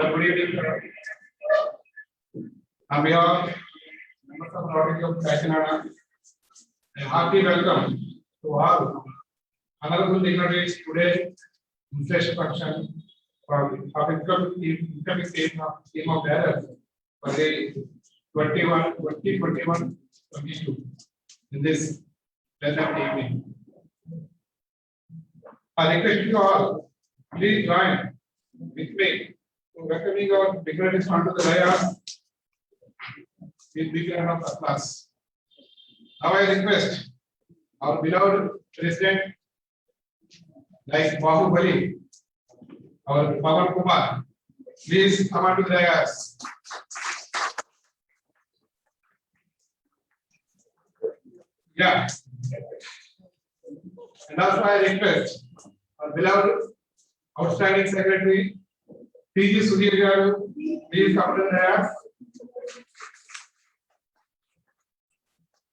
Good evening, on behalf of members of Rotary of Kakinada, a hearty welcome to all honorable dignitaries today in fresh function for incoming team of bearers for the 2021-22 in this pleasant evening. I request you all, please join with me to welcoming our dignitaries onto the dais with big round of applause. Now I request our beloved President, like Bahubali, our Pawan Kumar, please come onto the dais. Yeah. And also I request our beloved outstanding secretary, P.G. Sudhir Garu, please come to the dais.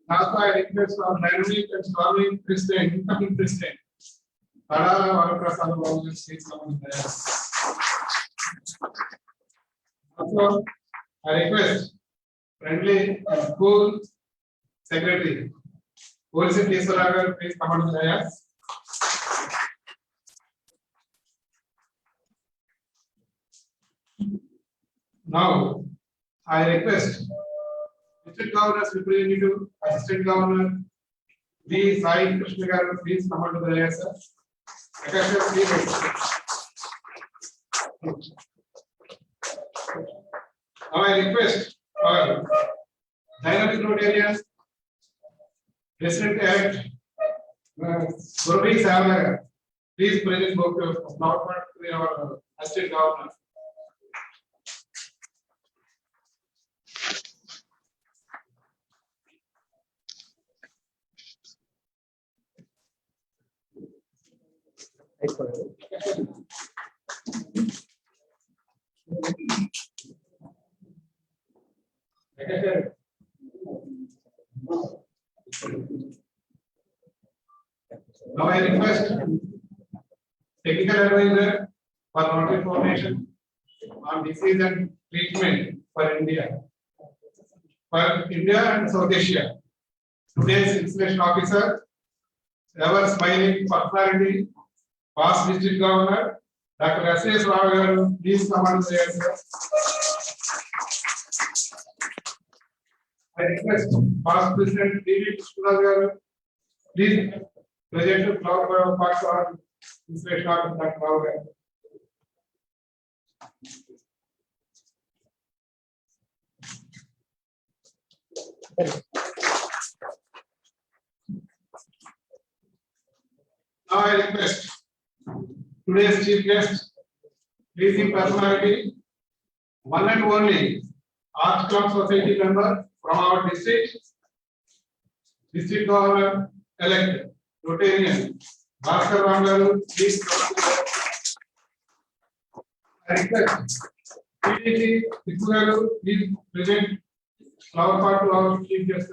Also I request our dynamic and storming president, incoming president, Tada Varaprasad Babu, please come to the dais. Also I request friendly and cool secretary, Polisi Tisaragar, please come on the dais. Now, I request District Governor's representative, Assistant Governor, V. Sai Krishna Garu, please come on to the dais, sir. Akash, please. Now, I request our dynamic Rotarian President-elect Surabhi Savanagar, please present book of flower to our Assistant Governor. Now I request technical advisor for Rotary information on disease and treatment for India and South Asia. Today's installation officer, ever smiling personality, past district governor, Dr. S.S. Rao Garu, please come on the dais, sir. I request past president D.V. Krishna Garu, please present the flower parts on installation of Dr. Rao Garu. Now I request today's chief guest, pleasing personality, one and only Arts Club Society member from our district governor elect Rotarian Bhaskar Rangaru, please come. I request P.T. Tikugaru, please present flower part to our chief guest.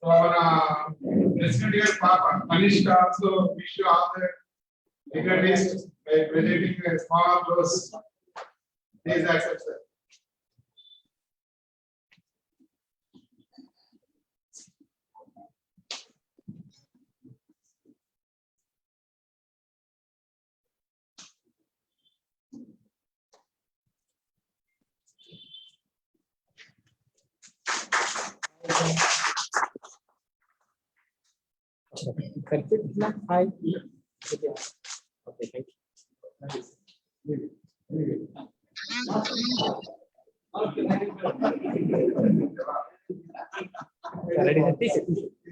So our president here, Papa Manishka, also wish you all the dignitaries by presenting a small rose. Please accept, sir. Hi. Okay, thank you. Ready, sir.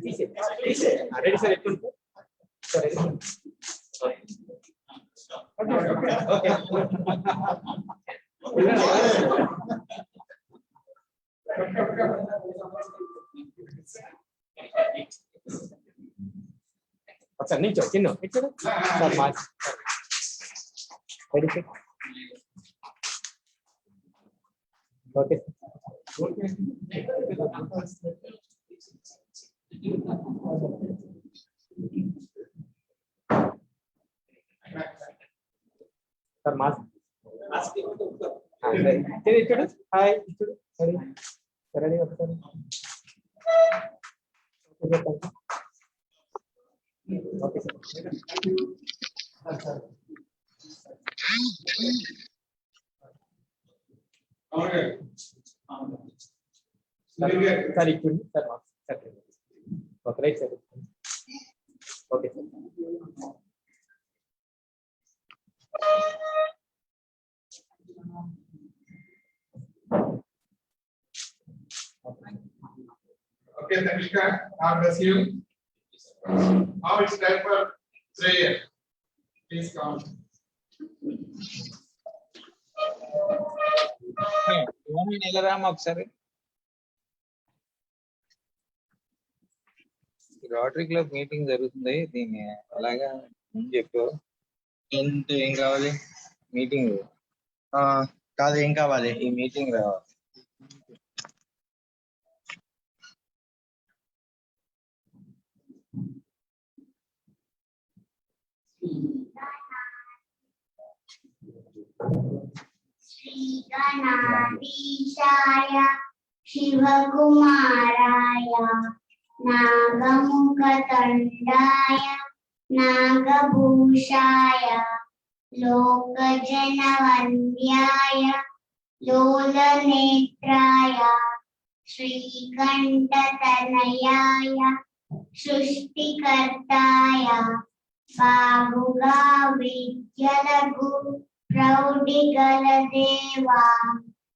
Please. Ready, sir. Okay. Sir, नहीं चल, किन्नो, इतना, sir मार. Ready, sir? Okay. Sir, mask. Hi. Ready. Okay, sir. Okay. Sir, okay, right, sir. Okay, sir. Okay, Tanishka, God bless you. Now it's time for prayer. Please come. నిలరామా ఒకసారి rotary club meeting జరుగుతుంది దీన్ని అలాగా చెప్పు ఏంటి ఏం కావాలి meeting కాదు ఏం కావాలి ఈ మీటింగ్ రావాలి श्री गणाधीशाय शिवकुमाराय नागमुखदण्डाय नागभूषाय लोकजनवन्द्याय लोलनेत्राय श्रीकण्ठतनयाय सृष्टिकर्ताय बाहुगा विद्यलघु प्रौढिगల దేవా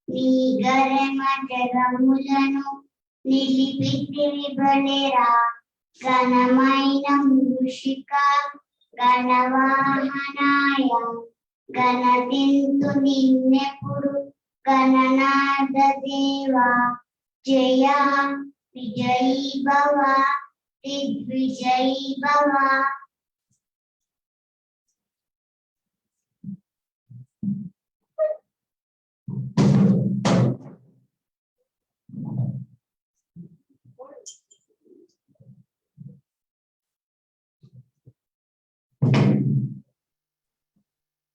నీ గరమ జగములను నిలిపితివి బలెరా ఘనమైన మూషిక గణవాహనాయ గణతింతు నిన్నెప్పుడు గణనాద దేవా జయ విజయీ భవ దిగ్విజయీ భవ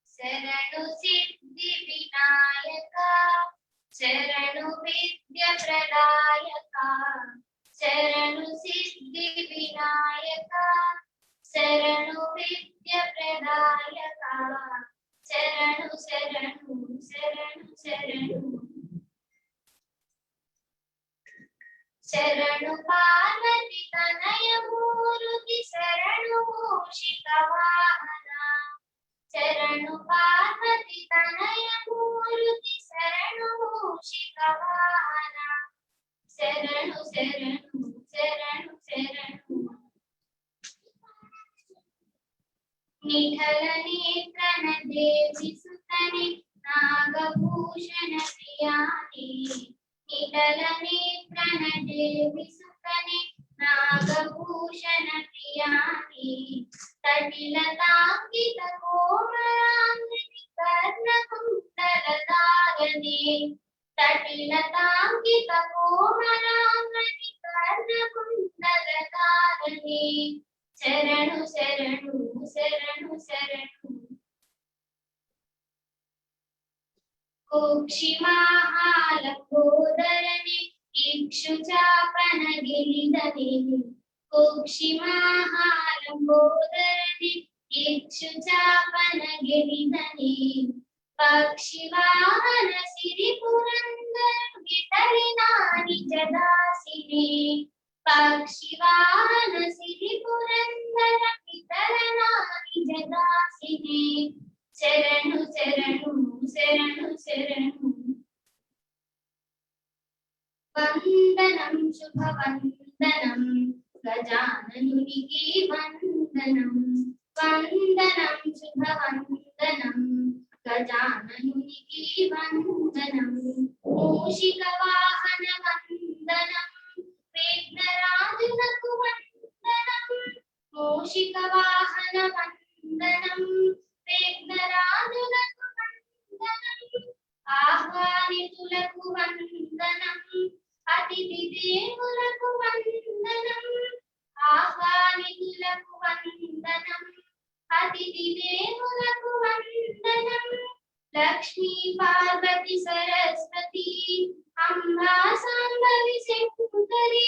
శరణు సిద్ధి వినాయక శరణు విద్య ప్రదాయక శరణు సిద్ధి వినాయక శరణు విద్య ప్రదాయక శరణు శరణు శరణు శరణు శరణు పార్వతి తనయ మూర్తి శరణు మూషిక వాహన శరణు పార్వతి తనయ మూర్తి శరణు మూషిక వాహన శరణు శరణు శరణు శరణు నిఖల నేత్రన దేవి సుతని నాగభూషణ ప్రియాని నిఖల నేత్రన దేవి సుతని నాగభూషణ ప్రియాని తటిలతాంకిత కోమలాంగిని కర్ణకుండలధారణి తటిలతాంకిత కోమలాంగిని కర్ణకుండలధారణి శరణు శరణు శరణు శరణు కుక్షిమాహాలకోదరణి ఇక్షుచాపన గిరిధని కుక్షిమాహాలకోదరణి ఇక్షుచాపన గిరిధని పక్షివాహన సిరి పురందర విఠలినాని జదాసిని పక్షివాహన సిరి పురందర విఠలనాని జదాసిని శరణు శరణు శరణు శరణు వందనం శుభవందనం గజాననునికి వందనం వందనం శుభవందనం గజాననునికి వందనం మూషిక వాహన వందనం విఘ్నరాజునకు వందనం మూషిక వాహన వందనం విఘ్నరాజునకు దేవులకు వందనం ఆహ్వానితులకు వందనం అతిథి దేవులకు వందనం లక్ష్మీ పార్వతి సరస్వతి అంబా సాంబవి శంకరి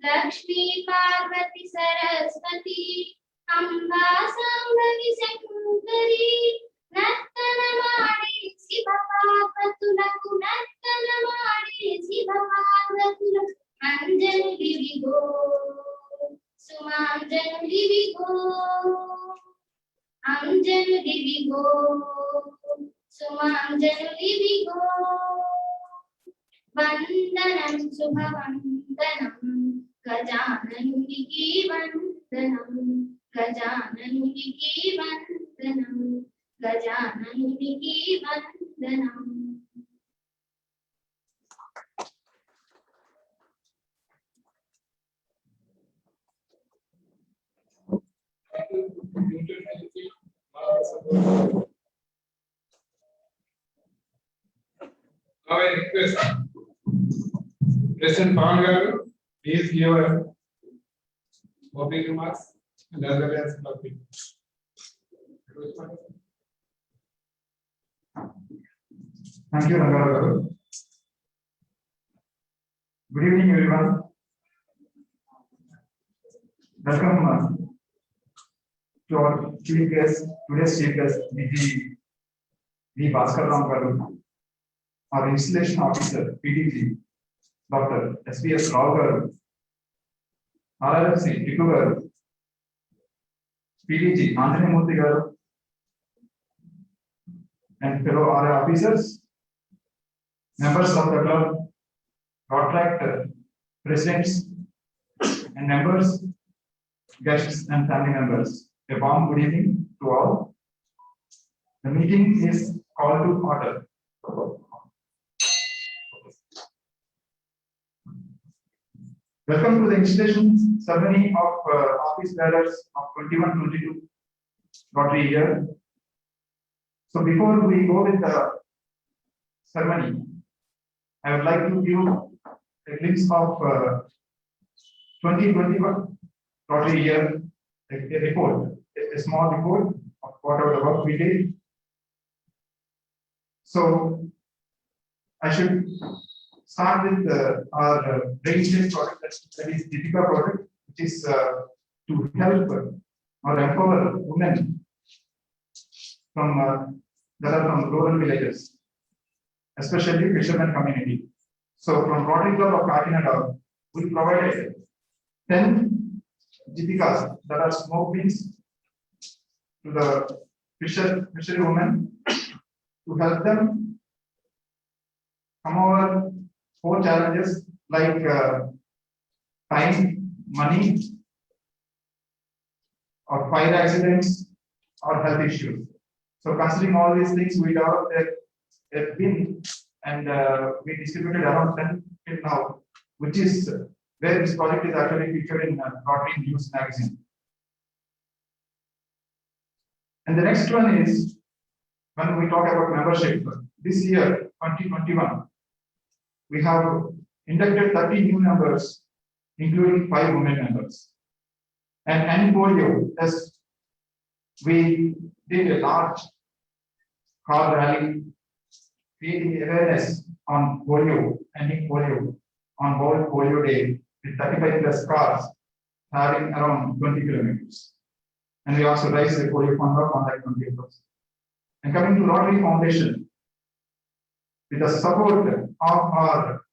లక్ష్మీ పార్వతి సరస్వతి అంబా సాంబవి శంకరి నర్తనమాడే శివ పార్వతులకు నర్తనమాడే శివ పార్వతులకు అంజలివిగో సుమాంజలివిగో అంజలివిగో సుమాంజలివిగో వందనం శుభవందనం గజాననునికి వందనం గజాననునికి వందనం గజాననునికి వందనం Now I request President Pawan Garu, please give a opening remarks and as well as public. Thank you, Rangarav Garu. Good evening, everyone. Welcome to our chief guest, today's chief guest, V. Bhaskar Ram Garu, our installation officer, PDG, Dr. S.V.S. Rao Garu, RRFC, Tiku Garu, PDG, Anjani Murthy Garu, and fellow RA officers, members of the club, Rotaract presidents and members, guests and family members. A warm good evening to all. The meeting is called to order. Welcome to the installation ceremony of office bearers of 21-22 Rotary year. So before we go with the ceremony, I would like to give a glimpse of 2021 Rotary year, a report, a small report of whatever the work we did. So I should start with our brain project, that is Deepika project, which is to help or empower women from that are from rural villages, especially fishermen community. So from Rotary Club of Kakinada, we provided 10 Deepikas, that are smoke beans, to the fishery women to help them come over 4 challenges like time, money, or fire accidents, or health issues. So considering all these things, we developed a bin and we distributed around 10 till now, which is where this project is actually featured in Rotary News magazine. And the next one is when we talk about membership. This year, 2021, we have inducted 30 new members, including 5 women members. And polio, as we did a large car rally, creating awareness on polio, ending polio, on World Polio Day, with 35 plus cars having around 20 kilometers. And we also raised the polio fund of 120%. And coming to Rotary Foundation, with the support of our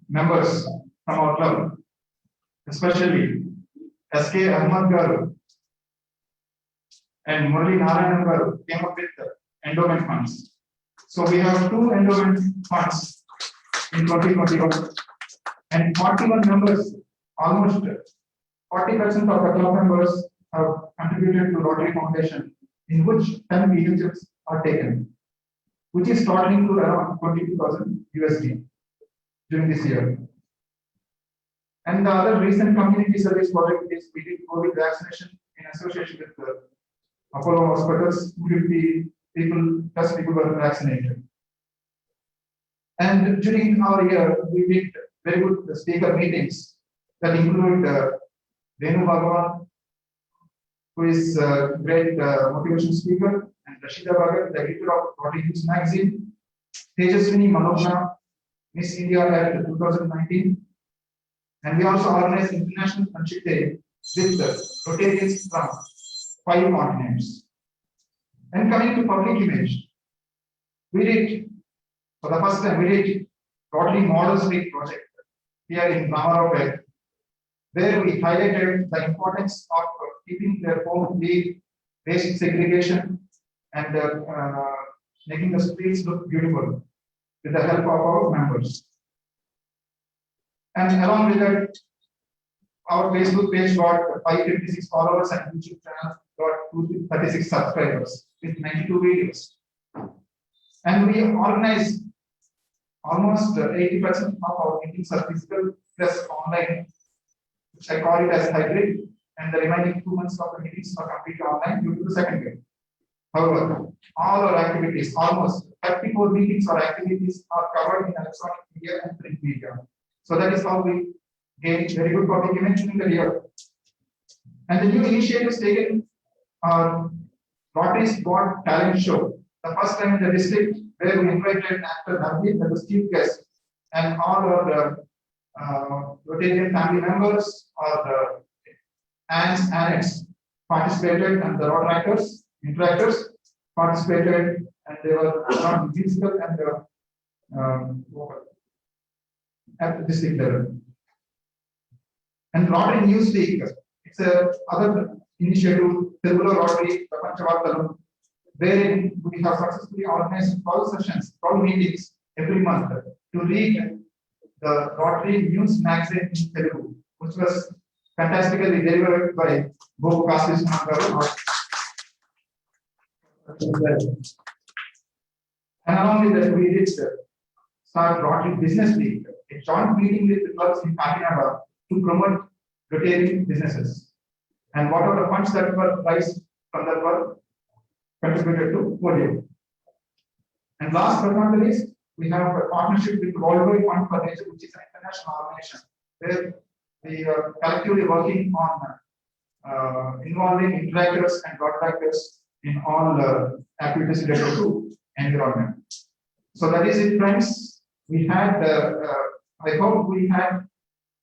members from our club, especially S.K. Ahmad Garu and Murali Narayan Garu, came up with endowment funds. So we have 2 endowment funds in 2021 and 41 members, almost 40% of the club members have contributed to Rotary Foundation, in which 10 initiatives are taken, which is totaling to around 22,000 USD during this year. And the other recent community service project is we did COVID vaccination in association with Apollo Hospitals. 250 people plus people were vaccinated. And during our year, we did very good speaker meetings that include Venu Bhagavan, who is a great motivation speaker, and Rashida Bhagat, the editor of Rotary News magazine, Tejaswini Manojna, Miss India at 2019, and we also organized International Friendship Day with Rotarians from 5 continents. And coming to public image, we did, for the first time, we did Rotary Model Street project here in Ramaropet, where we highlighted the importance of keeping their home clean, waste segregation, and making the streets look beautiful with the help of our members. And along with that, our Facebook page got 556 followers and YouTube channel got 236 subscribers with 92 videos. And we organized almost 80% of our meetings are physical plus online, which I call it as hybrid, and the remaining 2 months of the meetings are completely online due to the second wave. However, all our activities, almost 34 meetings or activities are covered in electronic media and print media. So that is how we gain very good public image in the year. And the new initiatives taken are Rotary's God Talent Show, the first time in the district where we invited actor Navdeep as the chief guest, and all our Rotarian family members or aunts, annex participated, and the Rotaractors, interactors participated, and they were not musical and vocal at the district level. And Rotary News Week, it's a other initiative, Tiruvalla Rotary Prapanchavartalam, wherein we have successfully organized 12 sessions, 12 meetings every month to read the Rotary News magazine in Telugu, which was fantastically delivered by Bob Kastis Mangaru. And along with that, we did start Rotary Business Week, a joint meeting with the clubs in Kakinada to promote Rotarian businesses. And what are the funds that were raised from that were contributed to Polio. And last but not the least, we have a partnership with Worldwide Fund for Nature, which is an international organization where we are collectively working on involving interactors and broadcasters in all activities related to environment. So that is it, friends. We had, I hope we had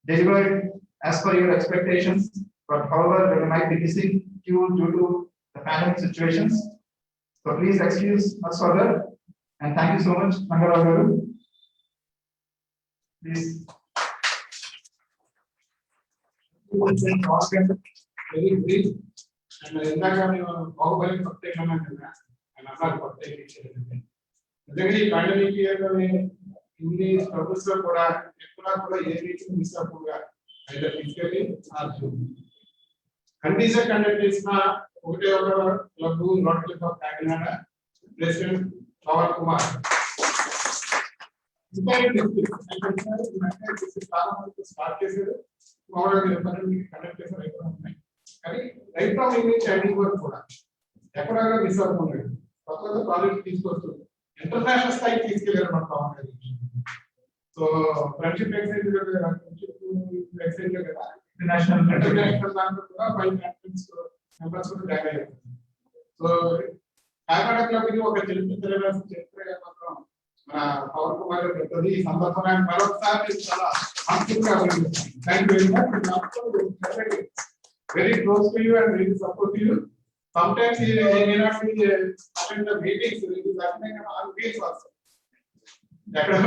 delivered as per your expectations, but however, we might be missing you due to the pandemic situations. So please excuse us for that. And thank you so much, Mangarao garu. Please. Very brief. And ఇందాక మేము బాహుబలి ప్రత్యేకం అంటున్నా అని అన్నారు ప్రత్యేకించేది. నిజంగా ఈ pandemic ఇయర్లోనే ఇన్ని struggles లో కూడా ఎక్కడా కూడా ఏ మీటింగ్ మిస్ అవ్వకుండా అయితే physically or zoom condition conduct చేసిన ఒకటే ఒక club rotary club of Kakinada president Pavan Kumar. చాలా మంది స్టార్ట్ చేశారు, కండక్ట్ చేశారు, ఎక్కడ ఉన్నాయి. కానీ రైట్ ఫ్రమ్ ఇంగ్లీష్ ఎండింగ్ వరకు కూడా ఎక్కడ మిస్ అవ్వకుండా కొత్త ప్రాజెక్ట్ తీసుకొస్తుంది, ఇంటర్నేషనల్ స్థాయికి తీసుకెళ్లారు మన పవన్ గారు. సో ఫ్రెండ్షిప్ ఎక్సైజ్ ఎక్సైజ్ కదా, ఇంటర్నేషనల్ దాంట్లో కూడా 5 కంట్రీస్ మెంబర్స్ కూడా జాయిన్ అయ్యారు. సో కాకినాడ క్లబ్ కి ఒక చరిత్ర మాత్రం మన పవన్ కుమార్ గారు చెప్తుంది. ఈ సందర్భంగా మరొకసారి చాలా ఆసక్తిగా thank you very much. Very close to you and really support you. Sometimes he may not be attend the meetings, he is attending on meetings also. చాలా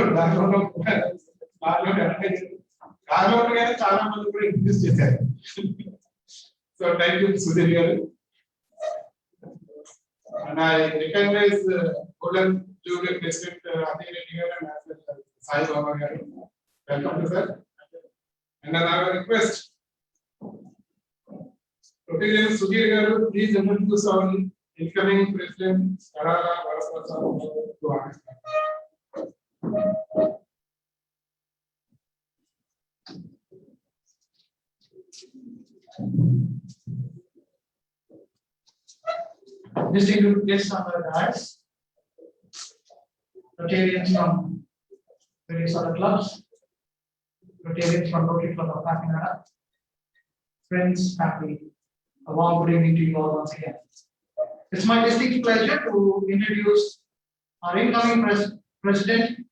మంది కూడా ఇంట్రడ్యూస్ చేశారు. సో థ్యాంక్ యూ సుధీర్ గారు. And I recognize Golden Jubilee President Adi Reddy garu and Sai Baba garu. Welcome to sir. And then I will request Rotarian Sudhir garu, please introduce our incoming president Karala Varaprasad to us. Distinguished guests on the dais, Rotarians from various other clubs, Rotarians from Rotary Club of Kakinada, friends, family, a warm good evening to you all once again. It's my distinct pleasure to introduce our incoming President,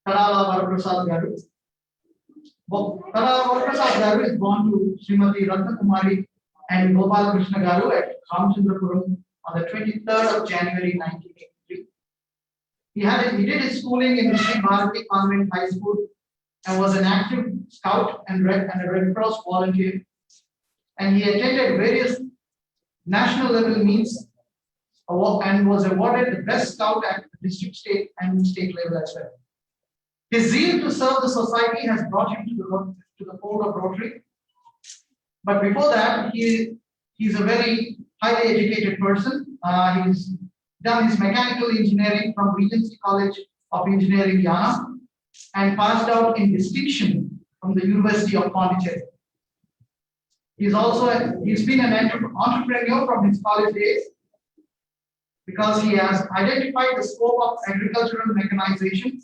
Tarala Varaprasad Garu. Tarala Varaprasad Garu is born to Srimati Ratna Kumari and Gopal Krishna Garu at Ramchandrapuram on the 23rd of January 1983. He did his schooling in Sri Bharati Convent High School and was an active scout and a Red Cross volunteer. And he attended various national level meets and was awarded the best scout at the district, state, and state level as well. His zeal to serve the society has brought him to the fold of Rotary. But before that, he's a very highly educated person. He's done his mechanical engineering from Regency College of Engineering, Yana, and passed out in distinction from the University of Pondicherry. He's been an entrepreneur from his college days because he has identified the scope of agricultural mechanization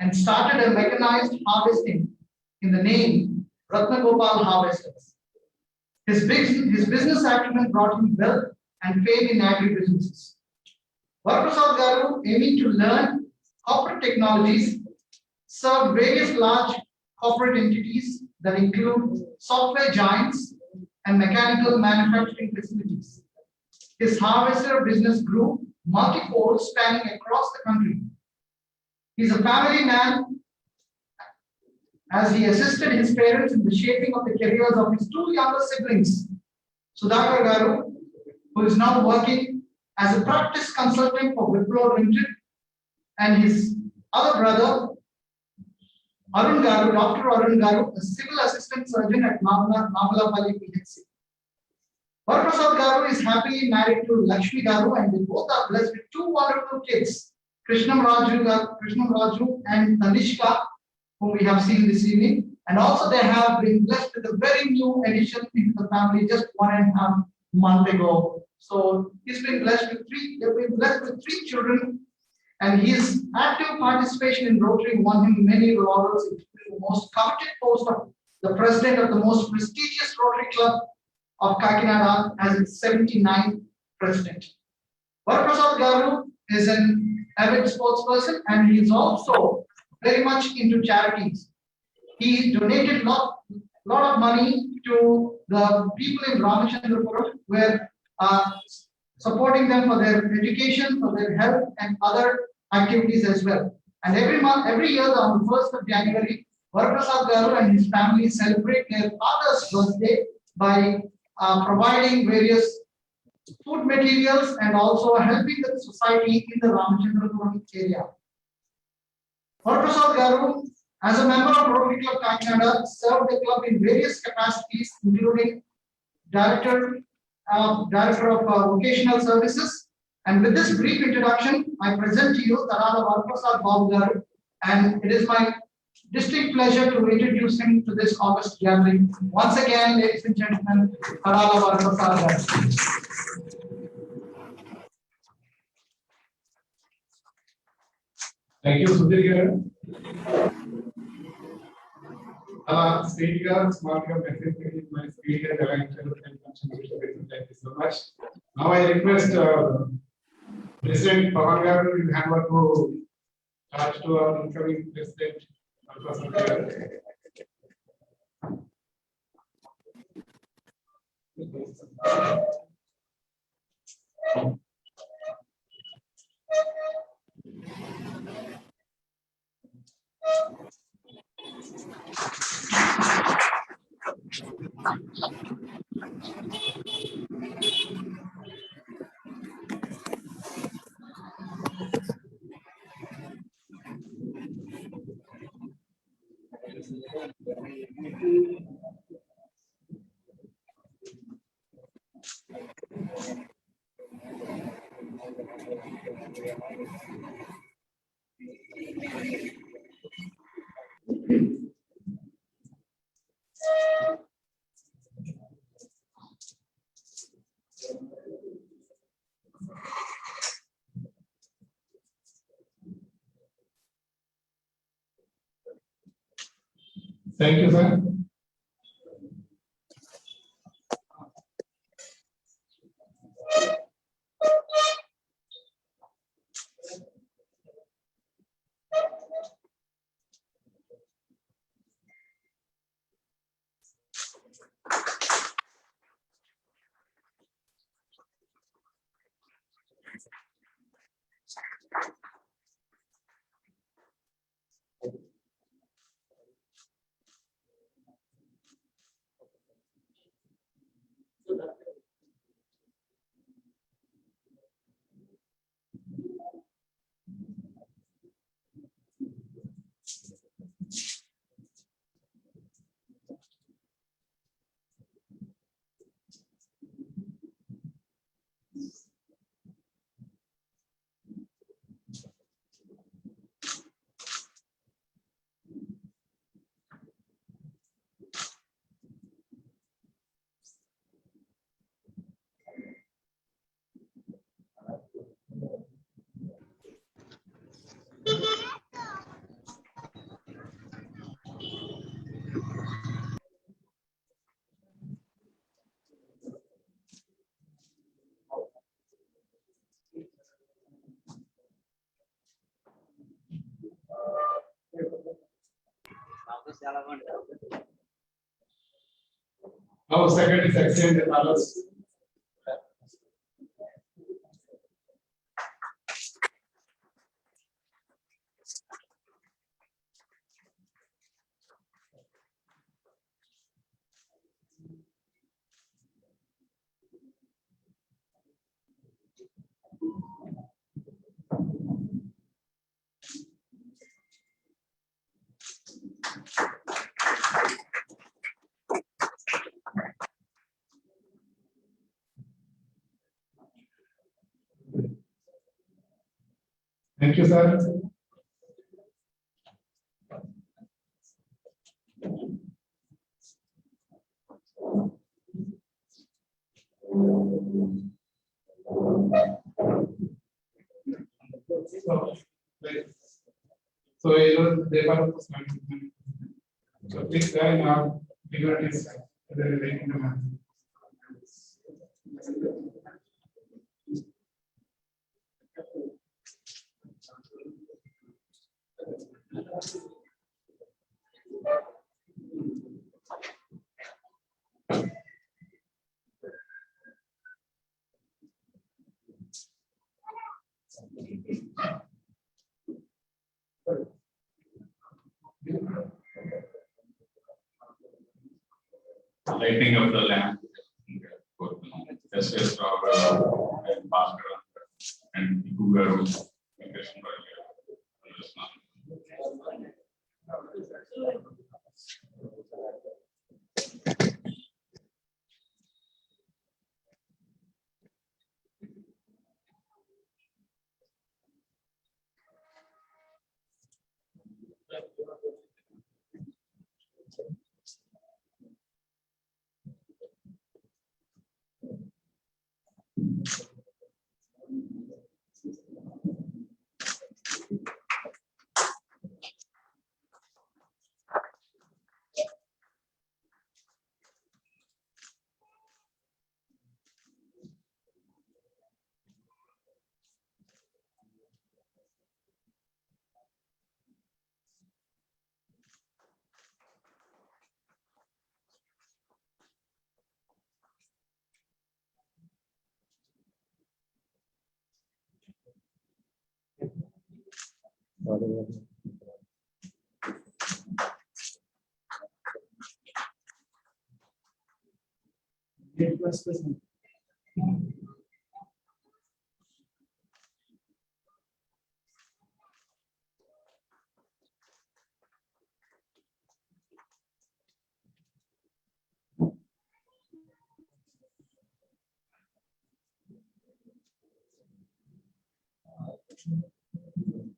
and started a mechanized harvesting in the name Ratna Gopal Harvesters. His business acumen brought him wealth and fame in agribusinesses. Varaprasad Garu, aiming to learn corporate technologies, served various large corporate entities that include software giants and mechanical manufacturing facilities. His harvester business grew multi-fold, spanning across the country. He's a family man, as he assisted his parents in the shaping of the careers of his two younger siblings, Sudhakar Garu, who is now working as a practice consultant for Wipro Limited, and his other brother, Arun Garu, Dr. Arun Garu, a civil assistant surgeon at Namalapalli PHC. Varaprasad Garu is happily married to Lakshmi Garu, and they both are blessed with two wonderful kids, Krishnam Raju and Tanishka, whom we have seen this evening. And also they have been blessed with a very new addition into the family just 1.5 months ago. So they've been blessed with three children, and his active participation in Rotary won him many laurels, including the most coveted post of the president of the most prestigious Rotary Club of Kakinada as its 79th president. Varaprasad Garu is an avid sports person, and he is also very much into charities. He donated lot of money to the people in Ramachandrapuram, where supporting them for their education, for their health, and other activities as well. And every year on the 1st of January, Varaprasad Garu and his family celebrate their father's birthday by providing various food materials and also helping the society in the Ramachandrapuram area. Varaprasad Garu, as a member of Rotary Club Kakinada, served the club in various capacities, including Director of Vocational Services. And with this brief introduction, I present to you Tarala Varaprasad Babu Garu, and it is my distinct pleasure to introduce him to this August gathering. Once again, ladies and gentlemen, Tarala Varaprasad Garu. Thank you, Sudhir Garu. Speaker, smart message, my speaker, thank you so much. Now I request President Pawan Garu to hand over to charge to our incoming President. Thank you, sir. Now, second is exchange the colors. Thank you, sir. So, they were so please join our figures in the math. Lighting of the lamp, just and Bhaskara and Gugaru.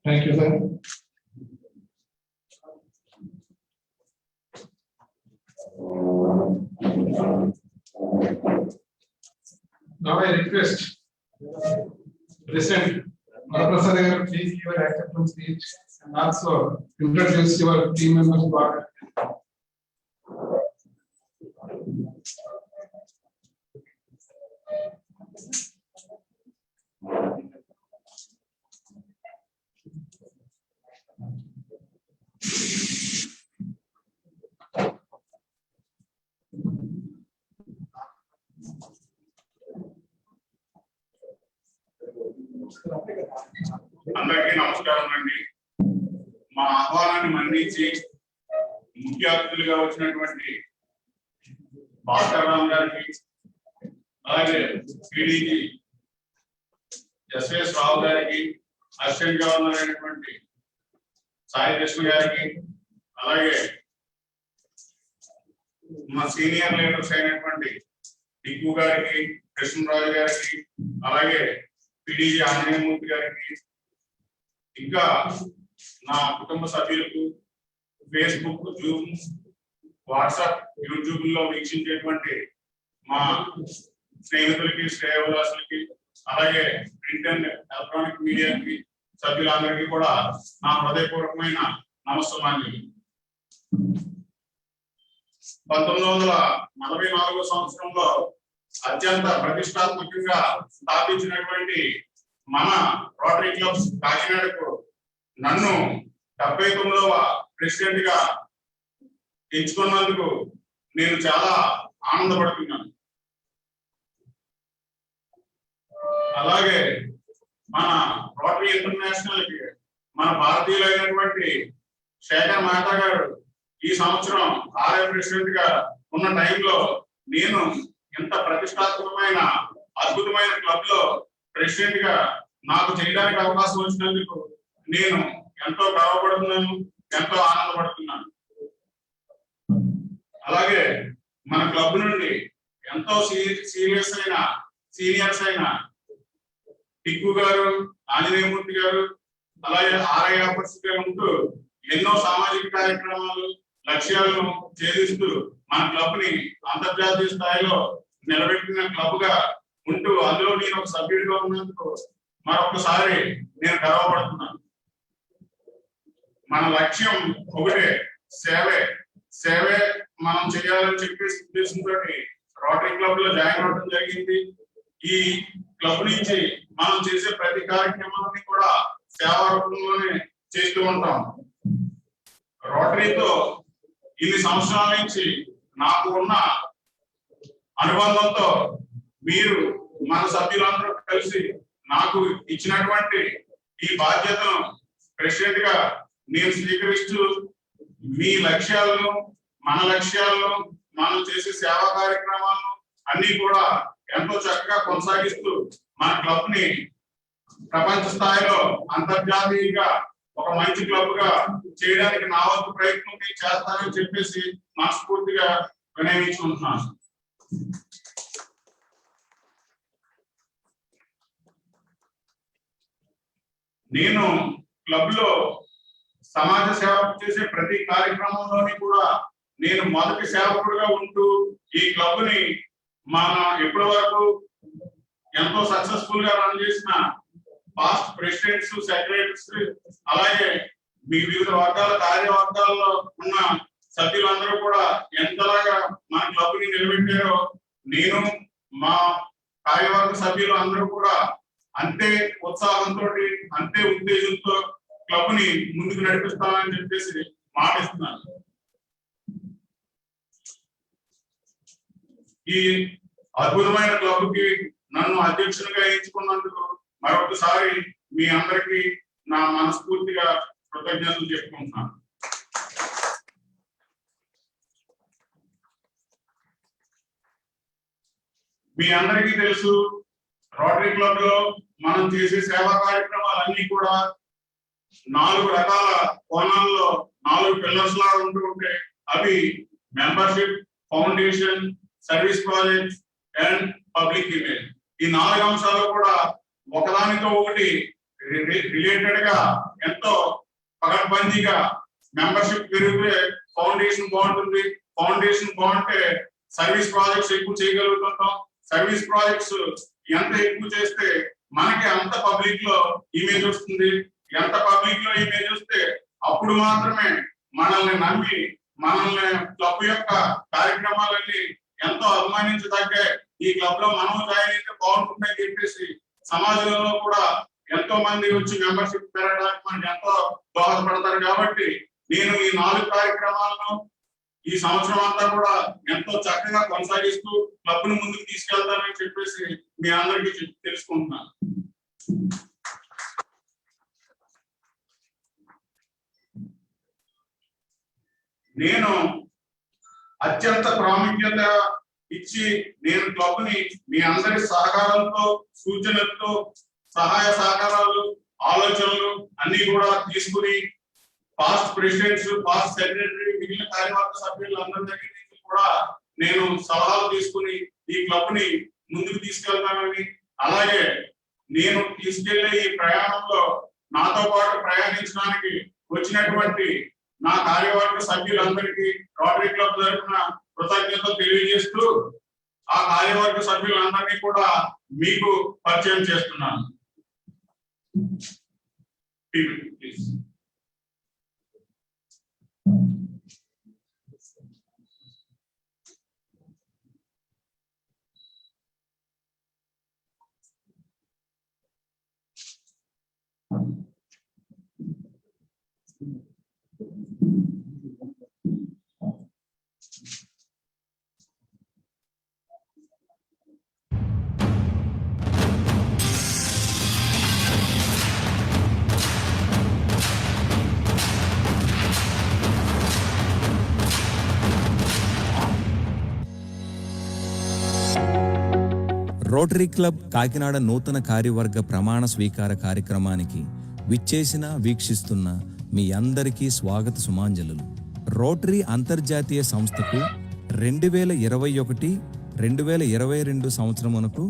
Thank you, sir. Now I request President Prasad Agar, please give your acceptance speech and also introduce your team members. అందరికీ నమస్కారం అండి. మా ఆహ్వానాన్ని మన్నించి ముఖ్య అతిథులుగా వచ్చినటువంటి భాస్కర్ రామ్ గారికి, అలాగే పిడిజి ఎస్ఎస్ రావు గారికి, అసిస్టెంట్ గవర్నర్ అయినటువంటి సాయి కృష్ణ గారికి, అలాగే మా సీనియర్ లీడర్స్ అయినటువంటి టిక్కు గారికి, కృష్ణరాజు గారికి, అలాగే పిడిజి ఆంజనేయమూర్తి గారికి, ఇంకా నా కుటుంబ సభ్యులకు, ఫేస్బుక్, జూమ్, వాట్సాప్, యూట్యూబ్ లో వీక్షించేటువంటి మా స్నేహితులకి, శ్రేయోభిలాషులకి, అలాగే ప్రింట్ అండ్ ఎలక్ట్రానిక్ మీడియాకి సభ్యులందరికీ కూడా నా హృదయపూర్వకమైన నమస్కారాలు. 1944 సంవత్సరంలో అత్యంత ప్రతిష్టాత్మకంగా స్థాపించినటువంటి మన రోటరీ క్లబ్స్ కాకినాడకు నన్ను 79వ ప్రెసిడెంట్ గా ఎంచుకున్నందుకు నేను చాలా ఆనందపడుతున్నాను. అలాగే మన రోటరీ ఇంటర్నేషనల్ కి మన భారతీయులైనటువంటి శేఖర్ మహతా గారు ఈ సంవత్సరం ఆర్ఐ ప్రెసిడెంట్ గా ఉన్న టైంలో నేను ఇంత ప్రతిష్టాత్మకమైన అద్భుతమైన క్లబ్ లో ప్రెసిడెంట్ గా నాకు చేయడానికి అవకాశం వచ్చినందుకు నేను ఎంతో గర్వపడుతున్నాను, ఎంతో ఆనందపడుతున్నాను. అలాగే మన క్లబ్ నుండి ఎంతో సీనియర్స్ అయిన టిక్కు గారు, ఆంజనేయమూర్తి గారు, అలాగే ఆర్ఐ ఆఫీసర్ గా ఉంటూ ఎన్నో సామాజిక కార్యక్రమాలు, లక్ష్యాలను ఛేదిస్తూ మన క్లబ్ ని అంతర్జాతీయ స్థాయిలో నిలబెట్టిన క్లబ్ గా ఉంటూ అందులో నేను ఒక సభ్యుడిగా ఉన్నందుకు మరొకసారి నేను గర్వపడుతున్నాను. మన లక్ష్యం ఒకటే, సేవే మనం చేయాలని చెప్పేసి ఉద్దేశంతో రోటరీ క్లబ్ లో జాయిన్ అవ్వడం జరిగింది. ఈ క్లబ్ నుంచి మనం చేసే ప్రతి కార్యక్రమాన్ని కూడా సేవా రూపంలోనే చేస్తూ ఉంటాం. రోటరీతో ఇన్ని సంవత్సరాల నుంచి నాకు ఉన్న అనుబంధంతో మీరు మన సభ్యులందరూ కలిసి నాకు ఇచ్చినటువంటి ఈ బాధ్యతను ప్రెసిడెంట్ గా నేను స్వీకరిస్తూ మీ లక్ష్యాలను, మన లక్ష్యాలను, మనం చేసే సేవా కార్యక్రమాలను అన్ని కూడా ఎంతో చక్కగా కొనసాగిస్తూ మన క్లబ్ ని ప్రపంచ స్థాయిలో అంతర్జాతీయంగా ఒక మంచి క్లబ్ గా చేయడానికి నా వంతు ప్రయత్నం చేస్తానని చెప్పేసి మనస్ఫూర్తిగా వినయించుకుంటున్నాను. నేను క్లబ్ లో సమాజ సేవ చేసే ప్రతి కార్యక్రమంలోని కూడా నేను మొదటి సేవకుడుగా ఉంటూ ఈ క్లబ్ ని మన ఇప్పటి వరకు ఎంతో సక్సెస్ఫుల్ గా రన్ చేసిన పాస్ట్ ప్రెసిడెంట్స్, సెక్రటరీస్, అలాగే మీ వివిధ వర్గాల కార్యవర్గాల్లో ఉన్న సభ్యులందరూ కూడా ఎంతలాగా మన క్లబ్ ని నిలబెట్టారో నేను, మా కార్యవర్గ సభ్యులు అందరూ కూడా అంతే ఉత్సాహంతో, అంతే ఉత్తేజంతో క్లబ్ ని ముందుకు నడిపిస్తామని చెప్పేసి మాటిస్తున్నాను. ఈ అద్భుతమైన క్లబ్ కి నన్ను అధ్యక్షునిగా ఎంచుకున్నందుకు మరొకసారి మీ అందరికీ నా మనస్ఫూర్తిగా కృతజ్ఞతలు చెప్పుకుంటున్నాను. మీ అందరికీ తెలుసు, రోటరీ క్లబ్ లో మనం చేసే సేవా కార్యక్రమాలన్నీ కూడా 4 రకాల కోణాల్లో 4 పిల్లర్స్ లా ఉంటూ ఉంటాయి. అవి membership, foundation, service projects and public image. ఈ 4 అంశాలు కూడా ఒకదానితో ఒకటి రిలేటెడ్ గా ఎంతో పకడ్బందీగా మెంబర్షిప్ పెరిగితే ఫౌండేషన్ బాగుంటుంది, ఫౌండేషన్ బాగుంటే సర్వీస్ ప్రాజెక్ట్స్ ఎక్కువ చేయగలుగుతుంటాం. సర్వీస్ ప్రాజెక్ట్స్ ఎంత ఎక్కువ చేస్తే మనకి అంత పబ్లిక్ లో ఇమేజ్ వస్తుంది. ఎంత పబ్లిక్ లో ఇమేజ్ వస్తే అప్పుడు మాత్రమే మనల్ని నమ్మి మనల్ని క్లబ్ యొక్క కార్యక్రమాలన్నీ ఎంతో అభిమానించదగ్గ ఈ క్లబ్ లో మనం జాయిన్ అయితే బాగుంటుందని చెప్పేసి సమాజంలో కూడా ఎంతో మంది వచ్చి మెంబర్షిప్ పెరగడానికి మనకి ఎంతో దోహదపడతారు. కాబట్టి నేను ఈ 4 కార్యక్రమాలను ఈ సంవత్సరం అంతా కూడా ఎంతో చక్కగా కొనసాగిస్తూ క్లబ్ ను ముందుకు తీసుకెళ్తానని చెప్పేసి మీ అందరికీ తెలుసుకుంటున్నాను. నేను అత్యంత ప్రాముఖ్యత ఇచ్చి నేను క్లబ్ ని మీ అందరి సహకారంతో, సూచనలతో, సహాయ సహకారాలు, ఆలోచనలు అన్ని కూడా తీసుకుని పాస్ట్ ప్రెసిడెంట్స్, పాస్ట్ సెక్రటరీ, మిగిలిన కార్యవర్గ సభ్యులందరి దగ్గర నుంచి కూడా నేను సలహాలు తీసుకుని ఈ క్లబ్ ని ముందుకు తీసుకెళ్తానని, అలాగే నేను తీసుకెళ్లే ఈ ప్రయాణంలో నాతో పాటు ప్రయాణించడానికి వచ్చినటువంటి నా కార్యవర్గ సభ్యులందరికీ రోటరీ క్లబ్ తరఫున కృతజ్ఞతలు తెలియజేస్తూ ఆ కార్యవర్గ సభ్యులందరినీ కూడా మీకు పరిచయం చేస్తున్నాను. ప్లీజ్. రోటరీ క్లబ్ కాకినాడ నూతన కార్యవర్గ ప్రమాణ స్వీకార కార్యక్రమానికి విచ్చేసిన, వీక్షిస్తున్న మీ అందరికీ స్వాగత సుమాంజలులు. రోటరీ అంతర్జాతీయ సంస్థకు 2021-2022 సంవత్సరమునకు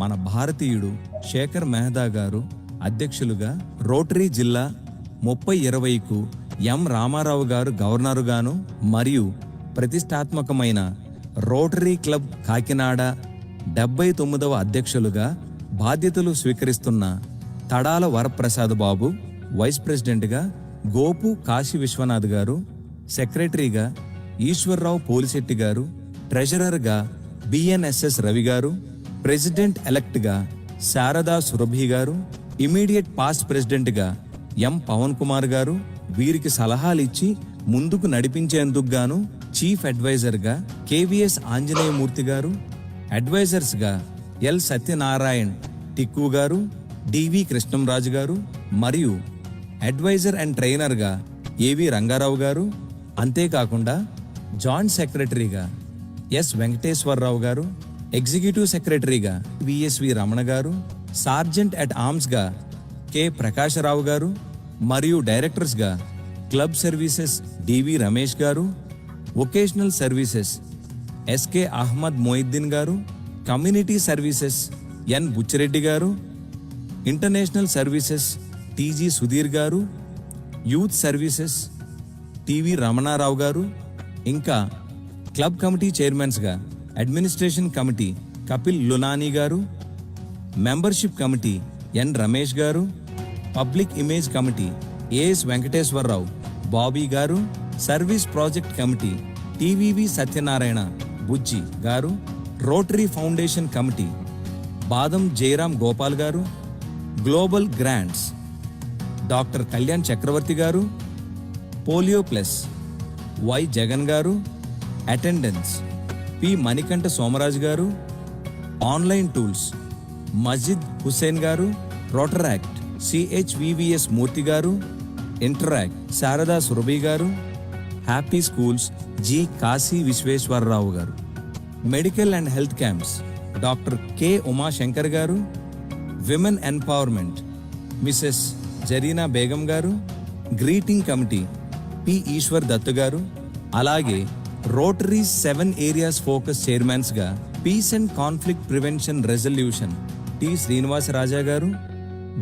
మన భారతీయుడు శేఖర్ మెహతా గారు అధ్యక్షులుగా, రోటరీ జిల్లా 3020కు ఎం రామారావు గారు గవర్నరుగాను మరియు ప్రతిష్టాత్మకమైన రోటరీ క్లబ్ కాకినాడ 79వ అధ్యక్షులుగా బాధ్యతలు స్వీకరిస్తున్న తడాల వరప్రసాద్ బాబు, వైస్ ప్రెసిడెంట్గా గోపు కాశీ విశ్వనాథ్ గారు, సెక్రటరీగా ఈశ్వర్రావు పోలిశెట్టి గారు, ట్రెజరర్గా బిఎన్ఎస్ఎస్ రవి గారు, ప్రెసిడెంట్ ఎలెక్ట్గా శారదా సురభి గారు, ఇమీడియట్ పాస్ట్ ప్రెసిడెంట్గా ఎం పవన్ కుమార్ గారు, వీరికి సలహాలు ఇచ్చి ముందుకు నడిపించేందుకు గాను చీఫ్ అడ్వైజర్గా కేవీఎస్ ఆంజనేయమూర్తి గారు, అడ్వైజర్స్గా ఎల్ సత్యనారాయణ్ టిక్కు గారు, డివి కృష్ణంరాజు గారు మరియు అడ్వైజర్ అండ్ ట్రైనర్గా ఏవి రంగారావు గారు, అంతేకాకుండా జాయింట్ సెక్రటరీగా ఎస్ వెంకటేశ్వరరావు గారు, ఎగ్జిక్యూటివ్ సెక్రటరీగా VSV Ramana garu, sergeant at ఆర్మ్స్గా కె ప్రకాశరావు గారు మరియు డైరెక్టర్స్గా club services DV Ramesh garu, vocational services SK Ahmed Moiddin garu, community services ఎన్ బుచ్చిరెడ్డి గారు, ఇంటర్నేషనల్ సర్వీసెస్ టీజీ సుధీర్ గారు, యూత్ సర్వీసెస్ టివి రమణారావు గారు, ఇంకా క్లబ్ కమిటీ చైర్మన్స్గా అడ్మినిస్ట్రేషన్ కమిటీ కపిల్ లునానీ గారు, మెంబర్షిప్ కమిటీ ఎన్ రమేష్ గారు, public image committee AS Venkateswararao Bobby గారు, service project committee TVV Satyanarayana Bujji గారు, Rotary foundation committee Badam Jayaram Gopal గారు, global grants doctor Kalyan Chakravarthi గారు, పోలియో ప్లస్ వై జగన్ గారు, అటెండెన్స్ పి మణికంఠ సోమరాజు గారు, ఆన్లైన్ టూల్స్ మజిద్ హుస్సేన్ గారు, రోటరాక్ట్ సిహెచ్వివిఎస్ మూర్తి గారు, ఇంటరాక్ట్ శారదా సురభి గారు, happy schools G Kashi Visweswararao గారు, medical and health camps doctor K Umashankar గారు, women empowerment mrs Zarina Begum గారు, greeting committee P Eshwar Dattu గారు, అలాగే రోటరీ 7 ఏరియాస్ ఫోకస్ చైర్మన్స్గా peace and conflict prevention resolution T Srinivasa Raja గారు,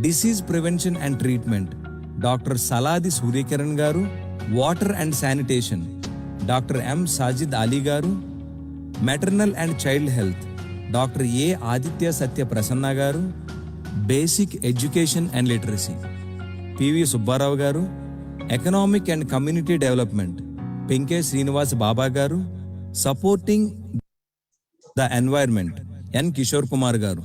disease prevention and treatment doctor Saladi Suryakiran గారు, water and sanitation doctor M Sajid Ali గారు, maternal and child health doctor A Aditya Satya Prasanna గారు, basic education and literacy PV Subbarao గారు, economic and community development Penke Srinivas Baba గారు, supporting the environment N Kishore Kumar గారు.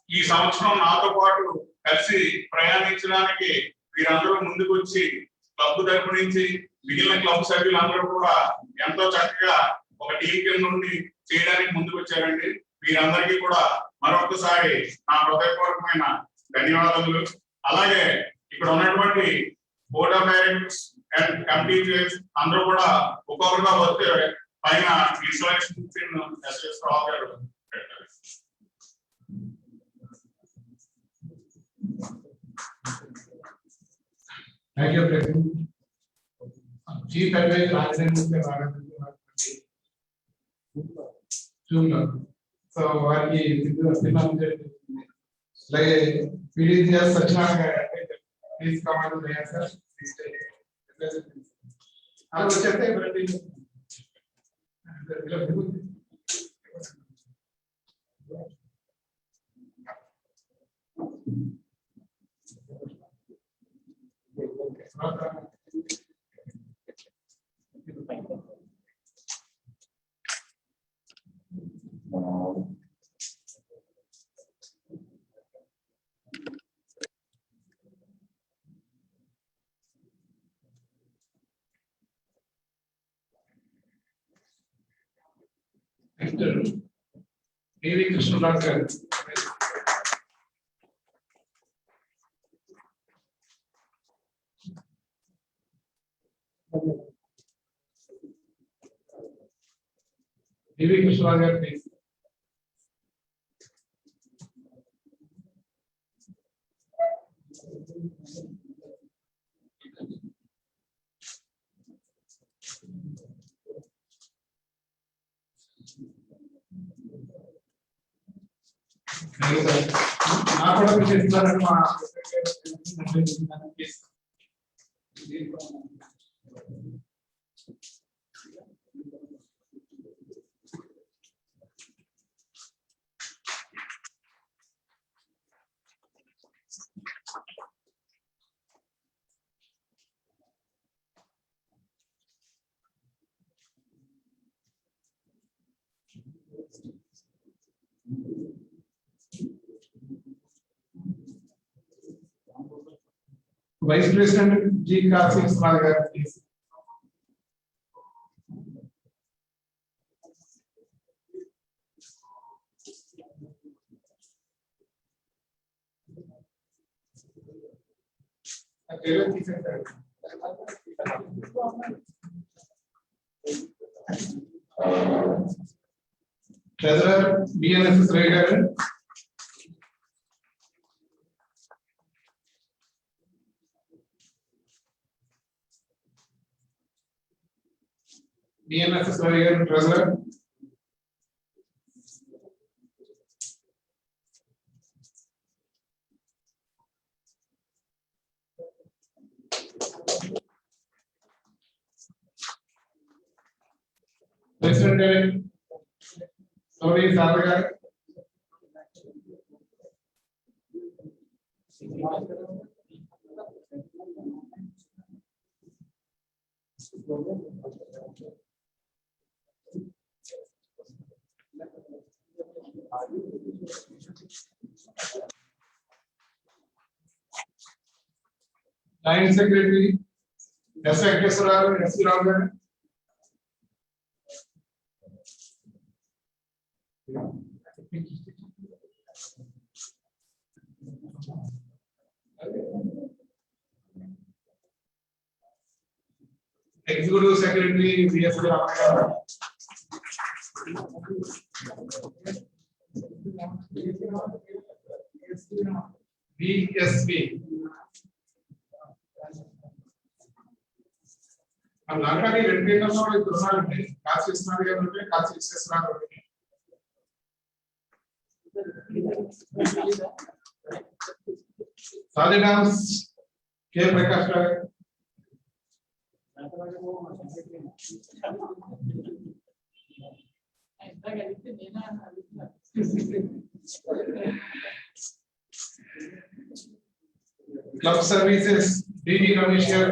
ఈ సంవత్సరం నాతో పాటు కలిసి ప్రయాణించడానికి వీరందరూ ముందుకు వచ్చి క్లబ్ తరపు నుంచి మిగిలిన క్లబ్ సభ్యులందరూ కూడా ఎంతో చక్కగా ఒక టీం కింద నుండి చేయడానికి ముందుకు వచ్చారండి. వీరందరికీ కూడా మరొకసారి నా హృదయపూర్వకమైన ధన్యవాదములు. అలాగే ఇక్కడ ఉన్నటువంటి board of directors and committee chairs అందరూ కూడా ఒక్కొక్కరుగా వస్తే పైన ఇన్స్ట్రక్షన్ ఎస్ఎస్ రావు గారు పెట్టారు. Thank you, President. Chief Advisor Rajaneswar Junior. So, వారికి అలాగే PDGS సత్యనారాయణ గారు please come on to the answer. అది వచ్చేస్తే PV కృష్ణరాజు గారు. PV కృష్ణరాజు గారు ప్లీజ్. నాకు కూడా మీరు చేస్తున్నారని మా Vice President G. Kasim Ismail గారు ప్లీజ్. Treasurer BNSS Ray గారు. BNSS Ray గారు Treasurer. President Sorry Sadar గారు. Line Secretary S. Venkateswara S. Rao గారు. Executive Secretary V.S. Ramaya. VSP. अब लाखा की रेट के नंबर एक दोनों हैं कास्ट इस्तेमाल किया तो कास्ट इस्तेमाल होते हैं सारे नाम के प्रकाश का club services DD commissioner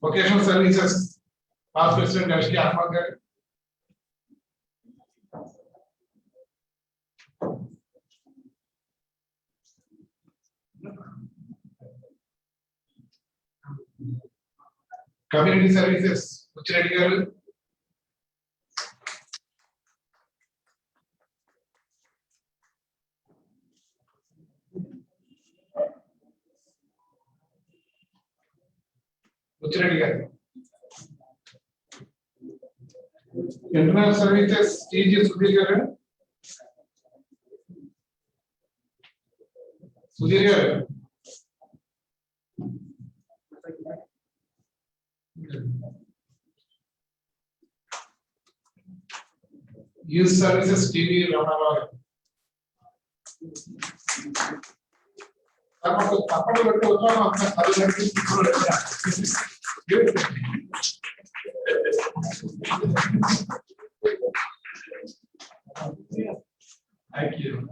Vocational Services, past President Ashki Ahmad. Community Services, Uchreddy garu. Uchreddy garu. Internal Services, TG Sudhir garu. Sudhir garu. Youth Services, TV Ramanarao. Thank you.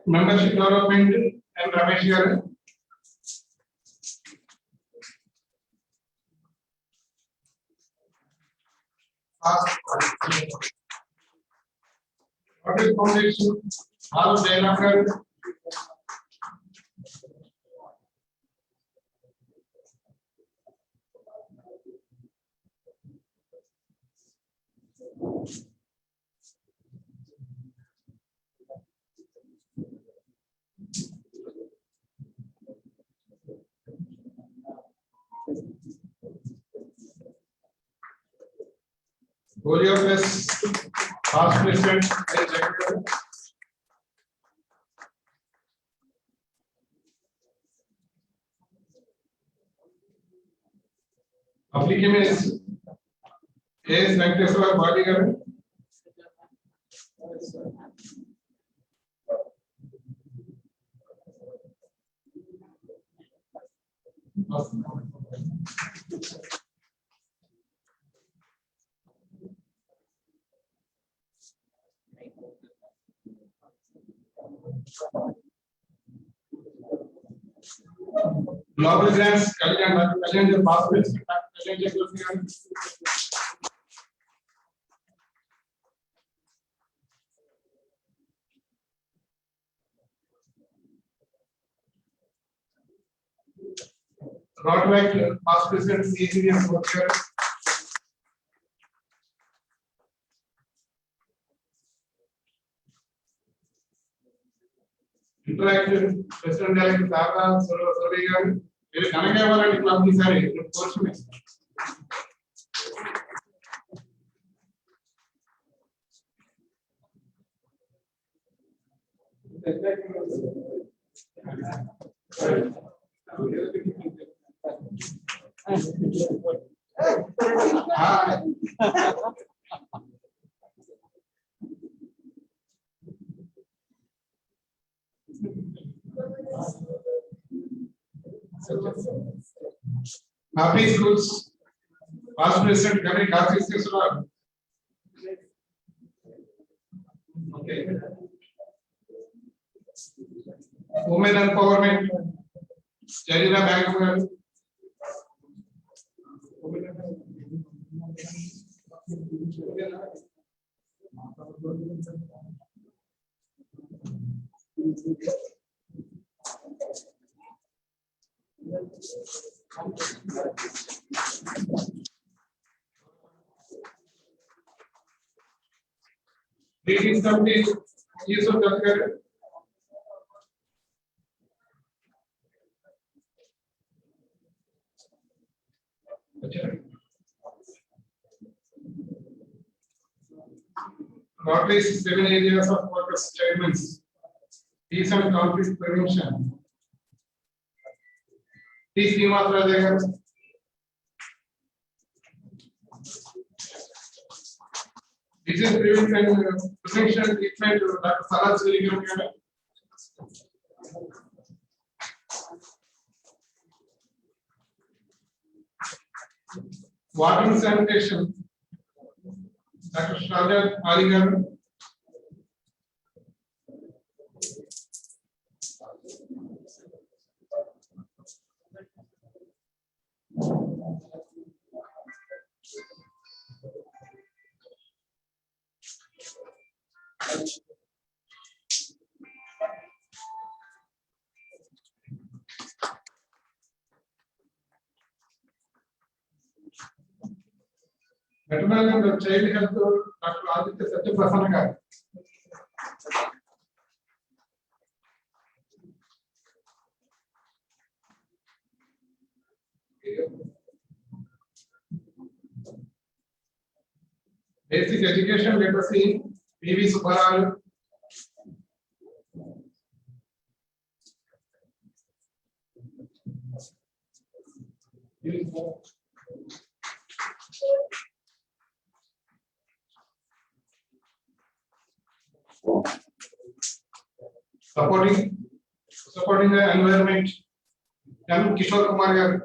Membership Development and Ramesh garu. Rotary Foundation, Haru Jayanam garu. Polio Plus, past President, Public Image, A.S. Venkateswara Body garu. Global Grants, Kalyan past President, Rotary past President, CCDS worker. Interactive President Elect Dara Survey garu. This is Kanagavalan Club is a portion. Happy Schools, past President Gani Karthik Seswar. Okay. Women Empowerment, Jarina Bagam. Reading Committee, Yusuf Dakar. Rotary 7 areas of focus statements. Peace and conflict prevention. T. Srinivas Raju garu. Disease prevention and treatment, Dr. Saraj Sirigaru garu. Water and sanitation, Dr. Shraddha Ali garu. Maternal and child health, Dr. Aditya Satyaprasanna garu. Basic education literacy, P.V. Subbaraju. Supporting the environment, M. Kishore Kumar garu.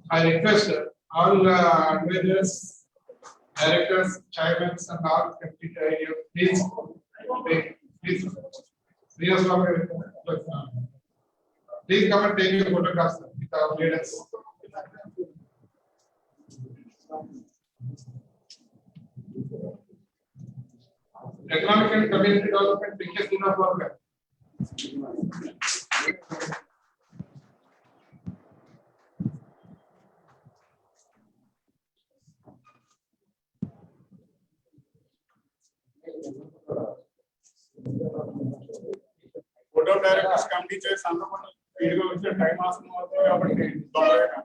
I request all advisors, directors, chairmen, and all please come and take your photographs with our leaders. Economic and community development, P.K. Srinivas garu. Board of Directors committee చేసి అందరూ video వచ్చే time ఆసనం అవుతుంది కాబట్టి తొందరగా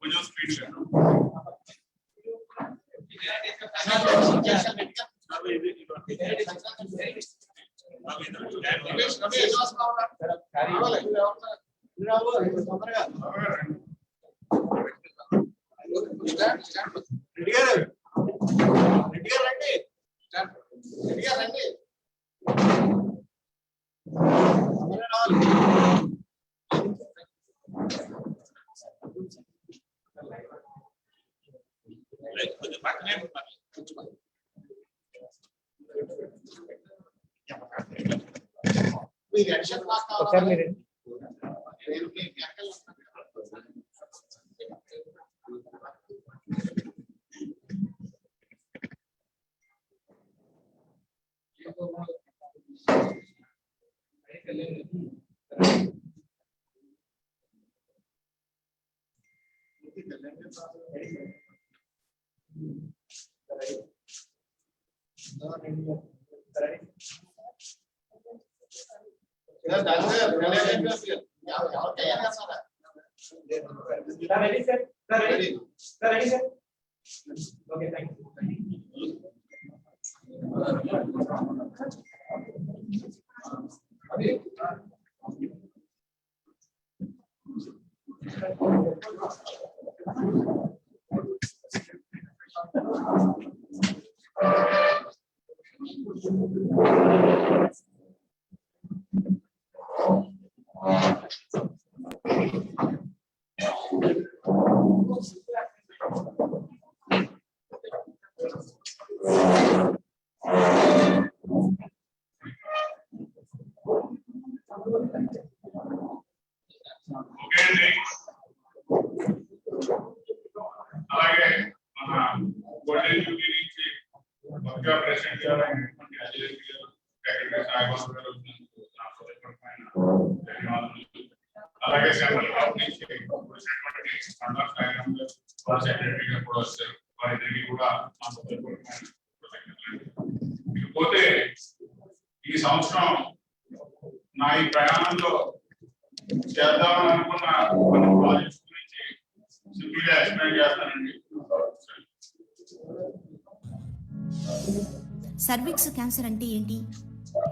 కొంచెం speed ఒకసారి మీరు ready, sir? Ready, sir? Okay, thank you. Okay అండి. అలాగే మన గోల్డెన్ జూబ్లీ నుంచి వర్గా ప్రెసిడెంట్ గారు అయినటువంటి అజయ్ గారు, సెక్రటరీ సాయిబాబు గారు వచ్చినందుకు నా హృదయపూర్వకమైన ధన్యవాదాలు. అలాగే సెంట్రల్ గవర్నమెంట్ నుంచి వచ్చినటువంటి మండల సాయిరామ్ గారు, వారి సెక్రటరీ గారు కూడా వచ్చారు. వారిద్దరికీ కూడా నా హృదయపూర్వకమైన కృతజ్ఞతలు. ఇకపోతే ఈ సంవత్సరం నా ఈ ప్రయాణంలో చేద్దామని అనుకున్న కొన్ని ప్రాజెక్ట్స్ గురించి సింపుల్ గా ఎక్స్ప్లెయిన్ చేస్తానండి. సర్విక్స్ క్యాన్సర్ అంటే ఏంటి?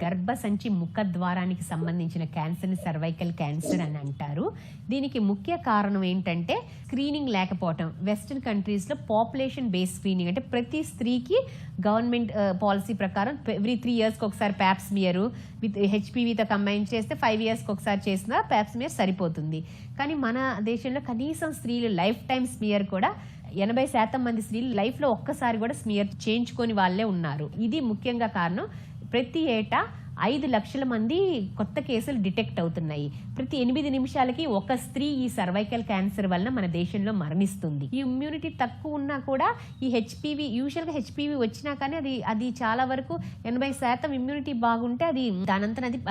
గర్భసంచి ముఖద్వారానికి సంబంధించిన క్యాన్సర్ని సర్వైకల్ క్యాన్సర్ అని అంటారు. దీనికి ముఖ్య కారణం ఏంటంటే స్క్రీనింగ్ లేకపోవటం. వెస్టర్న్ కంట్రీస్లో పాపులేషన్ బేస్డ్ స్క్రీనింగ్ అంటే ప్రతి స్త్రీకి గవర్నమెంట్ పాలసీ ప్రకారం ఎవ్రీ 3 yearsకి ఒకసారి ప్యాప్స్మియర్ విత్ హెచ్పివితో కంబైన్ చేస్తే 5 yearsకి ఒకసారి చేసిన ప్యాప్స్మియర్ సరిపోతుంది. కానీ మన దేశంలో కనీసం స్త్రీలు లైఫ్ టైం స్మియర్ కూడా 80% మంది స్త్రీలు లైఫ్లో ఒక్కసారి కూడా స్మియర్ చేయించుకొని వాళ్ళే ఉన్నారు. ఇది ముఖ్యంగా కారణం. ప్రతి ఏటా 5 లక్షల మంది కొత్త కేసులు డిటెక్ట్ అవుతున్నాయి. ప్రతి 8 నిమిషాలకి ఒక స్త్రీ ఈ సర్వైకల్ క్యాన్సర్ వలన మన దేశంలో మరణిస్తుంది. ఈ ఇమ్యూనిటీ తక్కువ ఉన్నా కూడా ఈ హెచ్పివి యూజువల్గా హెచ్పివి వచ్చినా కానీ అది చాలా వరకు 80% ఇమ్యూనిటీ బాగుంటే అది దానంతరం అది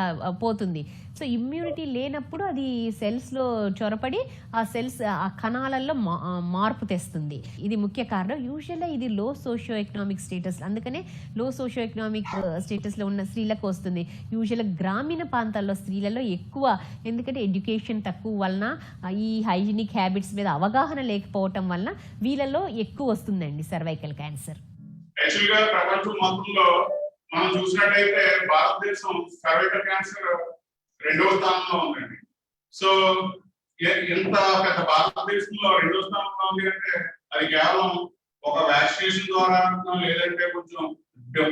పోతుంది. సో ఇమ్యూనిటీ లేనప్పుడు అది సెల్స్లో చొరపడి ఆ సెల్స్ ఆ కణాలలో మార్పు తెస్తుంది. ఇది ముఖ్య కారణం. యూజువల్గా ఇది లో సోషియో ఎకనామిక్ స్టేటస్, అందుకనే లో సోషియో ఎకనామిక్ స్టేటస్లో ఉన్న స్త్రీలకు వస్తుంది. యూజువల్గా గ్రామీణ ప్రాంతాల్లో స్త్రీలలో ఎక్కువ, ఎందుకంటే ఎడ్యుకేషన్ తక్కువ వలన ఈ హైజీనిక్ హ్యాబిట్స్ మీద అవగాహన లేకపోవటం వలన వీళ్ళలో ఎక్కువ వస్తుందండి సర్వైకల్ క్యాన్సర్. యాక్చువల్గా ప్రపంచం మొత్తంలో మనం చూసినట్టయితే భారతదేశం సర్వైకల్ క్యాన్సర్ 2వ స్థానంలో ఉందండి. సో ఎంత పెద్ద భారతదేశంలో 2వ స్థానంలో ఉంది అంటే అది కేవలం ఒక వ్యాక్సినేషన్ ద్వారా లేదంటే కొంచెం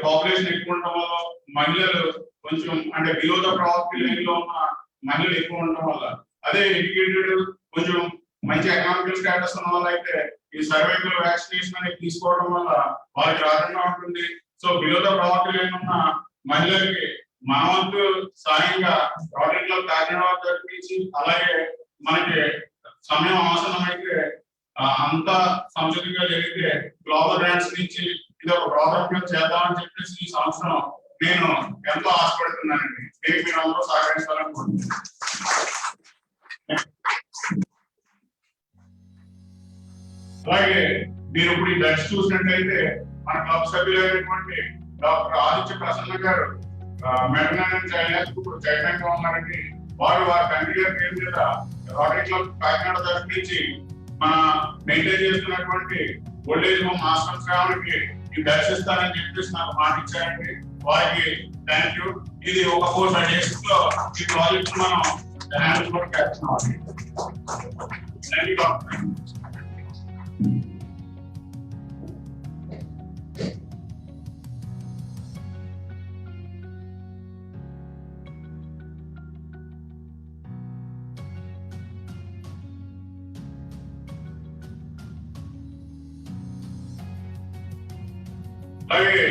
పాపులేషన్ ఎక్కువ ఉండటం వల్ల, మహిళలు కొంచెం అంటే బిలో ద ప్రావర్టీ లైన్ లో ఉన్న మహిళలు ఎక్కువ ఉండటం వల్ల, అదే ఎడ్యుకేటెడ్ కొంచెం మంచి ఎకనామికల్ స్టేటస్ ఉన్న వల్ల అయితే ఈ సర్వైకల్ వ్యాక్సినేషన్ అనేది తీసుకోవడం వల్ల వాళ్ళకి రాకుండా ఉంటుంది. So below the poverty line ఉన్న మహిళలకి మన వంతు సాయంగా రోటరీ క్లబ్ కాకినాడ జరిపించి, అలాగే మనకి సమయం అవసరం అయితే అంత సంసిద్ధంగా జరిగితే గ్లోబల్ బ్రాండ్స్ నుంచి ఇది ఒక ప్రోగ్రామ్ చేద్దామని చెప్పేసి ఈ సంవత్సరం నేను ఎంతో ఆశపడుతున్నానండి. దీనికి మీరు అందరూ సహకరించాలనుకుంటున్నాను. అలాగే మీరు ఇప్పుడు ఈ డ్రగ్స్ చూసినట్లయితే మన క్లబ్ సభ్యులైనటువంటి డాక్టర్ ఆదిత్య ప్రసన్న గారు మెటర్నరీ చైల్డ్ ఇప్పుడు చైర్మన్ గా ఉన్నారండి. వారి తండ్రి గారి పేరు మీద రోటరీ క్లబ్ కాకినాడ తరఫు నుంచి మన మెయింటైన్ చేస్తున్నటువంటి ఓల్డేజ్ హోమ్ ఆశ్రమానికి దర్శిస్తానని చెప్పేసి నాకు మాట ఇచ్చారండి. వారికి థ్యాంక్ యూ. ఇది ఒక 4-5 days లో ఈ ప్రాజెక్ట్ మనం హ్యాండిల్ కూడా చేస్తున్నాం. Thank you doctor. అలాగే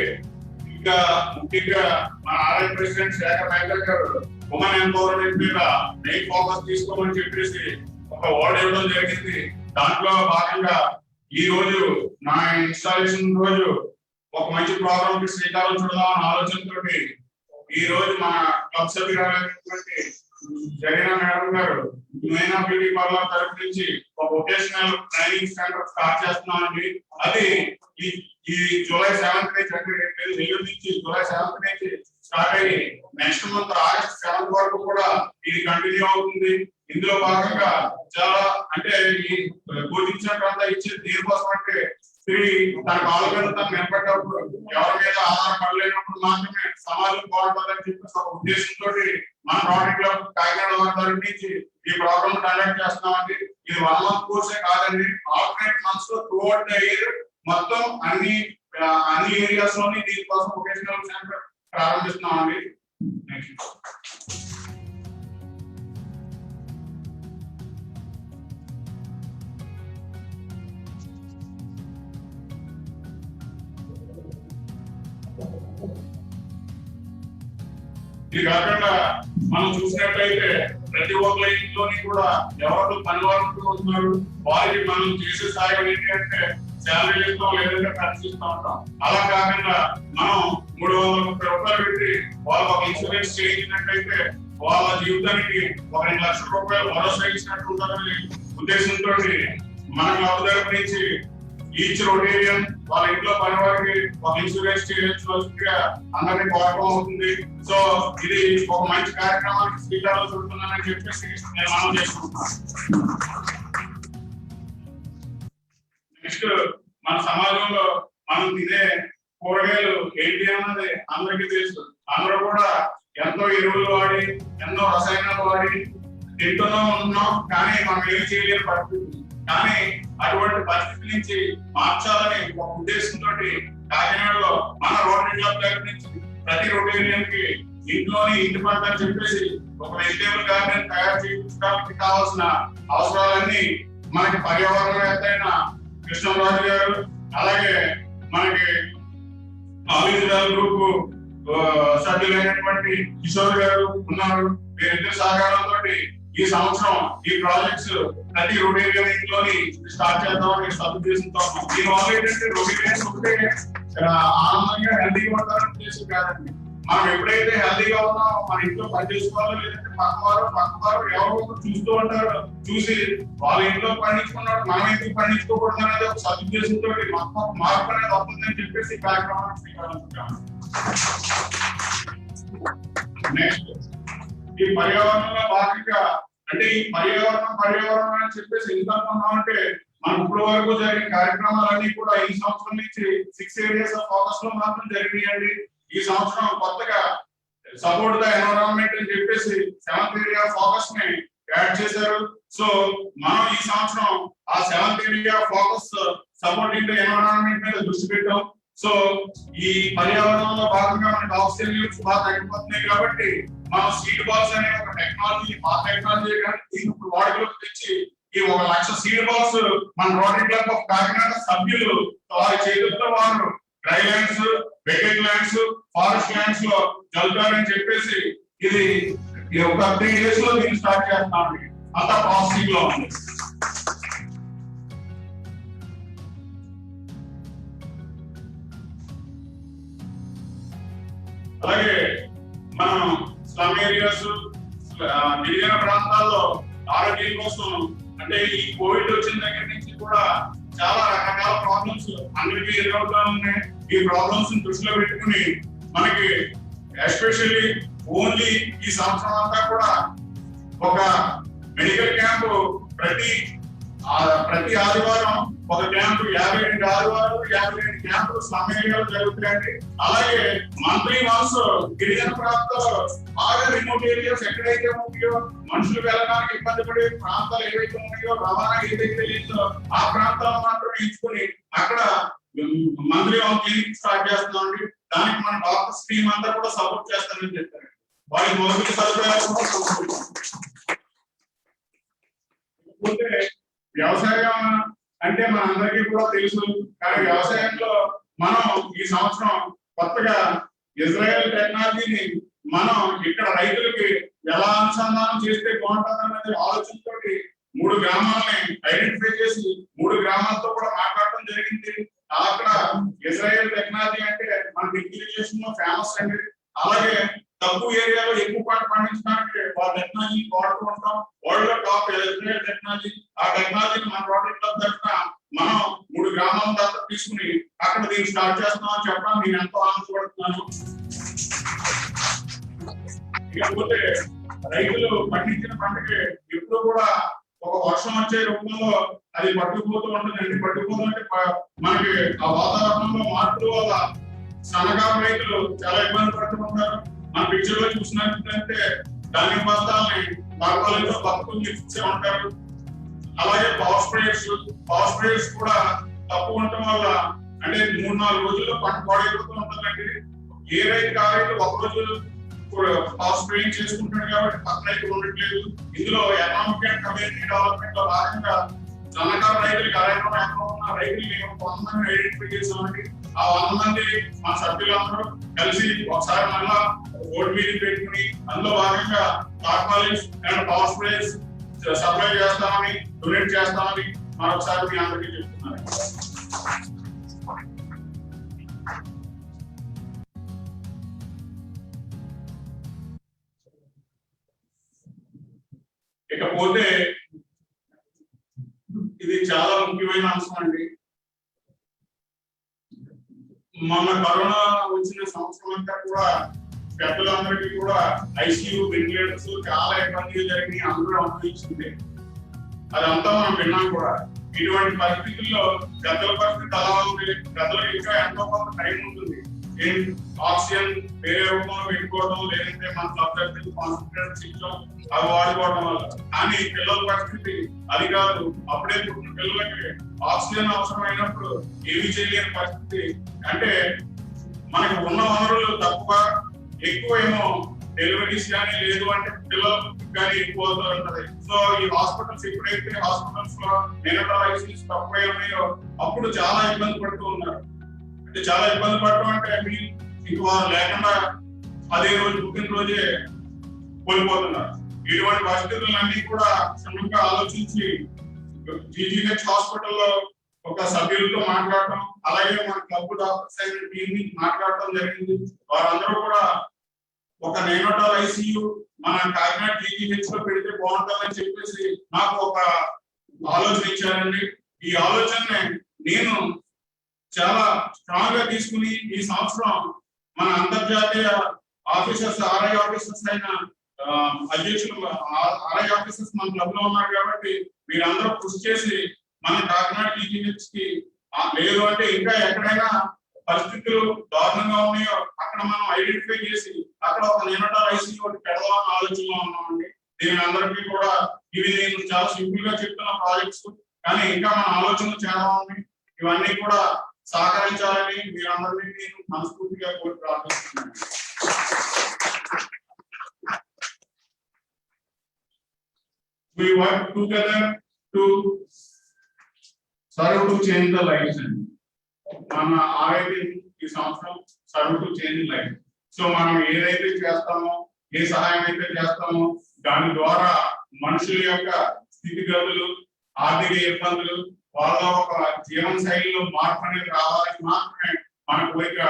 ఇంకా ముఖ్యంగా మన ఆర్ఐ ప్రెసిడెంట్ శేఖర్ నాయకర్ గారు ఉమెన్ ఎంపవర్మెంట్ మీద మెయిన్ ఫోకస్ తీసుకోమని చెప్పేసి ఒక అవార్డు ఇవ్వడం జరిగింది. దాంట్లో భాగంగా ఈ రోజు నా ఇన్స్టాలేషన్ రోజు ఒక మంచి ప్రోగ్రామ్ కి శ్రీకారం చుడదామన్న ఆలోచనతో ఈ రోజు మన క్లబ్ సభ్యురాలైనటువంటి జరీనా మేడం గారు మైనా బ్యూటీ పార్లర్ తరఫు నుంచి ఒక వొకేషనల్ ట్రైనింగ్ సెంటర్ స్టార్ట్ చేస్తున్నామండి. అది ఈ జూలై 7th నుంచి అంటే నెల్లూరు నుంచి జూలై 7th నుంచి స్టార్ట్ అయ్యి నెక్స్ట్ మంత్ ఆగస్ట్ 7th వరకు కూడా ఇది కంటిన్యూ అవుతుంది. ఇందులో భాగంగా చాలా అంటే ఈ బోధించినట్టు ఇచ్చే దీనికోసం అంటే స్త్రీ తన కాళ్ళ మీద తను నిలబడ్డప్పుడు ఎవరి మీద ఆధారపడలేనప్పుడు మాత్రమే సమాజం బాగుంటుందని చెప్పేసి ఒక ఉద్దేశంతో మన రోటరీ క్లబ్ కాకినాడ వారి నుంచి ఈ ప్రోగ్రామ్ కండక్ట్ చేస్తున్నామండి. ఇది 1 month కోర్సే కాదండి, ఆల్టర్నేట్ మంత్స్ లో త్రూఅవుట్ ద ఇయర్ మొత్తం అన్ని ఏరియాస్ లోని దీనికోసం వొకేషనల్ సెంటర్ ప్రారంభిస్తున్నామండి. నెక్స్ట్ ఇది కాకుండా మనం చూసినట్లయితే ప్రతి ఒక్క ఇంట్లోని కూడా ఎవరు పని వాళ్ళు ఉంటున్నారు, వారికి మనం చేసే సాయం ఏంటి అంటే శాలరీ ఇస్తాం లేదంటే ఖర్చిస్తూ ఉంటాం. అలా కాకుండా మనం 330 రూపాయలు పెట్టి వాళ్ళకి ఒక ఇన్సూరెన్స్ చేయించినట్లయితే వాళ్ళ జీవితానికి ఒక 2 లక్షల రూపాయలు భరోసా ఇచ్చినట్టు ఉంటుందని ఉద్దేశంతో మన క్లబ్ తరపు నుంచి ఈచ్ రొటేరియన్ వాళ్ళ ఇంట్లో పని వారికి ఒక ఇన్సూరెన్స్ చేయించవలసిందిగా అందరినీ కోరడం అవుతుంది. సో ఇది ఒక మంచి కార్యక్రమానికి శ్రీకారం చుడుతుందని చెప్పేసి నేను మనం చేసుకుంటున్నాను. నెక్స్ట్ మన సమాజంలో మనం తినే కూరగాయలు ఏంటి అన్నది అందరికీ తెలుసు. అందరూ కూడా ఎంతో ఎరువులు వాడి ఎన్నో రసాయనాలు వాడి తింటున్నాం ఉంటున్నాం, కానీ మనం ఏం చేయలేని పరిస్థితి. కానీ అటువంటి పరిస్థితి నుంచి మార్చాలని ఒక ఉద్దేశంతో కాకినాడలో మన రోటరీ క్లబ్ దగ్గర నుంచి ప్రతి రొటేరియన్ కి ఇంట్లోని ఇంటి పంట అని చెప్పేసి ఒక వెజిటేబుల్ గార్డెన్ తయారు చేయడానికి కావాల్సిన అవసరాలన్నీ మనకి పర్యావరణవేత్త అయిన కృష్ణరాజు గారు, అలాగే మనకి ఆవిర్భావ గ్రూప్ సభ్యులైనటువంటి కిషోర్ గారు ఉన్నారు. వీరిద్దరి సహకారంతో ఈ సంవత్సరం ఈ ప్రాజెక్ట్స్ ప్రతి రొటేరియన్ ఇంట్లోని స్టార్ట్ చేద్దామని సదుద్దేశంతో దీనివల్ల ఏంటంటే రొటేరియన్స్ ఉంటే ఆనందంగా హెల్తీగా ఉంటారని ఉద్దేశం కాదండి. మనం ఎప్పుడైతే హెల్తీగా ఉన్నామో మన ఇంట్లో పని చేసుకోవాలో లేదంటే పక్కవారు ఎవరో చూస్తూ ఉంటారు, చూసి వాళ్ళ ఇంట్లో పండించుకున్నప్పుడు మనం ఎందుకు పండించుకోకూడదు అనేది ఒక సదుద్దేశంతో మొత్తం మార్పు అనేది వస్తుందని చెప్పేసి ఈ కార్యక్రమాన్ని స్వీకరించాము. నెక్స్ట్ ఈ పర్యావరణంలో భాగంగా అంటే ఈ పర్యావరణం అని చెప్పేసి ఎందుకు అంటే మనం ఇప్పుడు వరకు జరిగిన కార్యక్రమాలన్నీ కూడా ఈ సంవత్సరం నుంచి 6 areas ఆఫ్ ఫోకస్ లో మాత్రం జరిగినాయండి. ఈ సంవత్సరం కొత్తగా సపోర్ట్ ద ఎన్విరాన్మెంట్ అని చెప్పేసి 7th area ఫోకస్ ని యాడ్ చేశారు. సో మనం ఈ సంవత్సరం ఆ 7th area focus supporting the environment మీద దృష్టి పెట్టాం. సో ఈ పర్యావరణంలో భాగంగా మనకి ఆక్సిజన్ లెవెల్స్ బాగా తగ్గిపోతున్నాయి కాబట్టి మనం సీడ్ బాల్స్ అనే ఒక టెక్నాలజీ పాత టెక్నాలజీ కానీ దీన్ని ఇప్పుడు వాడుకలోకి తెచ్చి ఈ 1 లక్ష సీడ్ బాల్స్ మన రోటరీ క్లబ్ ఆఫ్ కాకినాడ సభ్యులు వారి చేతులతో వారు dry lands, vacate lands, forest lands లో చల్లుతారని చెప్పేసి ఇది ఒక 3 days లో దీన్ని స్టార్ట్ చేస్తున్నాం. అంతా ప్రాసెసింగ్ లో ఉంది. అలాగే మనం స్లమ్ ఏరియాస్, గిరిజన ప్రాంతాల్లో ఆరోగ్యం కోసం అంటే ఈ కోవిడ్ వచ్చిన దగ్గర నుంచి కూడా చాలా రకరకాల ప్రాబ్లమ్స్ అందరికీ ఎదురవుతా ఉన్నాయి. ఈ ప్రాబ్లమ్స్ దృష్టిలో పెట్టుకుని మనకి ఎస్పెషల్లీ ఓన్లీ ఈ సంవత్సరం అంతా కూడా ఒక మెడికల్ క్యాంపు ప్రతి ఆదివారం ఒక క్యాంపు 52 ఆదివారాలు 52 క్యాంపులు స్లమ్ ఏరియాలో జరుగుతాయండి. అలాగే మంత్లీ వన్స్ గిరిజన ప్రాంతాల్లో బాగా రిమోట్ ఏరియాస్ ఎక్కడైతే ఉన్నాయో, మనుషులు వెళ్ళడానికి ఇబ్బంది పడే ప్రాంతాలు ఏవైతే ఉన్నాయో, రవాణా ఏదైతే లేదో ఆ ప్రాంతాలను మాత్రం ఎంచుకుని అక్కడ మంత్లీ వన్ క్లినిక్ స్టార్ట్ చేస్తున్నామండి. దానికి మన డాక్టర్స్ టీమ్ అంతా కూడా సపోర్ట్ చేస్తామని చెప్పారు. వారి మౌలిక సదుపాయాలు కూడా సపోర్ట్ చేస్తారు. వ్యవసాయం అంటే మన అందరికీ కూడా తెలుసు, కానీ వ్యవసాయంలో మనం ఈ సంవత్సరం కొత్తగా ఇజ్రాయెల్ టెక్నాలజీని మనం ఇక్కడ రైతులకి ఎలా అనుసంధానం చేస్తే బాగుంటుంది అనేది ఆలోచనతో 3 గ్రామాలని ఐడెంటిఫై చేసి 3 గ్రామాలతో కూడా మాట్లాడటం జరిగింది. అక్కడ ఇజ్రాయెల్ టెక్నాలజీ అంటే మన ఇరిగేషన్ లో ఫేమస్ అండి. అలాగే తక్కువ ఏరియాలో ఎక్కువ పంట పండించడానికి వాళ్ళ టెక్నాలజీ వాడుతూ ఉంటాం. వరల్డ్ లో టాప్ ఇజ్రాయెల్ టెక్నాలజీ. ఆ టెక్నాలజీని మన రోటరీ క్లబ్ తరఫున మనం 3 గ్రామాల దాకా తీసుకుని అక్కడ దీన్ని స్టార్ట్ చేస్తున్నామని చెప్పడం నేను ఎంతో ఆనందపడుతున్నాను. ఇకపోతే రైతులు పండించిన పంటకి ఎప్పుడు కూడా ఒక వర్షం వచ్చే రూపంలో అది పట్టుకుపోతూ ఉంటుందండి. పట్టుకుపోతుంటే మనకి ఆ వాతావరణంలో మార్పుల వల్ల సన్నకారు రైతులు చాలా ఇబ్బంది పడుతూ ఉంటారు. మన పిక్చర్ లో చూసినట్లయితే ధాన్యం బస్తాలని బాగా బతుకులు ఇచ్చే ఉంటారు. అలాగే పవర్ స్ప్రేయర్స్ కూడా తక్కువ ఉండటం వల్ల అంటే 3-4 రోజుల్లో పంట పాడైపోతూ ఉంటుందండి. ఏ రైతు ఆ రైతు ఒక రోజు పవర్ స్ప్రేయింగ్ చేసుకుంటాడు కాబట్టి పక్కన రైతు ఉండట్లేదు. ఇందులో ఎకనామిక్ అండ్ కమ్యూనిటీ డెవలప్మెంట్ లో భాగంగా సన్నకారు రైతులకు ఉన్న రైతులు కొంతమంది ఐడెంటిఫై చేసామండి. ఆ 100 మంది మా సభ్యులందరూ కలిసి ఒకసారి మళ్ళా బోర్డు మీటింగ్ పెట్టుకుని అందులో భాగంగా tarpaulins and power sprayers supply చేస్తామని డొనేట్ చేస్తామని మరొకసారి మీ అందరికీ చెప్తున్నాను. ఇకపోతే ఇది చాలా ముఖ్యమైన అంశం అండి. మొన్న కరోనా వచ్చిన సంవత్సరం అంతా కూడా పెద్దలందరికీ కూడా ఐసీయూ వెంటిలేటర్స్ చాలా ఇబ్బందులు జరిగి అందరూ అనుభవించింది. అదంతా మనం విన్నాం కూడా. ఇటువంటి పరిస్థితుల్లో పెద్దల పరిస్థితి అలా ఉంది. పెద్దలకు ఇంకా ఎంతో కొంత టైం ఉంటుంది. ఆక్సిజన్ వేరే రూపంలో పెట్టుకోవడం, లేదంటే మన సబ్జెక్ట్ కాన్సన్ట్రేట్ చేయడం అవి వాడుకోవడం వల్ల. కానీ పిల్లల పరిస్థితి అది కాదు. అప్పుడే పుట్టిన పిల్లలకి ఆక్సిజన్ అవసరమైనప్పుడు ఏమి చేయలేని పరిస్థితి. అంటే మనకు ఉన్న వనరులు తక్కువ, ఎక్కువ ఏమో డెలివరీస్ కానీ లేదు అంటే పిల్లలకు కానీ ఎక్కువ అవుతూ ఉంటది. సో ఈ హాస్పిటల్స్ ఎప్పుడైతే హాస్పిటల్స్ లో నెగటివ్ తక్కువ ఉన్నాయో అప్పుడు చాలా ఇబ్బంది పడుతూ ఉన్నారు. అంటే చాలా ఇబ్బంది పడటం అంటే ఇంక వారు లేకుండా అదే రోజు పుట్టినరోజే కోల్పోతున్నారు. ఇటువంటి పరిస్థితులన్నీ కూడా క్షుణ్ణంగా ఆలోచించి జీజీహెచ్ హాస్పిటల్లో ఒక సభ్యులతో మాట్లాడటం, అలాగే మన క్లబ్ డాక్టర్స్ అయిన టీం మాట్లాడటం జరిగింది. వారందరూ కూడా ఒక నేనోటాల్ ఐసీయూ మన కాకినాడ జీజీహెచ్ లో పెడితే బాగుంటుందని చెప్పేసి నాకు ఒక ఆలోచన ఇచ్చారండి. ఈ ఆలోచన నేను చాలా స్ట్రాంగ్ గా తీసుకుని ఈ సంవత్సరం మన అంతర్జాతీయ ఆఫీసర్స్ ఆర్ఐ ఆఫీసర్స్ అయిన అధ్యక్షులు ఆర్ఐ ఆఫీసర్స్ మన క్లబ్ లో ఉన్నారు కాబట్టి మీరందరూ కృషి చేసి మన కాకినాడ జీజీహెచ్ కి లేదు అంటే ఇంకా ఎక్కడైనా పరిస్థితులు దారుణంగా ఉన్నాయో అక్కడ మనం ఐడెంటిఫై చేసి అక్కడ ఒక నేనోటాల్ ఐసీయూ ఒకటి పెడదామని ఆలోచనలో ఉన్నామండి. దీని అందరికీ కూడా ఇవి నేను చాలా సింపుల్ గా చెప్తున్న ప్రాజెక్ట్స్, కానీ ఇంకా మన ఆలోచనలు చాలా ఉన్నాయి. ఇవన్నీ కూడా సహకరించాలని మీరందరినీ నేను మనస్ఫూర్తిగా కోరి ప్రార్థిస్తున్నాను. We work together to serve to change the lives. మన ఆరోగ్య ఈ సంవత్సరం serve to change life. So మనం ఏదైతే చేస్తామో, ఏ సహాయం అయితే చేస్తామో దాని ద్వారా మనుషుల యొక్క స్థితిగతులు, ఆర్థిక ఇబ్బందులు, వాళ్ళ ఒక జీవన శైలిలో మార్పు అనేది రావాలని మాత్రమే మన కోరిక.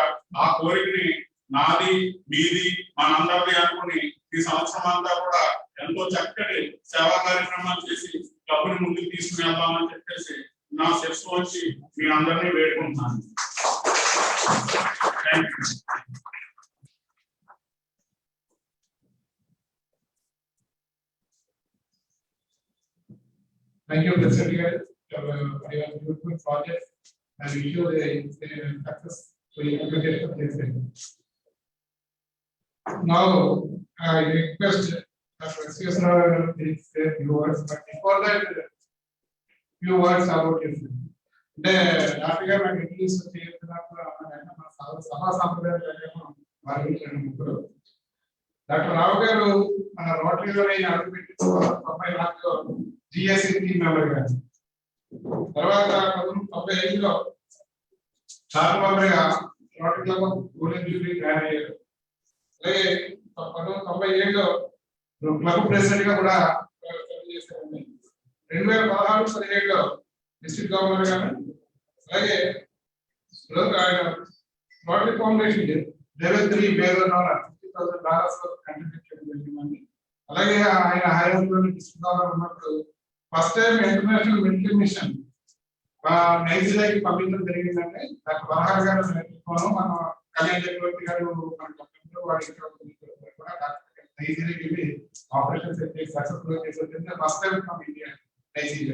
ఆ కోరికని నాది, మీది, మనందరిది అనుకుని ఈ సంవత్సరం అంతా కూడా ఎంతో చక్కటి సేవా కార్యక్రమాలు చేసి క్లబ్ని ముందుకు తీసుకుని వెళ్దామని చెప్పేసి నా శిరస్సు వచ్చి మీ అందరినీ వేడుకుంటున్నాను. Thank you, President Garu, for your beautiful project and wish you the success to implementation of this. Now, I request Dr. S.S. Rao to say a few words, but before that, few words about this. అంటే doctor గారు నాకు English చేస్తున్నప్పుడు మన సభా సాంప్రదాయాలు వారి 2 doctor రావు గారు మన రోటరీలో అడుగుపెట్టి 94లో జిఎస్సి టీమ్ మెంబర్ గారు, తర్వాత 1995లో షార్ట్ మెంబర్గా rotary club golden Jubilee join అయ్యారు. అలాగే 1997లో క్లబ్ ప్రెసిడెంట్ గా కూడా చేశారండి. 2016-17లో డిస్ట్రిక్ట్ గవర్నర్ గారు, అలాగే రోటరీ ఫౌండేషన్ దేవేంద్రి $50,000 కంట్రిబ్యూట్ చేయడం జరిగిందండి. అలాగే ఆయన హైదరాబాద్ డిస్ట్రిక్ట్ గవర్నర్ ఉన్నప్పుడు first time international medical mission నైజీరియాకి పంపించడం జరిగిందంటే డాక్టర్ వరహార్ గారు నేతృత్వంలో మన కళ్యాణ్ చక్రవర్తి గారు మన కంపెనీలో వాడి కూడా నైజీరియాకి వెళ్ళి ఆపరేషన్ సక్సెస్ఫుల్ గా చేసి వచ్చింది. First time from India ICJ.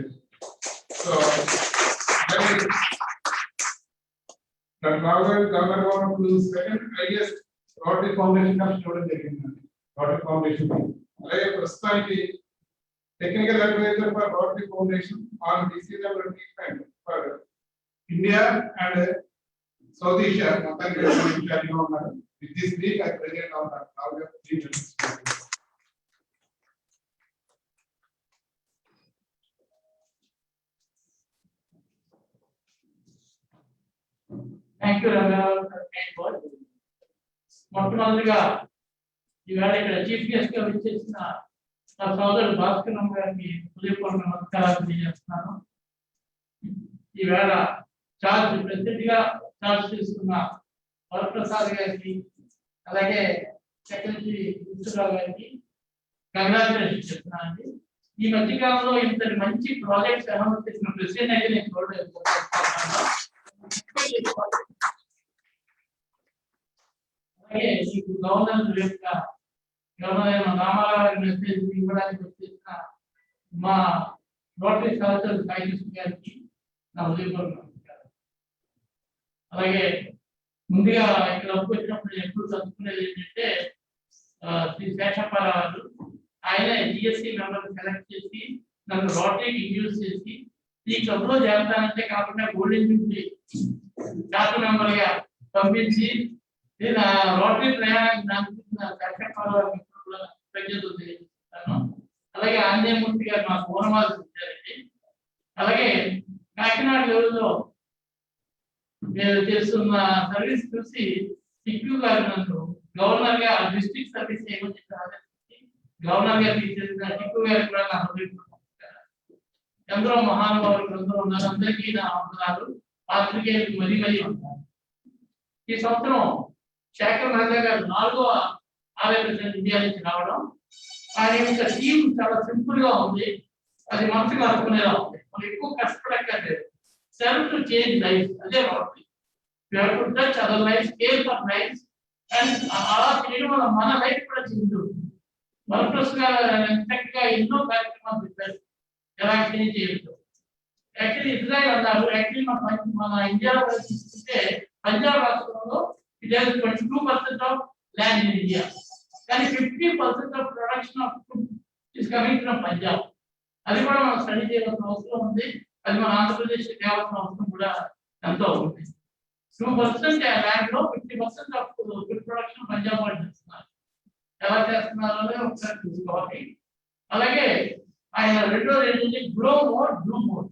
So, Dr. Rao Governor second highest Rotary Foundation of student Rotary Foundation. Technical advisor for Rotary Foundation on disease level treatment for India and South Asia. With this week, I present on that. Now we have 3 minutes. Thank you Rangarao మొట్టమొదటిగా ఈవేళ ఇక్కడ chief guest గా విచ్చేసిన నా సోదరుడు భాస్కర్ గారికి హృదయపూర్వక నమస్కారాలు తెలియజేస్తున్నాను. ఈవేళ చార్జ్ ప్రెసిడెంట్ గా చార్జ్ తీసుకున్న వరప్రసాద్ గారికి అలాగే సెక్రటరీ విష్ణురావు గారికి కంగ్రాచులేషన్ చెప్తున్నానండి. ఈ మధ్య కాలంలో ఇంతటి మంచి ప్రాజెక్ట్స్ అనౌన్స్ చేసిన ప్రెసిడెంట్ అయితే నేను చూడలేదు. అలాగే మీకు గవర్నర్ యొక్క గవర్నర్ రామారావు మెసేజ్ ఇవ్వడానికి వచ్చేసిన మా రోటరీ సహచరులు సాయికృష్ణ గారికి నా హృదయపూర్వక నమస్కారం. అలాగే ముందుగా ఇక్కడ వచ్చినప్పుడు ఎప్పుడు చదువుకునేది ఏంటంటే శ్రీ శేషప్పారావు ఆయన జిఎస్సి మెంబర్ సెలెక్ట్ చేసి నన్ను రోటరీకి ఇండ్యూస్ చేసి ఈ క్లబ్లో చేరతానంటే కాకుండా గోల్డెన్ జూబ్లీ డాక్టర్ మెంబర్ గా పంపించి నేను రోటరీ ప్రయాణానికి తెలియజేస్తాను. అలాగే ఆంజనేయమూర్తి గారు మా పూర్ణమాలు ఇచ్చారండి. అలాగే కాకినాడ లెవెల్లో నేను చేస్తున్న సర్వీస్ చూసి సిక్కు గారు నన్ను గవర్నర్ గా డిస్ట్రిక్ట్ సర్వీస్ చేయమని గవర్నర్ గారు తీసేసిన సిక్కు గారు కూడా నా ఎందరో మహానుభావులు ఎందరో ఉన్నారు. అందరికీ నా వందనాలు. పాత్రికేయులకు మరీ మరీ ఉంటారు. ఈ సంవత్సరం శేఖర్ మెహతా గారు 4వ ఆలయ ప్రెసిడెంట్ ఇండియా నుంచి రావడం, ఆయన యొక్క టీం చాలా సింపుల్ గా ఉంది. అది మనసుకు అనుకునేలా ఉంది. మనం ఎక్కువ కష్టపడక్కర్లేదు. సెల్ఫ్ టు చేంజ్ లైఫ్, అదే rotary. Touch other life, care for life. And అలా చేయడం వల్ల మన లైఫ్ కూడా చేంజ్ అవుతుంది. వరప్రసాద్ గారు ఇన్ఫాక్ట్ గా ఎన్నో కార్యక్రమాలు పెట్టారు ఎలా చేంజ్ చేయడం. యాక్చువల్లీ ఇజ్రాయెల్ అన్నారు. యాక్చువల్లీ మన ఇండియాలో తీసుకుంటే పంజాబ్ రాష్ట్రంలో it has 22% of land in India. And 50% of production of food is coming from Punjab. అది కూడా మనం స్టడీ చేయాల్సిన అవసరం ఉంది. అది మన ఆంధ్రప్రదేశ్ చేయాల్సిన అవసరం కూడా ఎంతో ఉంది. 2% ల్యాండ్ లో 50% ఆఫ్ ఫుడ్ ప్రొడక్షన్ పంజాబ్ వాళ్ళు చేస్తున్నారు. ఎలా చేస్తున్నారు అనేది ఒకసారి చూసుకోవాలి. అలాగే ఆయన రెండోది ఏంటంటే గ్రో మోర్ డూ మోర్,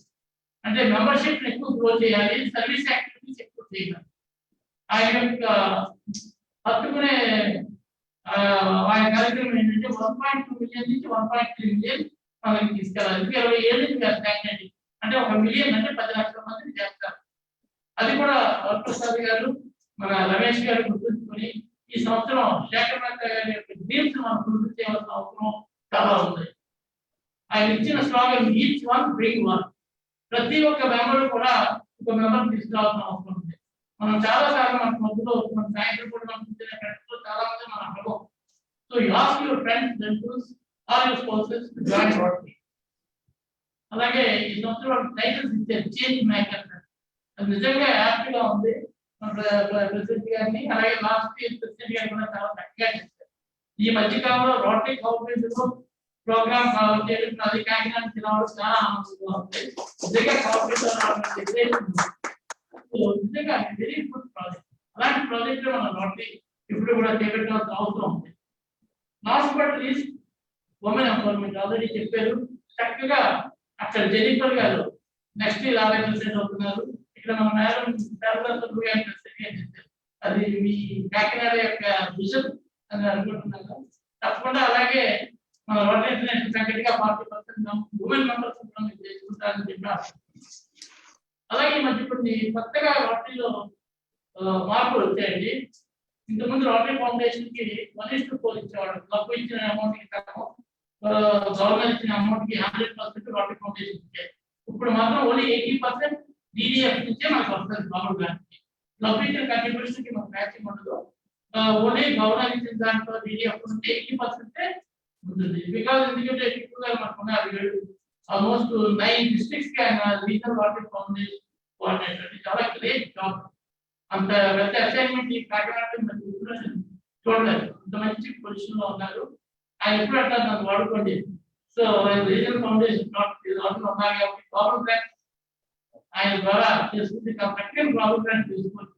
అంటే మెంబర్షిప్ ఎక్కువ గ్రో చేయాలి, సర్వీస్ యాక్టివిటీస్ ఎక్కువ చేయాలి. ఆయన యొక్క హత్తుకునే ఆయన కార్యక్రమం ఏంటంటే 1.2 మిలియన్ నుంచి 1.3 మిలియన్ మనకి తీసుకెళ్ళాలి. 20 ఏళ్ళ నుంచి చేస్తాయండి. అంటే 1 మిలియన్ అంటే 10 లక్షల మందిని చేస్తారు. అది కూడా వరప్రసాద్ గారు మన రమేష్ గారు గుర్తుంచుకొని ఈ సంవత్సరం శేఖర్ మెహతా గారి యొక్క డ్రీమ్స్ మనం పూర్తి చేయాల్సిన అవసరం చాలా ఉంది. ఆయన ఇచ్చిన slogan each one bring one, ప్రతి ఒక్క మెంబర్ కూడా ఒక మెంబర్ తీసుకురావాల్సిన అవసరం ఉంది. మనం చాలా సార్లు మన మధ్యలో మన సాయంత్రం కూడా మనం చూసిన ఫ్రెండ్స్ చాలా మంది మన అనుభవం. So you ask your friends, relatives or your spouses to join rotary. అలాగే ఈ సంవత్సరం టైటిల్స్ ఇచ్చారు చేంజ్ మేకర్. అది నిజంగా హ్యాపీగా ఉంది. ప్రెసిడెంట్ గారిని అలాగే లాస్ట్ ఇయర్ ప్రెసిడెంట్ గారిని కూడా చాలా చక్కగా చేశారు. ఈ మధ్య కాలంలో రోటరీ కోఆపరేటివ్ ప్రోగ్రామ్ చేయడం అది కాకినాడ జిల్లాలో చాలా ఆనందంగా ఉంది. నిజంగా కోఆపరేటివ్ నిజంగా వెరీ గుడ్ ప్రాజెక్ట్. అలాంటి ప్రాజెక్ట్ మన రోటరీ ఇప్పుడు కూడా చేపట్టాల్సిన అవసరం ఉంది. Last but least women empowerment already చెప్పారు. చక్కగా అక్కడ జెనిఫర్ గారు నెక్స్ట్ ఇయర్ 50% అవుతున్నారు. ఇక్కడ మన మేడం శారదాసులు గారు చెప్పారు. అది మీ కాకినాడ యొక్క విజన్ అని అనుకుంటున్నాను. తప్పకుండా అలాగే మన రోటరీ చక్కటిగా 40% ఉమెన్ మెంబర్స్ చేసుకుంటారని చెప్పారు. అలాగే ఈ మధ్య కొన్ని కొత్తగా రోటరీలో మార్పులు వచ్చాయండి. ఇంతకుముందు రోటరీ ఫౌండేషన్ కి 1:4 ఇచ్చేవాడు. క్లబ్ ఇచ్చిన అమౌంట్ కి గవర్నమెంట్ ఇచ్చిన అమౌంట్ కి 100% రోటరీ ఫౌండేషన్ ఇచ్చారు. ఇప్పుడు మాత్రం ఓన్లీ 80% డిడిఎఫ్ నుంచే మనకు వస్తుంది. గవర్నమెంట్ క్లబ్ ఇచ్చిన కంట్రిబ్యూషన్ కి మనకు మ్యాచింగ్ ఉండదు. ఓన్లీ గవర్నమెంట్ ఇచ్చిన దాంట్లో డిడిఎఫ్ నుండి 80% ఉంటుంది. బికాజ్ ఎందుకంటే ఎక్కువగా మనకు ఉన్నారు ఆల్మోస్ట్ 9 డిస్ట్రిక్ట్స్ కి ఆయన రీజనల్ వాటర్ ఫౌండేషన్ కోఆర్డినేటర్. చాలా గ్రేట్ జాబ్. అంత పెద్ద అసైన్మెంట్ ఈ కాకినాడ చూడలేదు. ఇంత మంచి పొజిషన్ లో ఉన్నారు. ఆయన ఎప్పుడు అంటారు నన్ను వాడుకోండి. సో రీజనల్ ఫౌండేషన్ ఉన్నారు కాబట్టి ప్రాబ్లం గ్రాంట్ ఆయన ద్వారా చేసుకుంటే కాబట్టి ప్రాబ్లం గ్రాంట్ తీసుకోండి.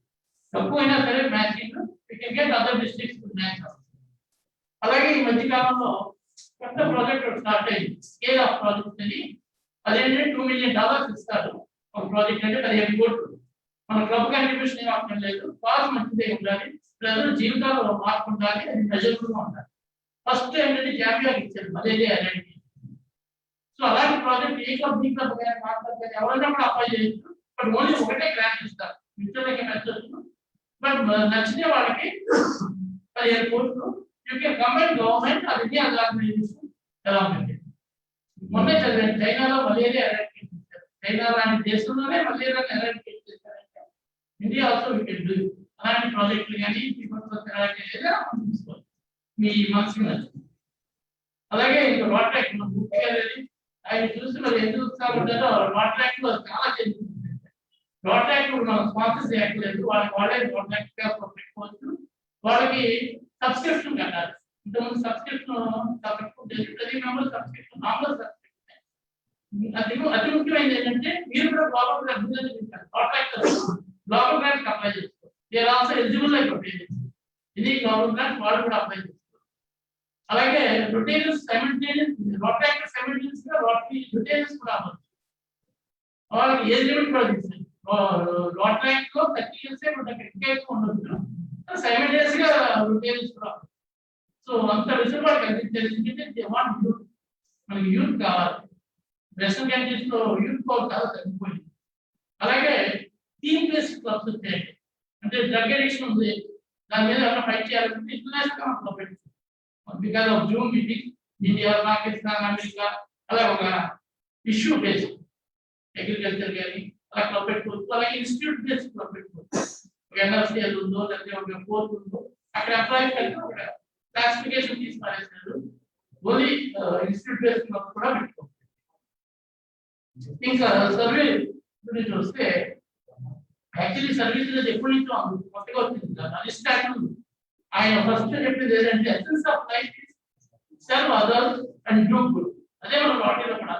తక్కువైనా సరే matching get other districts match. అలాగే ఈ మధ్య కాలంలో కొత్త ప్రాజెక్ట్ స్టార్ట్ అయింది. స్కేల్ ఆఫ్ ప్రాజెక్ట్ అని. అదేంటంటే $2 million ఇస్తారు. ఒక ప్రాజెక్ట్ అంటే 15 కోట్లు. మన క్లబ్ కంట్రిబ్యూషన్ ఏం అవసరం లేదు. కాస్ట్ మంచిదే ఉండాలి. ప్రజల జీవితాల్లో మార్పు ఉండాలి. అది మెజరబుల్ గా ఉండాలి. ఫస్ట్ ఏంటంటే జాబియా ఇచ్చారు మలేరియా అలాంటి. సో అలాంటి project a club B club కానీ మాట్లాడతారు ఎవరైనా కూడా అప్లై చేయొచ్చు. బట్ ఓన్లీ ఒకటే గ్రాంట్ ఇస్తారు. మిత్రులకి మెచ్చొచ్చు. బట్ నచ్చితే వాళ్ళకి 15 కోట్లు. యూ కెన్ కంబైన్ గవర్నమెంట్ అది ఇండియా ఆర్గనైజేషన్ డెవలప్మెంట్. మొన్నే చదివాను చైనాలో మలేరియా ఎరాడికేట్ చేశారు. చైనా లాంటి దేశంలోనే మలేరియా ఎరాడికేట్ చేశారంటే India also we can do. అలాంటి ప్రాజెక్టులు కానీ తీసుకోవచ్చు మీ మనసుకి నచ్చింది. అలాగే ఇంకా వాటర్ యాక్ట్ మనం పూర్తిగా ఆయన చూసి మరి ఎందుకు ఉత్సాహపడ్డారో వాటర్ యాక్ట్ లో చాలా చేంజ్. వాటర్ యాక్ట్ మనం స్పాన్సర్ చేయట్లేదు. వాళ్ళకి వాళ్ళే వాటర్ యాక్ట్ పెట్టుకోవచ్చు. వాళ్ళకి సబ్స్క్రిప్షన్ కట్టాలి. ఇంతకుముందు subscription 30 members subscription normal subscription. అతి ముఖ్యమైనది ఏంటంటే మీరు కూడా గ్లోబల్ గ్లోబల్ గ్రాంట్ అప్లై చేసుకోవాలి. దే ఆర్ ఆల్సో ఎలిజిబుల్ అయిపోయింది. ఇది గ్లోబల్ గ్రాంట్ వాళ్ళు కూడా అప్లై చేసుకోవాలి. అలాగే రొటేరియస్ సైమల్టేనియస్ వాటర్ యాక్ట్ సైమల్టేనియస్ గా రొటేరియస్ కూడా అవ్వచ్చు. వాళ్ళకి ఏజ్ లిమిట్ కూడా తీసుకోండి. వాటర్ యాక్ట్ లో 30 years ఉండొచ్చు. సైమల్టేనియస్ గా రొటేరియస్ కూడా. సో అంత వెసులుబాటు కల్పించేది మనకి యూత్ కావాలి. వెస్టర్న్ కంట్రీస్ లో యూత్ పవర్ చాలా తగ్గిపోయింది. అలాగే టీమ్ బేస్డ్ క్లబ్స్ వచ్చాయండి. అంటే డ్రగ్ అడిక్షన్ ఉంది, దాని మీద ఏమైనా ఫైట్ చేయాలంటే ఇంటర్నేషనల్ క్లబ్ పెట్టారు. Because of Zoom meeting India, Pakistan, America అలా ఒక ఇష్యూ బేస్డ్ అగ్రికల్చర్ కానీ అలా క్లబ్ పెట్టుకోవచ్చు. అలాగే ఇన్స్టిట్యూట్ బేస్డ్ క్లబ్ పెట్టుకోవచ్చు. ఒక ఎన్ఆర్సీఎల్ ఉందో లేకపోతే ఒక కోర్టు ఉందో అక్కడ అప్లై కలిపి ఒక క్లాసిఫికేషన్ తీసుకునేసారు. ఓన్లీ ఇన్స్టిట్యూట్ బేస్డ్ క్లబ్ కూడా పెట్టుకోవచ్చు. ఇంకా సర్వే గురించి వస్తే యాక్చువల్లీ సర్వీసెస్ ఎప్పటి నుంచో కొత్తగా వచ్చింది కదా. అరిస్టాటిల్ ఆయన ఫస్ట్ చెప్పింది ఏంటంటే essence of life serve others and do good. అదే మనం వాటిలో కూడా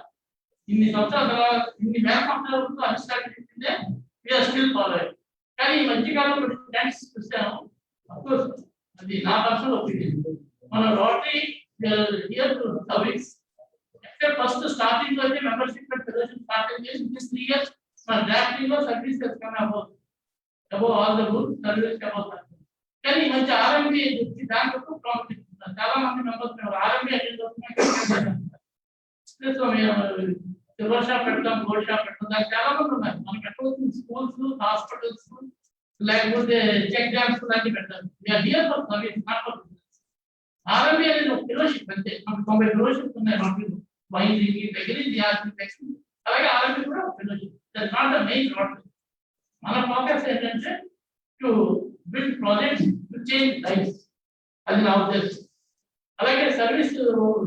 ఇన్ని సంవత్సరాల తర్వాత ఇన్ని వేల సంవత్సరాల వరకు అరిస్టాటిల్ చెప్పిందే వీఆర్ స్టిల్ ఫాలోయింగ్. కానీ ఈ మధ్యకాలంలో ట్రెండ్స్ చూసాము. అఫ్కోర్స్ అది నా పర్సనల్ ఒపీనియన్. మన rotary here to service first starting లో అయితే మెంబర్షిప్ అండ్ ఫెలోషిప్ స్టార్టింగ్ చేసి 3 years మన డ్రాఫ్టింగ్ లో సర్వీసెస్ కన్నా above all the rules service above. కానీ ఈ మధ్య ఆర్ఎంపీ వచ్చి దాని వరకు ప్రాబ్లం ఇస్తున్నారు. చాలా మంది మెంబర్స్ ఆర్ఎంపీ అటెండ్ అవుతున్నారు. సో మేము సిల్వర్ షాప్ పెడతాం, గోల్డ్ షాప్ పెడతాం. దానికి చాలా మంది ఉన్నారు. మనం పెట్టవలసిన స్కూల్స్, హాస్పిటల్స్ లేకపోతే చెక్ డ్యామ్స్ లాంటివి పెట్టాలి. Here for service not for business. RMP అనేది ఒక ఫెలోషిప్ అంతే. మనకు 90 ఫెలోషిప్స్ ఉన్నాయి. రోటరీలో వైద్యుకి తగిలింది అలాగే ఆర్ఎంపీ కూడా ఒక fellowship. That's not the main Rotary. మన ఫోకస్ ఏంటంటే to build projects to change lifes. అది నా ఉద్దేశం. అలాగే సర్వీస్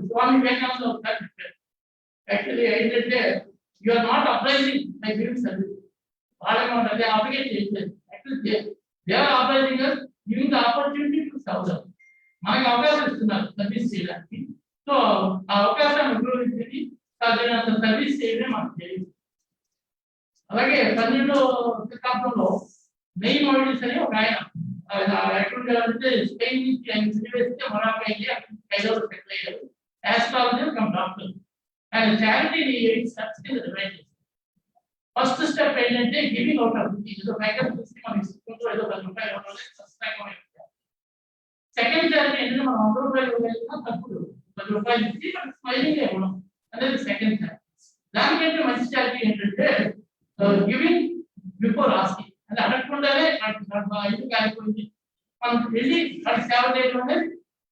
స్వామి వివేకానంద యాక్చువల్లీ ఏంటంటే you are not apprising by giving service. వాళ్ళేమంటే అప్లికేట్ చేయలేదు. Actually they are apprising us giving the opportunity to serve them. మనకు అవకాశం ఇస్తున్నారు సర్వీస్ చేయడానికి. సో ఆ అవకాశాన్ని ఉపయోగించి సాధ్యమైనంత సర్వీస్ చేయడమే మనకు తెలియదు. అలాగే 12వ శతాబ్దంలో మెయిన్ మాడ్యూల్స్ అని ఒక ఆయన ఎక్కడుంటే స్పెయిన్ నుంచి ఆయన సిలివేస్తే మొరాకో వెళ్ళి ఐదవ సెటిల్ అయ్యారు. Astrology come doctor. ఆయన చారిటీని 8 steps కింద డివైడ్ చేశారు. ఫస్ట్ స్టెప్ ఏంటంటే గివింగ్ అవుట్ ఆఫ్ ఏదో బ్యాకప్ చూసి మనం ఇస్తుంటూ ఏదో 10 రూపాయలు సెకండ్ చారిటీ ఏంటంటే మనం 100 రూపాయలు ఇవ్వగలిగినా తప్పుడు 10 రూపాయలు ఇచ్చి మనం స్మైలింగ్ ఇవ్వడం అనేది సెకండ్ చారిటీ. దానికంటే మంచి చారిటీ ఏంటంటే గివింగ్ బిఫోర్ ఆస్కింగ్. అంటే అడగకుండానే ఇల్లు కాలిపోయింది మనం వెళ్ళి అది సేవ చేయడం అనేది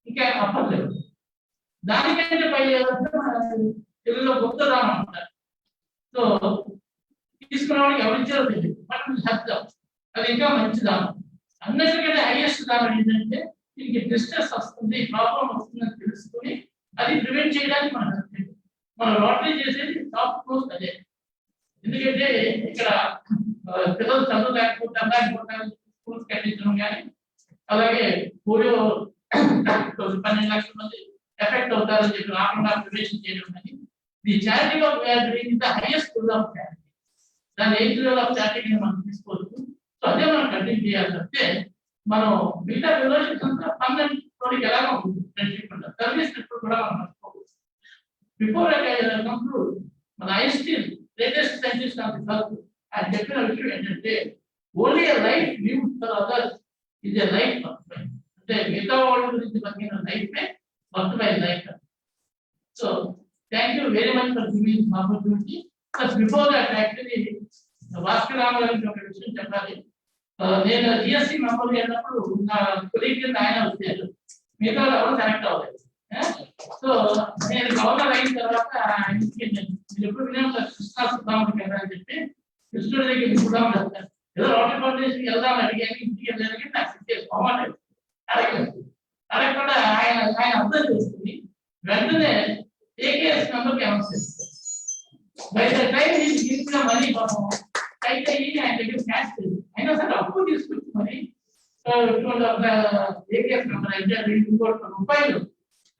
ఇంకా అప్పలేదు. దానికంటే పై ఏదంటే మన తెలుగులో గుప్తదానం అంటారు. సో తీసుకున్నవాడికి ఎవరిచ్చారో తెలియదు, బట్ హెల్ప్. అది ఇంకా మంచి దానం. అన్నిటికంటే హైయెస్ట్ దానం ఏంటంటే దీనికి డిస్ట్రెస్ వస్తుంది, ప్రాబ్లం వస్తుందని తెలుసుకుని అది ప్రివెంట్ చేయడానికి మనం హెల్ప్ చేయాలి. మనం రోటరీ చేసేది సాఫ్ట్ క్లోజ్ అదే. ఎందుకంటే ఇక్కడ పిల్లలు చదవలేకపోతే స్కూల్స్ కట్టించడం కానీ, అలాగే పోలియో 12 లక్షల మంది ఎఫెక్ట్ అవుతారని చెప్పి రాకుండా ప్రివెన్షన్ చేయడం కానీ, the charity of doing the highest school of charity. దాని ఏజ్ లెవెల్ ఆఫ్ చారిటీ మనం తీసుకోవచ్చు. సో అదే మనం కంటిన్యూ చేయాలి అంటే మనం మిగతా రిలేషన్స్ అంతా పర్మనెంట్ తోడికి ఎలాగో ఉంటుంది. ఫ్రెండ్షిప్ ఉంటుంది, సర్వీస్ కూడా మనం మర్చిపోవచ్చు. బిఫోర్ కంక్లూడ్, మన Einstein greatest scientist of the world ఆయన చెప్పిన విషయం ఏంటంటే only a life lived for others is a life worthwhile. అంటే మిగతా వాళ్ళ గురించి బతికిన లైఫే worthwhile life. So thank you very much for giving this opportunity. Plus before that actually Bhaskar Rao గారికి ఒక విషయం చెప్పాలి. నేను జిఎస్సి మెంబర్ అయినప్పుడు నా కొలీగ్ కింద ఆయన వచ్చారు, మిగతా ఎవరు సెలెక్ట్ అవ్వలేదు. సో నేను గవర్నర్ అయిన తర్వాత మీరు ఎప్పుడు విన్నాను కృష్ణా సుబ్రహ్మణ్యం కదా అని చెప్పి కృష్ణుడి దగ్గర చూద్దాం చెప్తాను. ఏదో రోడ్డు ఫౌండేషన్కి వెళ్దాం అడిగాను, ఇంటికి వెళ్ళడానికి నాకు పోవాలి అడగకుండా ఆయన అర్థం చేసుకుని వెంటనే ఏకేఎస్ మెంబర్కి అనౌన్స్ చేస్తారు. బై ద టైం తీసుకున్న మనీ పాపం అయితే ఆయన దగ్గర క్యాష్ లేదు, అయినా సరే అప్పు తీసుకొచ్చి మరి ఏకేఎస్ మెంబర్ అయితే 2 కోట్ల రూపాయలు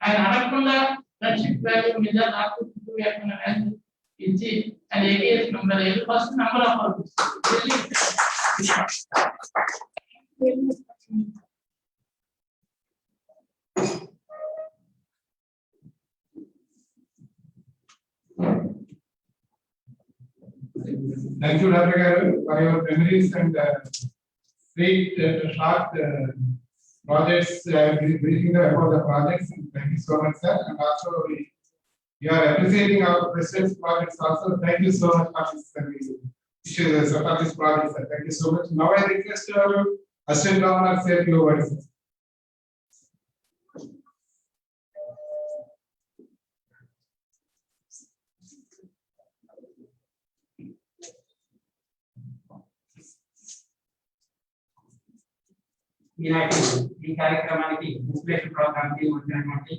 ఆయన అడగకుండా ఫ్రెండ్షిప్ వాల్యూ మీద నాకు వాల్యూ ఇచ్చి ఆయన ఏకేఎస్ మెంబర్ అయ్యారు. First member of Thank you, Dr. Garu, for your memories and great short projects, briefing about the projects. And thank you so much, sir. And also, you are appreciating our president's projects also. Thank you so much for this project, sir. Thank you so much. Now I request our Assistant Governor say a few words. ఈనాటి ఈ కార్యక్రమానికి inspiration ప్రోగ్రామ్కి వచ్చినటువంటి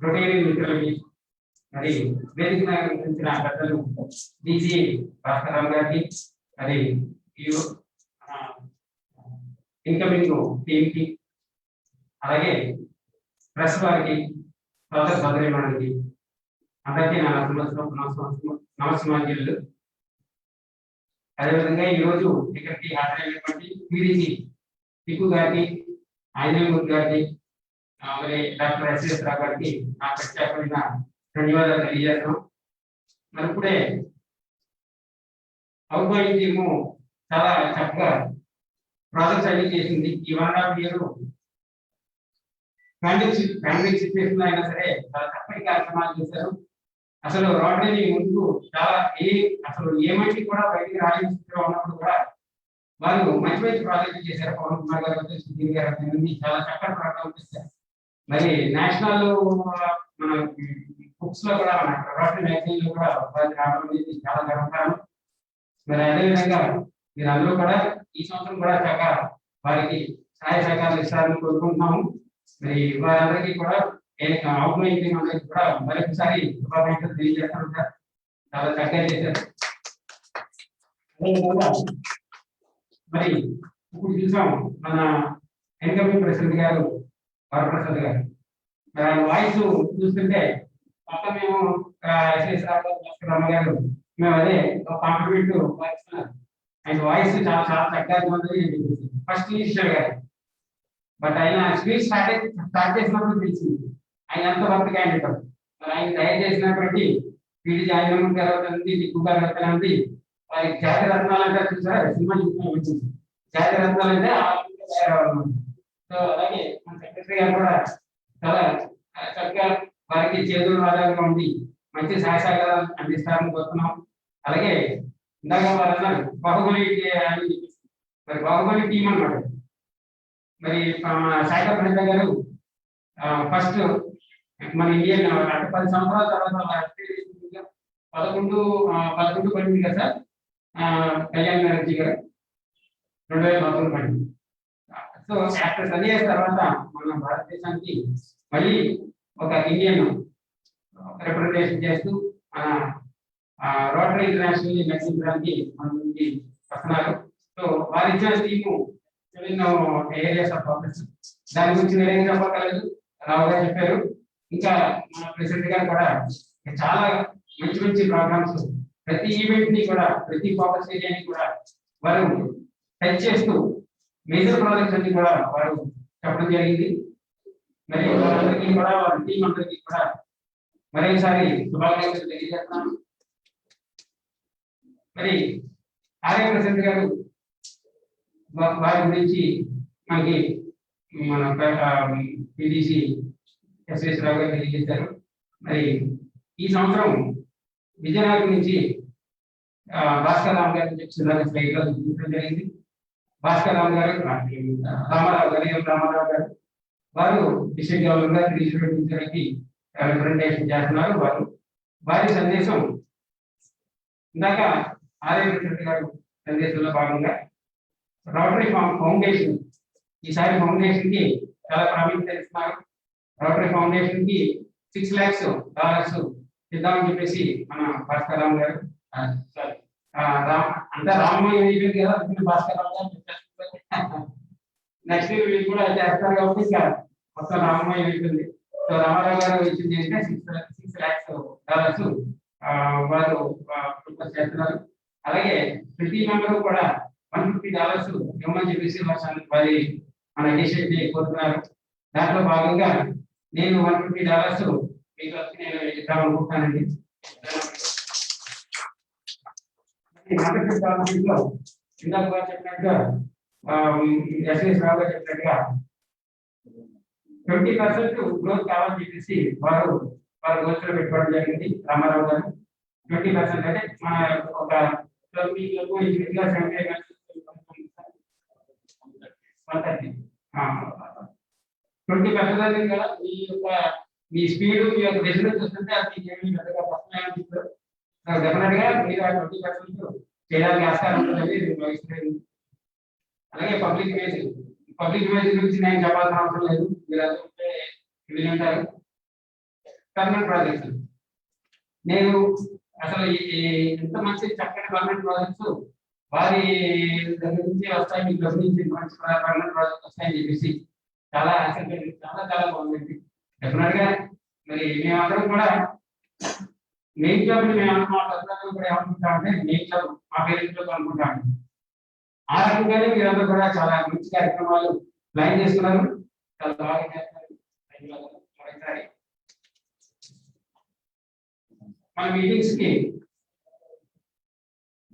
రొటేరీ మిత్రులకి, మరి వేదిక నిర్వహించిన పెద్దలు డిసి భాస్కర్ రావు గారికి, మరి ఇన్కమింగ్ టీంకి, అలాగే ప్రెస్ వారికి, సోదర సోదరిమణులకి అందరికీ నా నమస్కారాలు. అదేవిధంగా ఈరోజు ఇక్కడికి హాజరైనటువంటి పీడీసీ టిక్కు గారికి, ఆంజనేయమూర్తి గారికి, మరి డాక్టర్ ఎస్ఎస్ రావు గారికి నా ప్రత్యేకమైన ధన్యవాదాలు తెలియజేస్తాం. మరి ఇప్పుడే అవుట్గోయింగ్ టీము చాలా చక్కగా ప్రాజెక్ట్స్ అన్ని చేసింది. ఈ 1.5 year ఫ్యామిలీ సిచ్యువేషన్ అయినా సరే చాలా చక్కటి కార్యక్రమాలు చేశారు. అసలు రోటరీ ముందు చాలా అసలు ఏమంటే కూడా బయటికి రాయని స్థితిలో ఉన్నప్పుడు కూడా వాళ్ళు మంచి మంచి ప్రాజెక్టులు చేశారు. పవన్ కుమార్ గారు, సుధీర్ గారు చాలా చక్కటి ప్రోగ్రామ్ చేశారు. మరి నేషనల్ మన బుక్స్ లో కూడా రోటరీ మ్యాగజైన్ లో కూడా రావడం అనేది చాలా గర్వకారణం. మరి అదేవిధంగా మీరు అందరూ కూడా ఈ సంవత్సరం కూడా చక్కగా వారికి సహాయ సహకారాలు ఇస్తారని కోరుకుంటున్నాము. మరి వారందరికీ కూడా అవుట్గోయింగ్ టీం అందరికీ కూడా మరొకసారి శుభాకాంక్షలు తెలియజేస్తాను సార్. చాలా చక్కగా చేశారు. అదేవిధంగా మరి ఇప్పుడు చూసాం మన ఇన్కమింగ్ ప్రెసిడెంట్ గారు వరప్రసాద్ గారు, మరి ఆయన వాయిస్ చూస్తుంటే మొత్తం మేము ఎస్ఎస్ రావు గారు మేము అదే కాంట్రిబ్యూట్ ఆయన వాయిస్ చాలా చాలా చక్కగా ఫస్ట్ ఇనిషియల్ గారు. బట్ ఆయన స్పీచ్ స్టార్ట్ చేసినప్పుడు తెలిసింది ఆయన ఎంత వర్క్ క్యాండిడేట్. మరి ఆయన తయారు చేసినటువంటి పీడి జాయిన్ గారు అవుతుంది, టిక్కు గారు అవుతుంది, వారికి జాతి రత్నాలు అంటే చూసారా సినిమా చూసిన జాతి రత్నాలు అంటే సో అలాగే మన సెక్రటరీ గారు కూడా చాలా చక్కగా వారికి చేదుల ఆధారంగా ఉండి మంచి సహాయ సహకారాలు అందిస్తారని కోరుతున్నాం. అలాగే ఇందాక వారు అన్నారు బాహుబలి మరి బాహుబలి టీం అన్నమాట. మరి సాయిగా ప్రణీత గారు ఫస్ట్ మన ఇండియన్ 10 సంవత్సరాల తర్వాత 11 పడింది కదా సార్ కళ్యాణ్ బెనర్జీ గారు 2019 పడింది. సో ఆఫ్టర్ 10 years తర్వాత మన భారతదేశానికి మళ్ళీ ఒక ఇండియన్ రిప్రజెంటేషన్ చేస్తూ మన రోటరీ ఇంటర్నేషనల్ నడిపించడానికి మన నుంచి వస్తున్నారు. సో వారు ఇచ్చిన టీము ఏరియాస్ ఆఫ్ ఆఫీస్ దాని గురించి నేనేం చెప్పగలదు, రావు గారు చెప్పారు. ఇంకా మన ప్రెసిడెంట్ గారు కూడా చాలా మంచి మంచి ప్రోగ్రామ్స్, ప్రతి ఈవెంట్ ని కూడా, ప్రతి ఫోకస్ ఏరియాని కూడా వారు టచ్ చేస్తూ మేజర్ ప్రాజెక్ట్స్ అన్ని కూడా వారు చెప్పడం జరిగింది. మరి వాళ్ళందరికీ కూడా, వాళ్ళ టీం అందరికీ కూడా మరోసారి శుభాకాంక్షలు తెలియజేస్తున్నాను. మరి ఆర్య ప్రెసిడెంట్ గారు వారి గురించి మనకి మన పిడిసి ఎస్ఎస్ రావు గారు తెలియజేశారు. మరి ఈ సంవత్సరం విజయనగరం నుంచి భాస్కర్ రామ్ గారు చెప్పిన స్లైడ్ లో చూపించడం జరిగింది. భాస్కర్ రామ్ గారు, రామారావు గారు వారు డిస్ట్రిక్ట్ గవర్నర్ గారు రీజనల్ రిప్రజెంటేషన్ చేస్తున్నారు. వారి సందేశం ఇందాక ఆర్య ప్రెసిడెంట్ గారు సందేశంలో భాగంగా రోటరీ ఫౌండేషన్ ఈసారి ఫౌండేషన్ కి చాలా ప్రాముఖ్యత ఇస్తున్నారు. రోటరీ ఫౌండేషన్ కి $6 lakhs ఇద్దామని చెప్పేసి మన భాస్కర్ రామ్ గారు అంతా రామయ్య అయిపోయింది కదా, భాస్కర్ రామ్ గారు నెక్స్ట్ వీళ్ళు కూడా చేస్తారు కాబట్టి ఇంకా మొత్తం రామయ్య అయిపోయింది. సో రామారావు గారు ఇచ్చింది అంటే $6 lakhs వారు ప్రపోజ్ చేస్తున్నారు. అలాగే ప్రతి మెంబరు కూడా $150 ఇవ్వమని చెప్పేసి వారి మన డిస్ట్రిక్ట్ కోరుతున్నారు. దాంట్లో భాగంగా నేను $150 మీకు వచ్చి నేను ఇద్దామనుకుంటున్నానండి. ఇందాక చెప్పినట్టుగా ఎస్ఎస్ రావు గారు చెప్పినట్టుగా 20% గ్రోత్ కావాలని చెప్పేసి వారు గోల్స్లో పెట్టుకోవడం జరిగింది. రామారావు గారు 20% అంటే మన ఒక 20% కదా మీ స్పీడ్, మీ యొక్క రెసిడెన్స్ వస్తుంటే అది పెద్దగా పర్సనల్ డెఫినెట్ గా మీరు 20% చేయడానికి ఆస్కారం ఉంటుందని అలాగే పబ్లిక్ ఇమేజ్ గురించి నేను చెప్పాల్సిన అవసరం లేదు, మీరు అదే వింటారు. పర్మనెంట్ ప్రాజెక్ట్స్ నేను అసలు ఎంత మంచి చక్కని పర్మనెంట్ ప్రాజెక్ట్స్ వారి దగ్గర నుంచి వస్తాయి, మీకు గమనించి మంచి పర్మనెంట్ ప్రాజెక్ట్స్ వస్తాయని చెప్పేసి చాలా చాలా బాగుందండి. డెఫినెట్ గా మరి మేమందరం కూడా మెయిన్ జాబ్ మేము కూడా ఏమనుకుంటామంటే మెయిన్ జాబ్ మా పేరెంట్స్ లో అనుకుంటాము. ఆ రకంగానే మీరందరూ కూడా చాలా మంచి కార్యక్రమాలు ప్లాన్ చేస్తున్నారు, చాలా బాగా చేస్తున్నారు. మన మీటింగ్స్ కి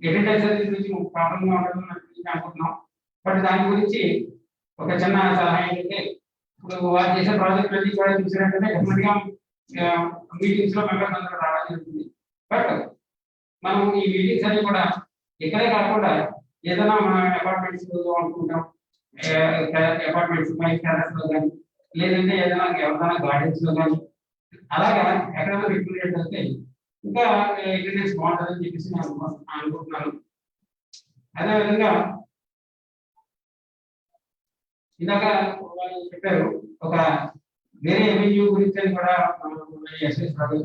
అటెండెన్స్ గురించి ప్రాబ్లం ఉండడం అనుకుంటున్నాం. బట్ దాని గురించి ఒక చిన్న సలహా ఏంటంటే, ఇప్పుడు వారు చేసే ప్రాజెక్ట్ అన్ని కూడా చూసినట్టయితే డెఫినెట్ గా మీటింగ్స్ లో మెంబర్స్ అందరూ రావడం జరుగుతుంది. బట్ మనం ఈ మీటింగ్స్ అన్ని కూడా ఇక్కడే కాకుండా ఏదైనా మన అపార్ట్మెంట్స్ అనుకుంటాం, అపార్ట్మెంట్స్ టెర్రస్ లో కానీ, లేదంటే ఏదైనా ఎవరైనా గార్డెన్స్ లో కానీ అలాగా ఎక్కడైనా పెట్టుకునేటైతే ఇంకా అటెండెన్స్ బాగుంటుందని చెప్పేసి నేను అనుకుంటున్నాను. అదేవిధంగా ఇందాక వాళ్ళు చెప్పారు ఒక వేరే రెవెన్యూ గురించి అని కూడా ఎస్ఎస్ చెప్పారు.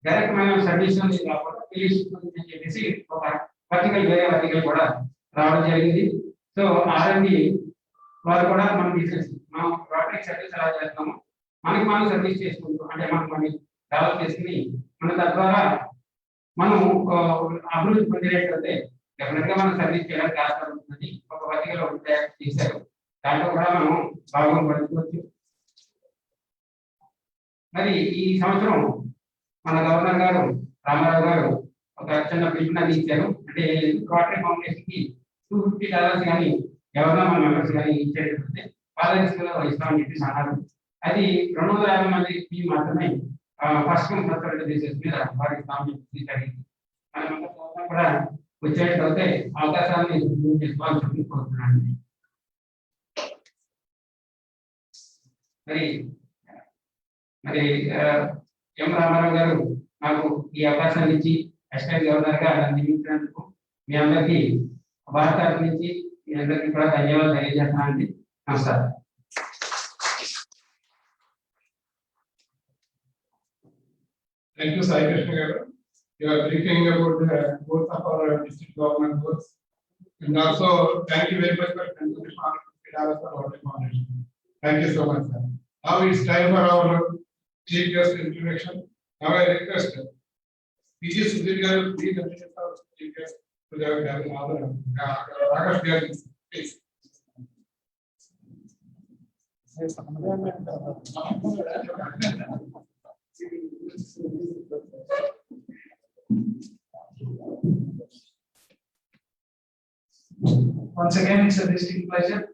డైరెక్ట్ మనం సర్వీస్ కాకుండా అని చెప్పేసి ఒక వేరే వర్టికల్ కూడా రావడం జరిగింది. సో ఆర్ఎండి వారు కూడా మనం బిజినెస్ మనం రోటరీ సర్వీస్ ఎలా చేస్తాము, మనకి మనం సర్వీస్ చేసుకుంటూ అంటే మనం డెవలప్ చేసుకుని మన తద్వారా మనం అభివృద్ధి పొందేటట్లయితే డెఫినెట్ గా మనం సర్వీస్ చేయడానికి ఆస్కారం ఉంటుందని ఒక వర్టికల్ చేశారు. దాంట్లో కూడా మనం భాగం పడుకోవచ్చు. మరి ఈ సంవత్సరం మన గవర్నర్ గారు రామారావు గారు ఒక చిన్న పిలుపుని ఇచ్చారు. అంటే రోటరీ ఫౌండేషన్ కి $250 కానీ ఎవరైనా మన మెంబర్స్ కానీ ఇచ్చేటట్లయితే పాదర్శిలో ఇస్తామని చెప్పేసి అన్నారు. అది 250 మందికి మాత్రమే first come first serve basis మీద వారికి ఇస్తామని చెప్పేసి జరిగింది. మన మెంబర్స్ కూడా వచ్చేటట్లయితే అవకాశాన్ని చేసుకోవాలని కోరుతున్నాను. మరి ఎం రామారావు గారు నాకు ఈ అవకాశాన్ని ఇచ్చి అసిస్టెంట్ గవర్నర్ గా నియమించినందుకు మీ అందరికీ భారత నుంచి మీ అందరికీ కూడా ధన్యవాదాలు తెలియజేస్తున్నానండి. నమస్కారం. Thank you, Sai Krishna garu. You are briefing about the goals of our district government goals. And also, thank you very much for contribution for Rotary Foundation. Thank you so much, sir. Now it's time for our chief guest introduction. Now I request PG Sudhir garu, please introduce our chief guest to the other Akash garu, please. Once again, it's a distinct pleasure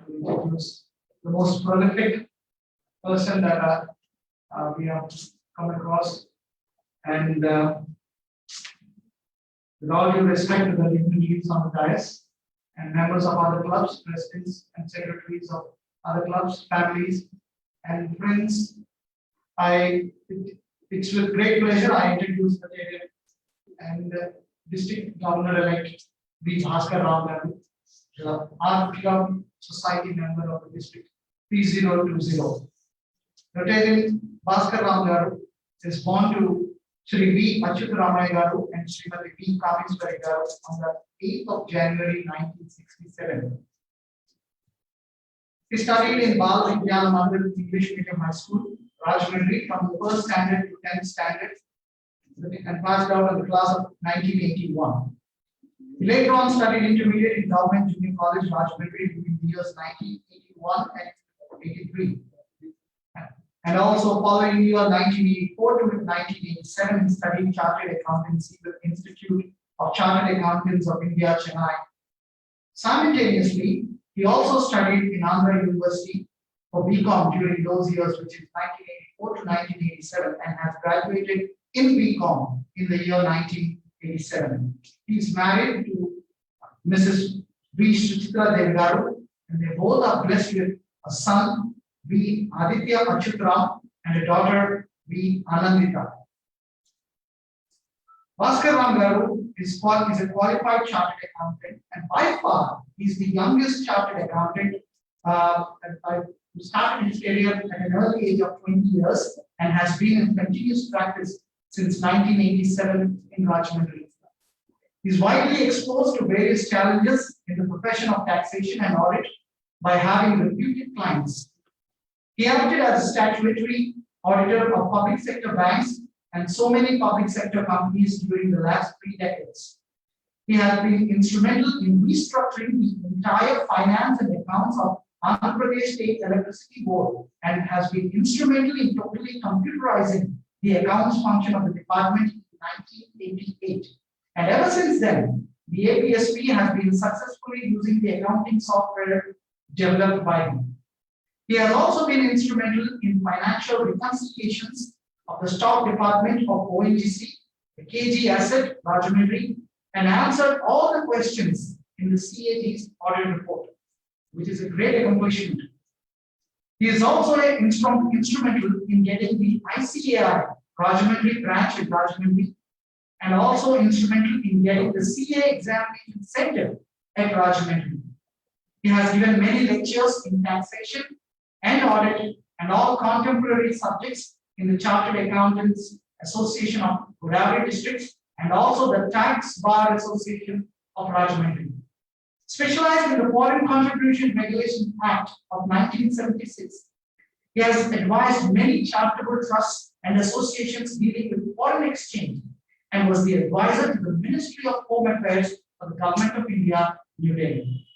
to introduce the most prolific person that we have come across. And with all due respect to the dignitaries on the dais and members of other clubs, presidents and secretaries of other clubs, families and friends, it's with great pleasure I introduce the Rotarian and District Governor-elect B. Bhaskar Rao Garu, the Art Club Society member of the district P020. Rotarian Bhaskar Rao Garu is born to Shri V. Achyutaramaya Garu and Srimati V. Kamiswari Garu on the 8th of January 1967. He studied in Bal Vidyala Mandir English Medium High School, Rajahmundry, from the 1st standard to 10th standard, and passed out in the class of 1981. He later on studied intermediate in Government Junior College, Rajahmundry, between the years 1981 and 83. And also following year 1984 to 1987, he studied Chartered Accountancy with Institute of Chartered Accountants of India, Chennai. Simultaneously, he also studied in Andhra University for BCom during those years, which is 1984 to 1987, and has graduated in BCom in the year 1987. He is married to Mrs. V. Suchitra Devigaru, and they both are blessed with a son, V. Aditya Achyutram, and a daughter, V. Anandita. Bhaskar Rao Garu is a qualified chartered accountant, and by far he is the youngest chartered accountant who started his career at an early age of 20 years and has been in continuous practice since 1987 in Rajahmundry. He is widely exposed to various challenges in the profession of taxation and audit by having reputed clients. He acted as a statutory auditor of public sector banks and so many public sector companies during the last 3 decades. He has been instrumental in restructuring the entire finance and accounts of Andhra Pradesh State Electricity Board and has been instrumental in totally computerizing the accounts function of the department in 1988. And ever since then, the APSP has been successfully using the accounting software developed by him. He has also been instrumental in financial reconciliations of the stock department of ONGC, the KG Asset, Rajahmundry, and answered all the questions in the CAG's audit report, which is a great accomplishment. He is also instrumental in getting the ICAI Rajahmundry branch at Rajahmundry, and also instrumental in getting the CA examination center at Rajahmundry. He has given many lectures in taxation and audit and all contemporary subjects in the Chartered Accountants Association of Godavari Districts and also the Tax Bar Association of Rajahmundry. Specialized in the Foreign Contribution Regulation Act of 1976, he has advised many charitable trusts and associations dealing with foreign exchange and was the advisor to the Ministry of Home Affairs of the Government of India, New Delhi.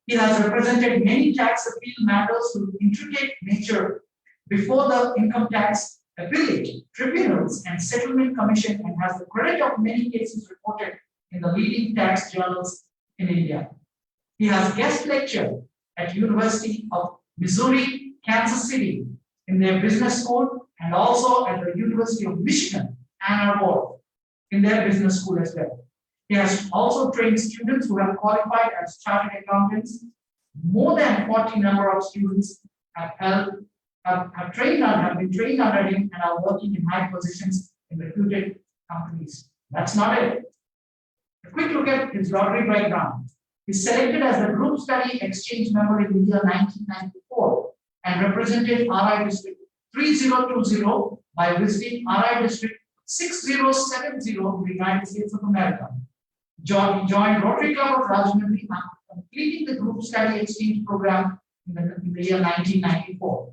He has represented many tax appeal matters of intricate nature before the Income Tax Appellate Tribunals and Settlement Commission and has the credit of many cases reported in the leading tax journals in India. He has guest lectured at University of Missouri, Kansas City in their business school and also at the University of Michigan, Ann Arbor in their business school as well. He has also trained students who have qualified as chartered accountants. More than 40 number of students have been trained under him and are working in high positions in reputed companies. That's not it. A quick look at his Rotary background. He's selected as the Group Study Exchange member in the year 1994 and represented RI District 3020 by visiting RI District 6070 in the United States of America. He joined Rotary Club of Rajahmundry after completing the group study exchange program in the year 1994.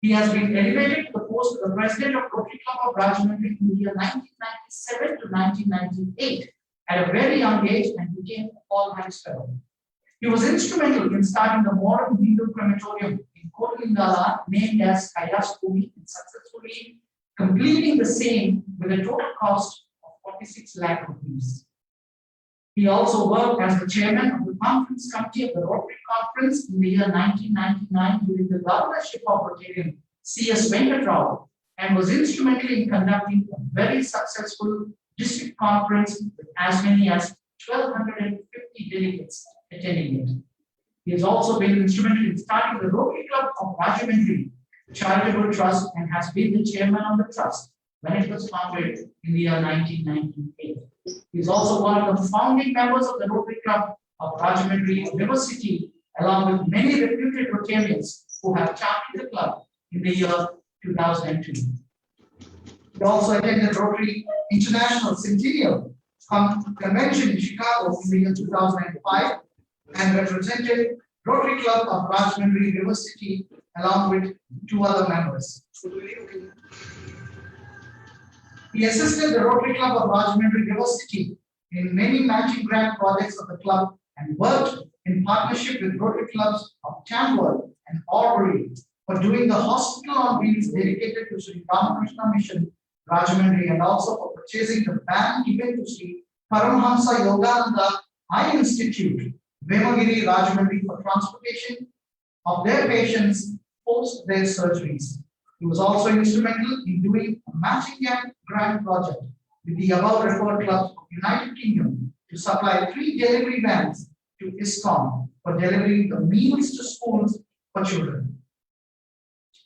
He has been elevated to the post of the president of Rotary Club of Rajahmundry in the year 1997 to 1998 at a very young age and became a Paul Harris Fellow. He was instrumental in starting the modern Hindu crematorium in Kotalingala, named as Kailas Bhumi, and successfully completing the same with a total cost of 46 lakh rupees. He also worked as the chairman of the conference committee of the Rotary Conference in the year 1999 during the governorship of Rotarian C.S. Venkatrao, and was instrumental in conducting a very successful district conference with as many as 1,250 delegates attending it. He has also been instrumental in starting the Rotary Club of Rajahmundry Charitable Trust and has been the chairman of the trust when it was founded in the year 1998. He is also one of the founding members of the Rotary Club of Rajahmundry University, along with many reputed Rotarians who have championed the club in the year 2002. He also attended Rotary International Centennial Convention in Chicago in the year 2005 and represented Rotary Club of Rajahmundry University along with 2 other members. He assisted the Rotary Club of Rajahmundry University in many matching grant projects of the club and worked in partnership with Rotary Clubs of Tamworth and Albury for doing the hospital on wheels dedicated to Sri Ramakrishna Mission Rajahmundry, and also for purchasing the van given to Sri Paramahamsa Yogananda Eye Institute, Vemagiri, Rajahmundry, for transportation of their patients post their surgeries. He was also instrumental in doing a matching grant project with the above referred clubs of United Kingdom to supply 3 delivery vans to ISKCON for delivering the meals to schools for children.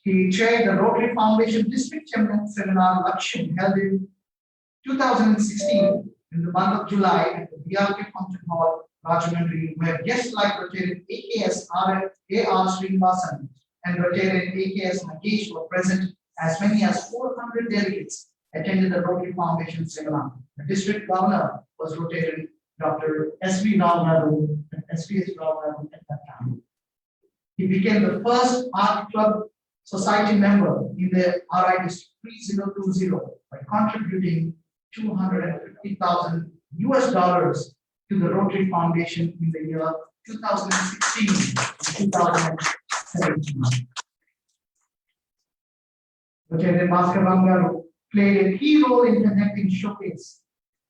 He chaired the Rotary Foundation District Seminar Lakshya held in 2016 in the month of July at the BRK Function Hall, Rajahmundry, where guests like Rotarian AKS A.R. Srinivasan and Rotarian AKS Nagesh were present. As many as 400 delegates attended the Rotary Foundation seminar. The district governor was Rotarian Dr. S.V. Rao Nadu and S.V.S. Rao Nadu at that time. He became the first Art Club Society member in the RI District 3020 by contributing $250,000 to the Rotary Foundation in the year 2016 and 2017. Rotarian Bhaskar Bangaru played a key role in connecting Showcase,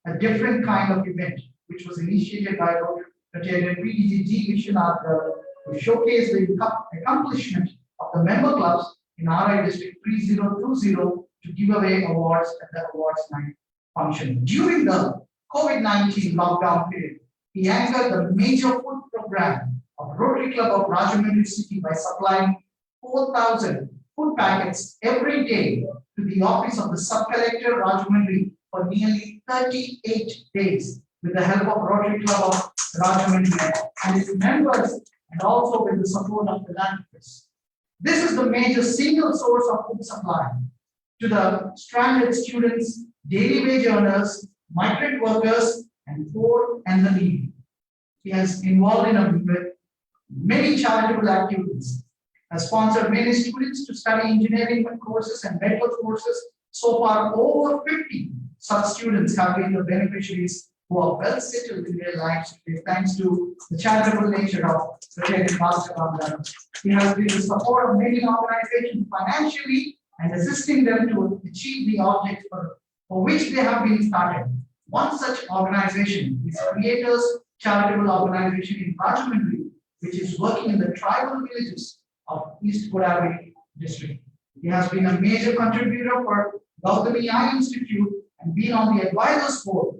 a different kind of event which was initiated by Rotarian PDG Vishwanath to showcase the accomplishment of the member clubs in RI District 3020 to give away awards at the awards night function. During the COVID-19 lockdown period, he anchored the major food program of Rotary Club of Rajahmundry City by supplying 4,000 food packets every day to the office of the sub-collector Rajahmundry for nearly 38 days with the help of Rotary Club of Rajahmundry and its members, and also with the support of philanthropists. This is the major single source of food supply to the stranded students, daily wage earners, migrant workers, and poor and the needy. He has involved in many charitable activities, has sponsored many students to study engineering courses and medical courses. So far, over 50 such students have been the beneficiaries who are well settled in their lives thanks to the charitable nature of Rotarian Bhaskar Bangaru. He has been the support of many organizations financially and assisting them to achieve the objects for which they have been started. One such organization is Creators Charitable Organization in Rajahmundry, which is working in the tribal villages of East Godavari district. He has been a major contributor for Gautami Eye Institute and been on the advisors board.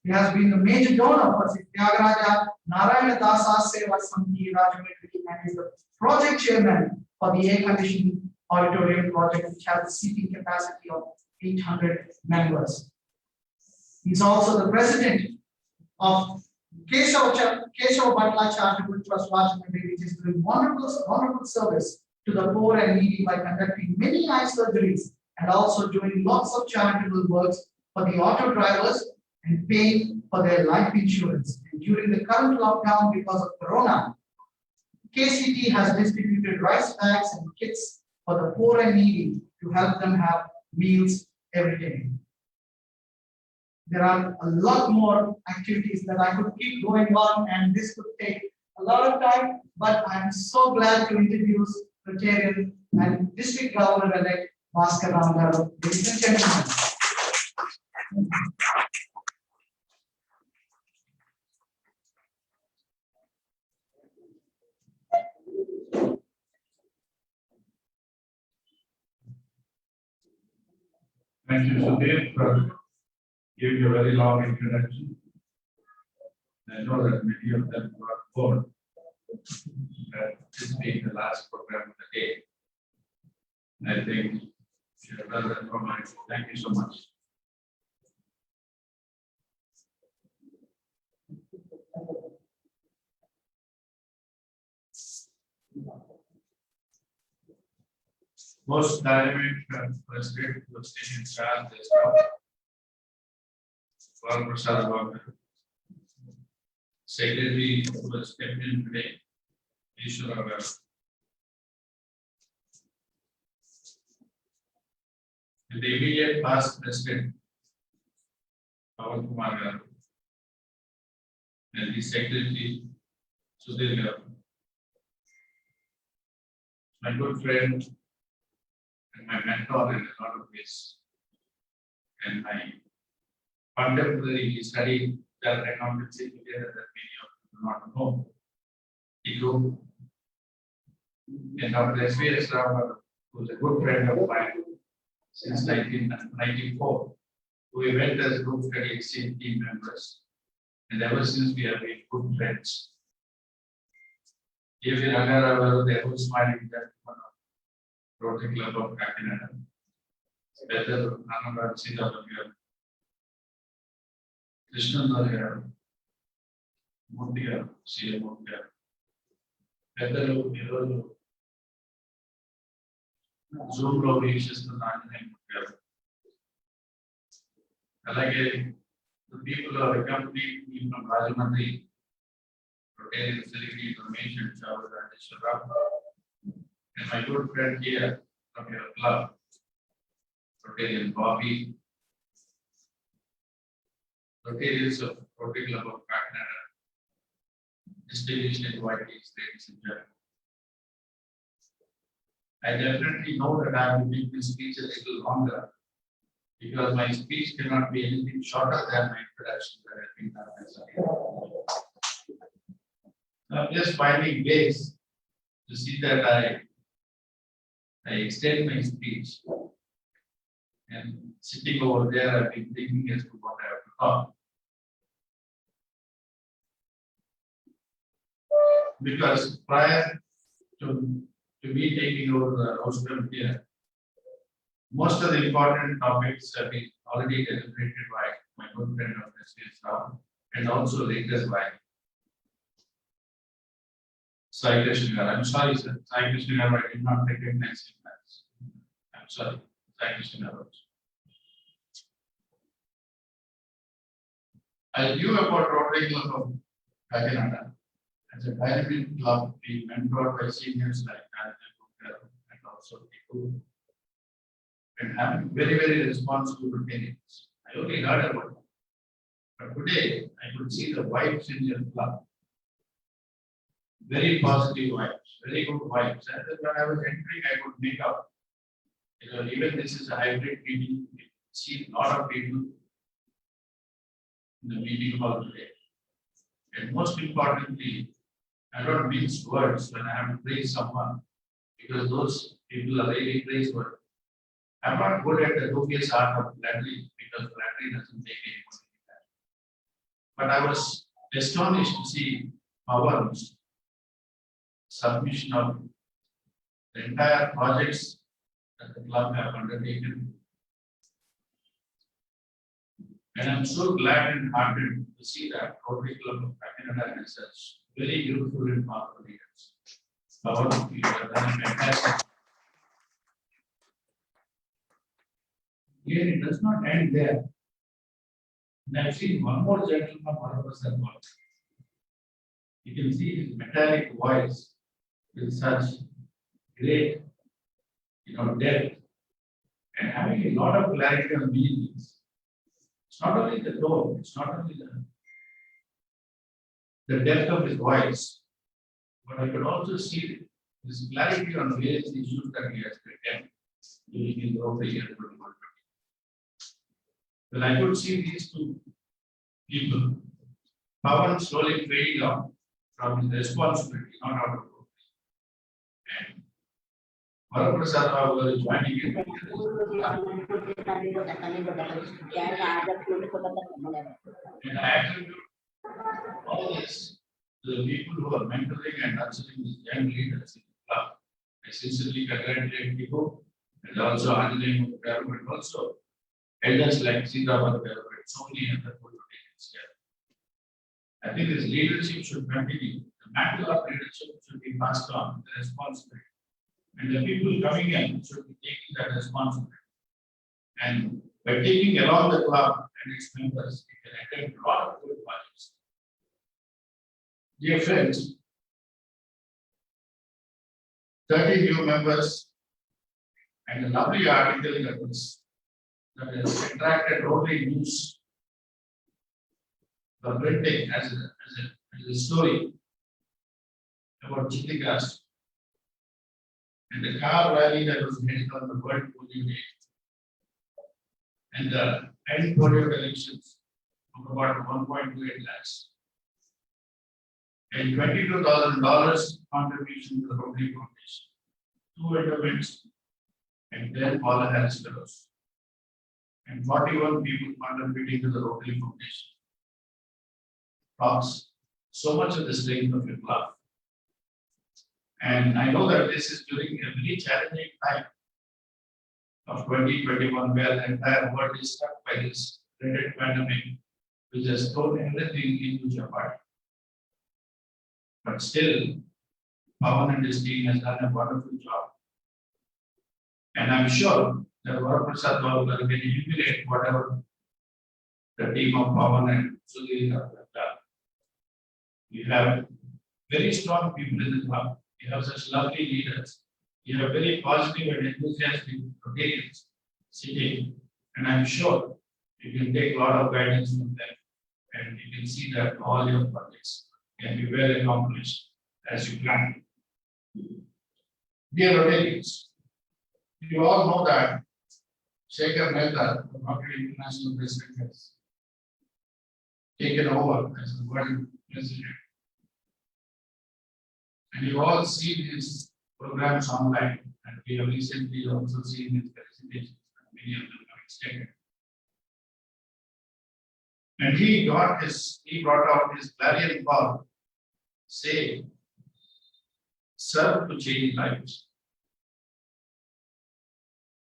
He has been the major donor for Tyagaraja Narayana Dasa Seva Samiti Rajahmundry and is the project chairman for the air conditioning auditorium project, which has a seating capacity of 800 members. He is also the president of Keshav Bhatla Charitable Trust Rajahmundry, which is doing wonderful service to the poor and needy by conducting many eye surgeries and also doing lots of charitable works for the auto drivers and paying for their life insurance. And during the current lockdown because of Corona, KCT has distributed rice bags and kits for the poor and needy to help them have meals every day. There are a lot more activities that I could keep going on, and this could take a lot of time, but I'm so glad to introduce Rotarian and District Governor-elect Bhaskar Rao Garu. Ladies and gentlemen. Thank you, Sudhir, for giving a very long introduction. I know that many of them were bored that this being the last program of the day. I think you have done that for my, thank you so much. Most dynamic president was taken charge as well. Gaurav Prasad Bhagar. Secretary who was stepped in today, Ishwara Garu. And the immediate past president, Pawan Kumar Garu. And the secretary, Sudhir Garu. My good friend and my mentor in a lot of ways. And my contemporary, he studied that accountancy together that many of you do not know. He grew in Dr. S.V.S. Rao, who was a good friend of mine since 1994. We went as group study exchange team members, and ever since we have been good friends. Even Rangara, they were smiling that Rotary Club of Kakinada. Better Ananda Sita Krishnan Garu, Murthy Garu, C.A. Murthy Garu. Better Zoom lo వీక్షిస్తున్న ఆంజనేయ గారు. అలాగే the people who have accompanied me from Rajahmundry, Rotarian Secretary Ramesh and Chawla and my good friend here from your club, Rotarian Bobby, Rotarians of Rotary Club of Kakinada, distinguished invitees, ladies and gentlemen. I definitely know that I have to make this speech a little longer because my speech cannot be anything shorter than my introduction that I think I have. I'm just finding ways to see that I extend my speech. And sitting over there, I've been thinking as to what I have to talk. Because prior to me taking over the rostrum here, most of the important topics have been already deliberated by my good friend of S.V.S. Rao and also later by Sai Krishna Garu. I'm sorry, sir. Sai Krishna Garu, I did not recognize him as. I'm sorry. Sai Krishna Garu. I knew about Rotary Club of Kakinada as a dynamic club being mentored by seniors like Garu and also people and having very, very responsible Rotarians. I only heard about them. But today, I could see the vibes in your club. Very positive vibes, very good vibes. And then when I was entering, I could make out. Because even this is a hybrid meeting, you see a lot of people in the meeting hall today. And most importantly, I don't mince words when I have to praise someone, because those people are really praiseworthy. I'm not good at the dubious art of flattery, because flattery doesn't take any money. But I was astonished to see Pawan's submission of the entire projects that the club have undertaken. And I'm so glad and heartened to see that Rotary Club of Kakinada has such very beautiful and powerful leaders. Pawan, you have done a fantastic. Here it does not end there. And I've seen one more gentleman, Bharaprasad Gaur. You can see his metallic voice with such great, depth and having a lot of clarity on many things. It's not only the tone, it's not only the depth of his voice, but I could also see his clarity on various issues that he has written during his Rotary year 21. Well, I could see these two people, Pawan slowly fading out from his responsibility, not out of Rotary. And Bharaprasad Rao is joining in. And I attribute all this to the people who are mentoring and nurturing these young leaders in the club. I sincerely congratulate people and also Anjali Mukherjee and also elders like Sita Bhatt and so many other politicians here. I think this leadership should continue. The mantle of leadership should be passed on, the responsibility. And the people coming in should be taking that responsibility. And by taking along the club and its members, we can attempt a lot of good projects. Dear friends, 30 new members and a lovely article that has attracted Rotary News for printing as a story about Chittikast and the car rally that was held on the World Polio Day and the end polio elections of about 1.28 lakhs and $22,000 contribution to the Rotary Foundation, 2 endowments and 10 Paula Harris Fellows, and 41 people contributing to the Rotary Foundation. Talks so much of the strength of your club. And I know that this is during a very challenging time of 2021, where the entire world is struck by this dreaded pandemic, which has thrown everything into jeopardy. But still, Pawan and his team has done a wonderful job. And I'm sure that Bharaprasad Gaur will emulate whatever the team of Pawan and Sudhir have done. You have very strong people in the club. You have such lovely leaders. You have very positive and enthusiastic Rotarians sitting. And I'm sure you can take a lot of guidance from them. And you can see that all your projects can be well accomplished as you plan. Dear Rotarians, you all know that Shekhar Mehta, the Rotary International President, has taken over as the world president. And you all see his programs online, and we have recently also seen his presentations, and many of them are extended. And he brought out his clarion call, say, serve to change lives.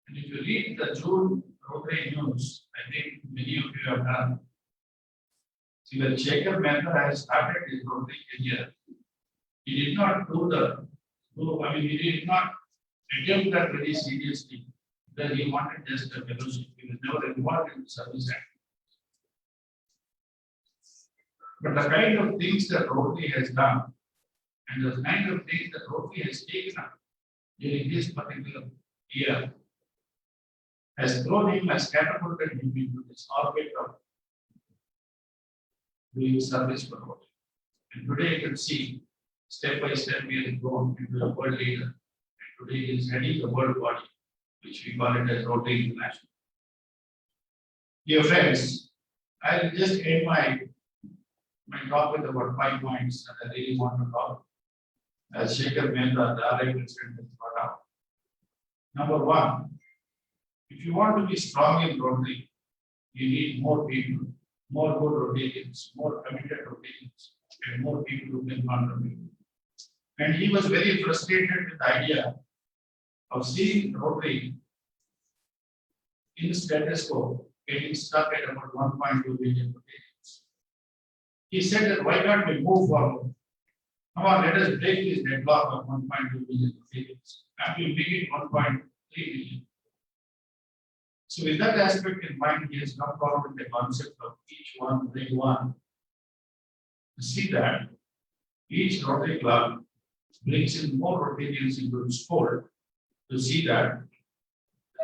And if you read the June Rotary News, I think many of you have done. See, when Shekhar Mehta has started his Rotary career, he did not he did not attempt that very seriously, because he wanted just a fellowship. He was never involved in the service act. But the kind of things that Rotary has done, and the kind of things that Rotary has taken up during this particular year, has thrown him, has catapulted him into this orbit of doing service for Rotary. And today you can see, step by step, we have grown into a world leader. And today he is heading the world body, which we call it as Rotary International. Dear friends, I'll just end my talk with about 5 points that I really want to talk. As Shekhar Mehta, the RI president, has brought out. Number 1, if you want to be strong in Rotary, you need more people, more good Rotarians, more committed Rotarians, and more people who can contribute. And he was very frustrated with the idea of seeing Rotary in the status quo, getting stuck at about 1.2 billion Rotarians. He said that why can't we move forward? Come on, let us break this deadlock of 1.2 billion savings and we make it 1.3 billion. So with that aspect in mind, he has come forward with the concept of each one bring one. To see that each Rotary Club brings in more Rotarians into the sport, to see that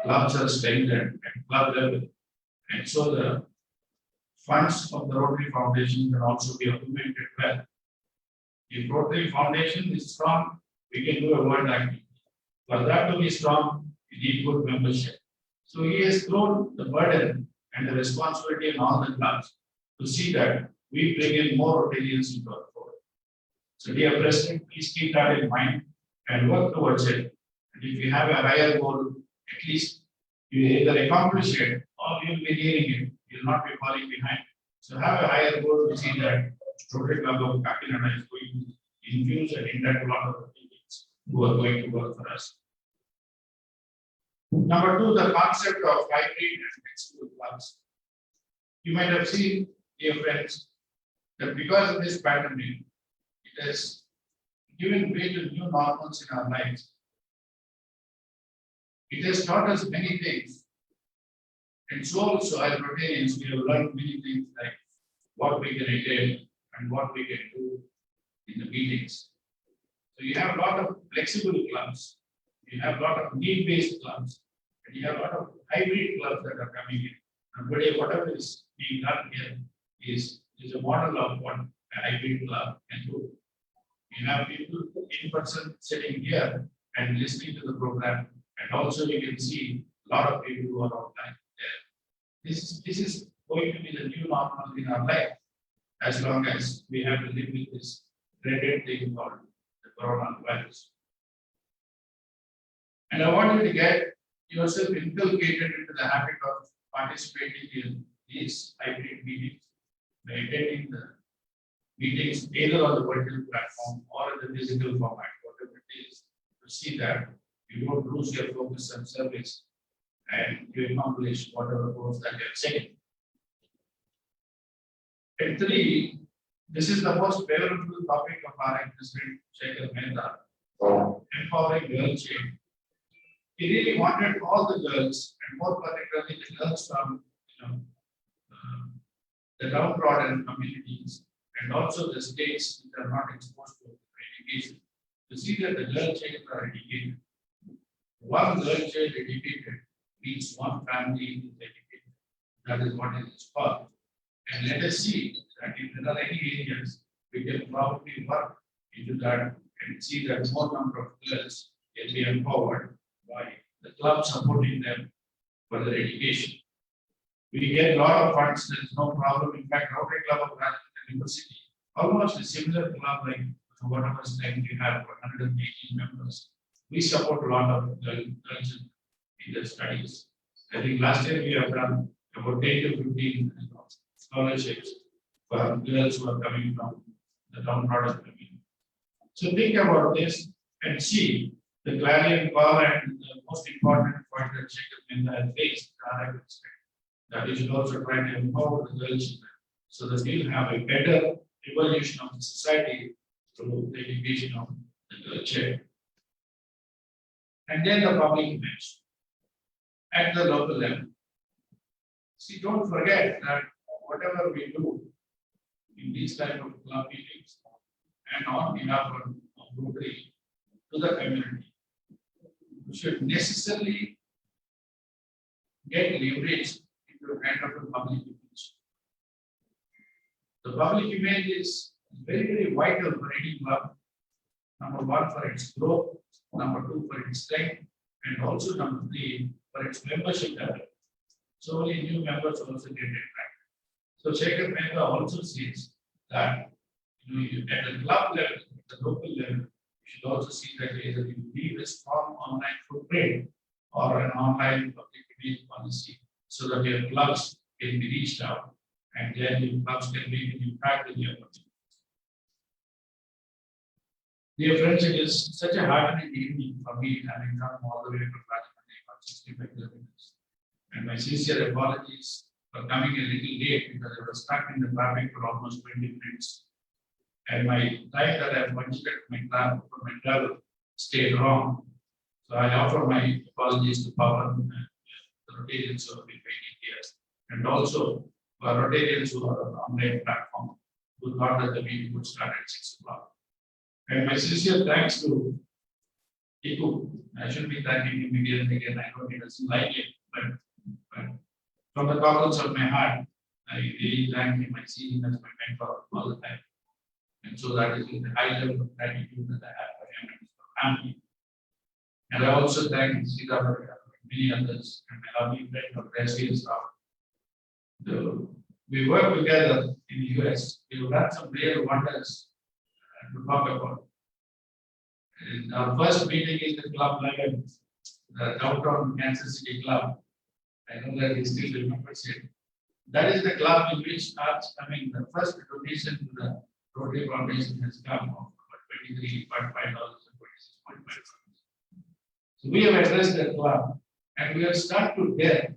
clubs are strengthened at club level. And so the funds of the Rotary Foundation can also be augmented well. If Rotary Foundation is strong, we can do a world activity. For that to be strong, we need good membership. So he has thrown the burden and the responsibility on all the clubs to see that we bring in more Rotarians into our fold. So dear President, please keep that in mind and work towards it. And if you have a higher goal, at least you either accomplish it or you'll be nearing it. You'll not be falling behind. So have a higher goal to see that Rotary Club of Kakinada is going to infuse and induct a lot of Rotarians who are going to work for us. Number two, the concept of hybrid and flexible clubs. You might have seen, dear friends, that because of this pandemic, it has given way to new normals in our lives. It has taught us many things. And so also as Rotarians, we have learned many things like what we can attend and what we can do in the meetings. So you have a lot of flexible clubs, you have a lot of need-based clubs, and you have a lot of hybrid clubs that are coming in. And today, whatever is being done here is a model of what a hybrid club can do. You have people in person sitting here and listening to the program, and also you can see a lot of people who are online there. This is going to be the new normal in our life, as long as we have to live with this dreaded thing called the coronavirus. And I want you to get yourself inculcated into the habit of participating in these hybrid meetings, by attending the meetings either on the virtual platform or in the physical format, whatever it is, to see that you don't lose your focus and service and you accomplish whatever goals that you have set. And three, this is the most favorable topic of our President Shekhar Mehta, empowering girl change. He really wanted all the girls, and more particularly the girls from the downtrodden communities, and also the states that are not exposed to education, to see that the girl children are educated. One girl child educated means one family is educated. That is what it is for. And let us see that if there are any areas, we can probably work into that and see that more number of girls can be empowered by the club supporting them for their education. We get a lot of funds, there is no problem. In fact, Rotary Club of Rajasthan University, almost a similar club like whatever strength you have, 118 members. We support a lot of girls in their studies. I think last year we have done about 10 to 15 scholarships for girls who are coming from the downtrodden community. So think about this and see the clarion call and the most important point that Shekhar Mehta has faced, that we should also try to empower the girls so that we'll have a better evolution of the society through the education of the girl child. And then the public image at the local level. See, don't forget that whatever we do in these type of club meetings and on behalf of Rotary to the community, we should necessarily get leveraged into a kind of a public image. The public image is very, very vital for any club. Number one, for its growth. Number two, for its strength. And also number three, for its membership level. So many new members also get attracted. So Shekhar Mehta also says that at the club level, at the local level, you should also see that either you need a strong online footprint or an online public image policy so that your clubs can be reached out and then your clubs can make an impact in your community. Dear friends, it is such a heartening evening for me having come all the way from Rajahmundry for 65 kilometers. And my sincere apologies for coming a little late because I was stuck in the traffic for almost 20 minutes. And my time that I budgeted for my travel stayed wrong. So I offer my apologies to Pawan and the Rotarians who have been waiting here. And also for Rotarians who are on the online platform, who thought that the meeting would start at 6 o'clock. And my sincere thanks to Iku. I should be thanking him again and again. I know he doesn't like it, but from the bottom of my heart, I really thank him. I see him as my mentor all the time. And so that is the high level of gratitude that I have for him and his family. And I also thank Sita and many others and my lovely friend of Brazil staff. We work together in the US. We've done some real wonders to talk about. And our first meeting is the Club 11, the downtown Kansas City Club. I know that he still remembers it. That is the club in which starts coming. The first donation to the Rotary Foundation has come of $23.5 and 26.5. So we have addressed that club and we have started to there.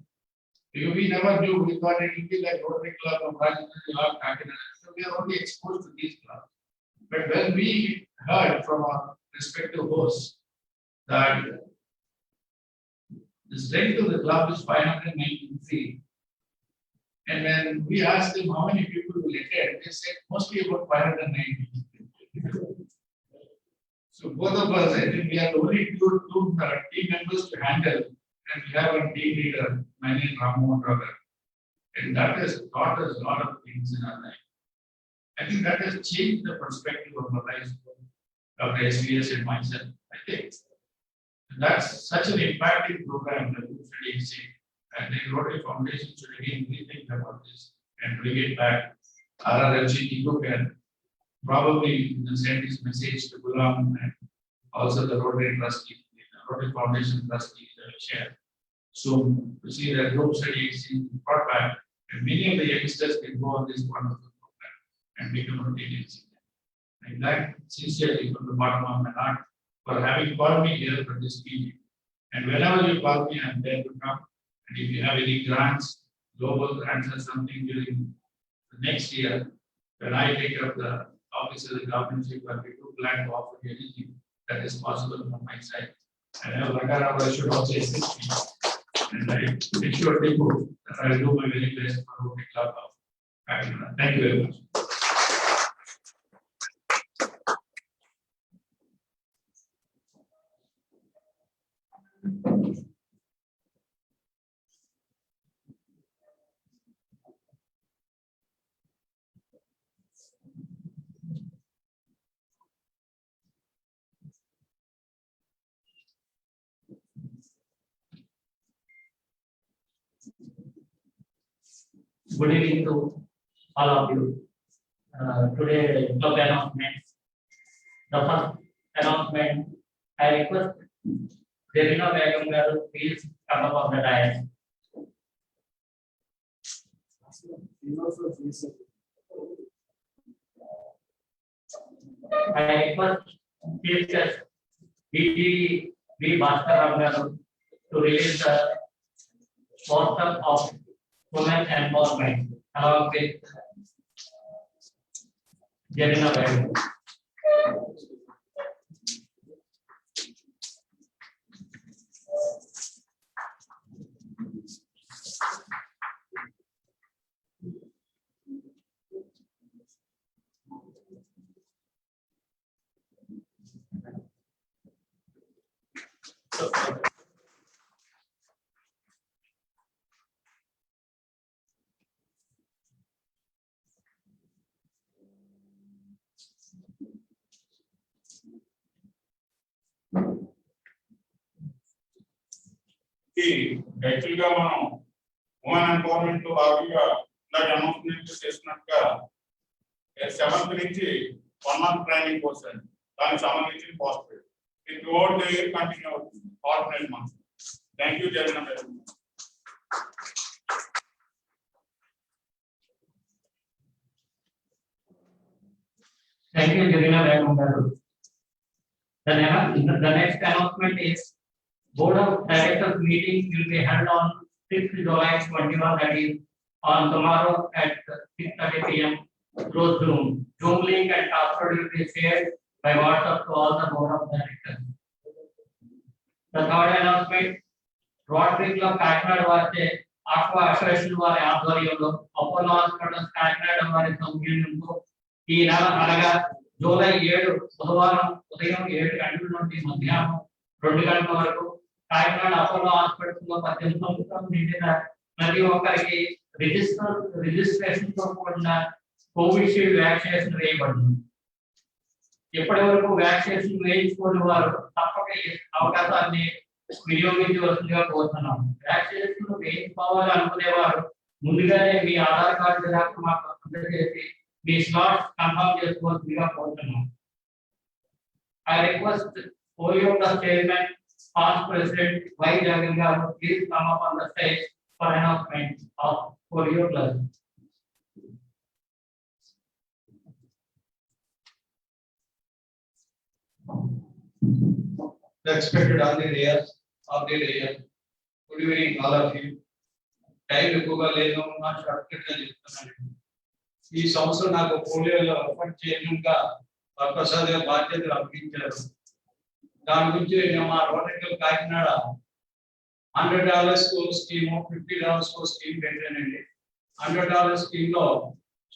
We never knew, we thought it would be like Rotary Club of Rajendra. So we are only exposed to these clubs. But when we heard from our respective hosts that the strength of the club is 593, and when we asked them how many people will attend, they said mostly about 590. So both of us, I think we are the only two team members to handle, and we have a team leader, my name is Ramohan Ragar. And that has taught us a lot of things in our life. I think that has changed the perspective of our lives of SBS and myself, I think. And that's such an impacting program that we should see. And the Rotary Foundation should again rethink about this and bring it back. RRLG Ego can probably send this message to Gulam and also the Rotary Trustee, the Rotary Foundation Trustee share. So to see that group studies brought back, and many of the youngsters can go on this wonderful program and become Rotarians. I thank sincerely from the bottom of my heart for having called me here for this meeting. And whenever you call me, I'm there to come. And if you have any grants, global grants or something during the next year, when I take up the office of the governorship, I'll be too glad to offer you anything that is possible from my side. And I know Ragarava should also assist me. And I assure people that I will do my very best for Rotary Club of Kakinada. Thank you very much. Good evening to all of you. Today, club announcements. The first announcement, I request Devina Begum Garu, please come up on the dais. I request Chief Justice D.G. V. Bhaskaram Garu to release the poster of women empowerment along with Jelena Begum. Actual గా మనం women empowerment లో భాగంగా ఇందాక announcement చేసినట్టుగా 7th నుంచి 1 month training course అండి. దానికి సంబంధించిన పోస్ట్ ఇది ఓల్డ్ కంటిన్యూ అవుతుంది 9 months. Thank you Jagan madam. Thank you, Jelena Begum Garu. The next announcement is Board of Directors meeting will be held on 6th July 21, that is on tomorrow at 6:30 p.m. through Zoom. Zoom link and password will be shared by WhatsApp to all the board of directors. The third announcement, Rotary Club Kakinada వారి aqua association వారి ఆధ్వర్యంలో Apollo hospitals Kakinada వారి సౌజన్యంతో ఈ నెల అనగా July 7 బుధవారం ఉదయం 7 గంటల నుండి మధ్యాహ్నం 2 గంటల వరకు కాకినాడ అపోలో హాస్పిటల్స్ లో 18 సంవత్సరాలు నిండిన ప్రతి ఒక్కరికి రిజిస్ట్రేషన్ తో కూడిన కోవిషీల్డ్ వ్యాక్సినేషన్ వేయబడింది. ఇప్పటి వరకు వ్యాక్సినేషన్ వేయించుకునే వారు తప్పక ఈ అవకాశాన్ని వినియోగించవలసిందిగా కోరుతున్నాం. వ్యాక్సినేషన్ వేయించుకోవాలి అనుకునేవారు ముందుగానే మీ ఆధార్ కార్డు జిరాక్స్ మాకు అందజేసి మీ స్లాట్ కన్ఫర్మ్ చేసుకోవాల్సిందిగా కోరుతున్నాం. I request Polio Plus Chairman, past President Y. Jagan garu, please come up on the stage for announcement of Polio Plus. Respected all the layers of the layer. Good evening all of you. Time ఎక్కువగా లేదు, నా short cut గా చెప్తున్నాను. ఈ సంవత్సరం నాకు పోలియోలో appoint చేయడంగా Prasad గారు బాధ్యతలు అప్పగించారు. దాని గురించి నేను మా Rotary club Kakinada $100 scheme, $50 scheme పెట్టానండి. $100 స్కీమ్ లో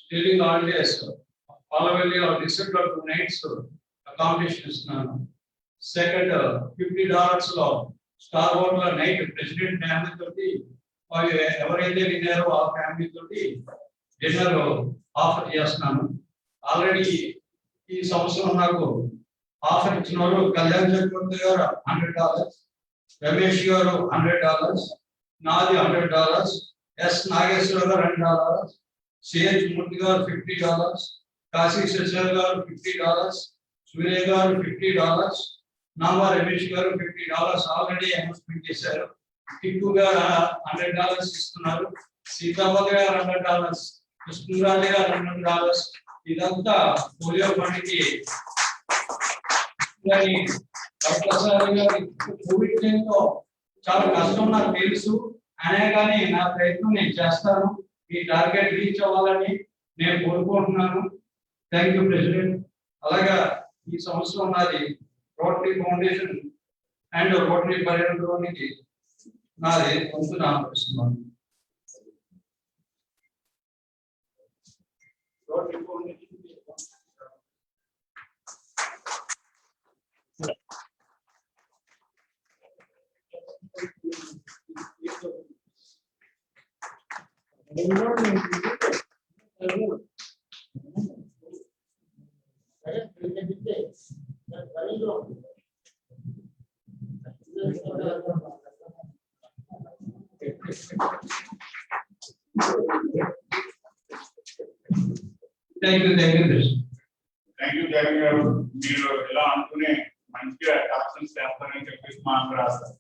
Sterling holidays Palavelli December 2 nights accommodation ఇస్తున్నాను. సెకండ్ $50 లో star hotel night president family తోటి ఎవరైతే విన్నారో ఆ ఫ్యామిలీ తోటి డిన్నర్ ఆఫర్ చేస్తున్నాను. ఆల్రెడీ ఈ సంవత్సరం నాకు ఆఫర్ ఇచ్చిన వాళ్ళు కళ్యాణ్ చక్రవర్తి గారు $100, రమేష్ గారు $100, నాది $100, ఎస్ నాగేశ్వర గారు $100, సిహెచ్ మూర్తి గారు $50, కాశీ శశర్ గారు $50, సూర్య గారు $50, నామా రమేష్ గారు $50 ఆల్రెడీ అనౌన్స్మెంట్ చేశారు. టిక్కు గారు $100 ఇస్తున్నారు. సీతాపతి గారు $100, కృష్ణరాజు గారు $100. ఇదంతా పోలియో పండుగకి కోవిడ్ టైంలో చాలా కష్టం నాకు తెలుసు అనే కానీ నా ప్రయత్నం నేను చేస్తాను. ఈ టార్గెట్ రీచ్ అవ్వాలని నేను కోరుకుంటున్నాను. Thank you president. అలాగా ఈ సంవత్సరం నాది రోటరీ ఫౌండేషన్ అండ్ రోటరీ పర్యటనలోనికి నాది వంతు నామకరిస్తున్నాను. Rotary foundation thank you Jagan గారు. మీరు ఎలా అనుకునే మంచిగా యాక్షన్స్ చేస్తారని చెప్పేసి మాకు రాస్తారు.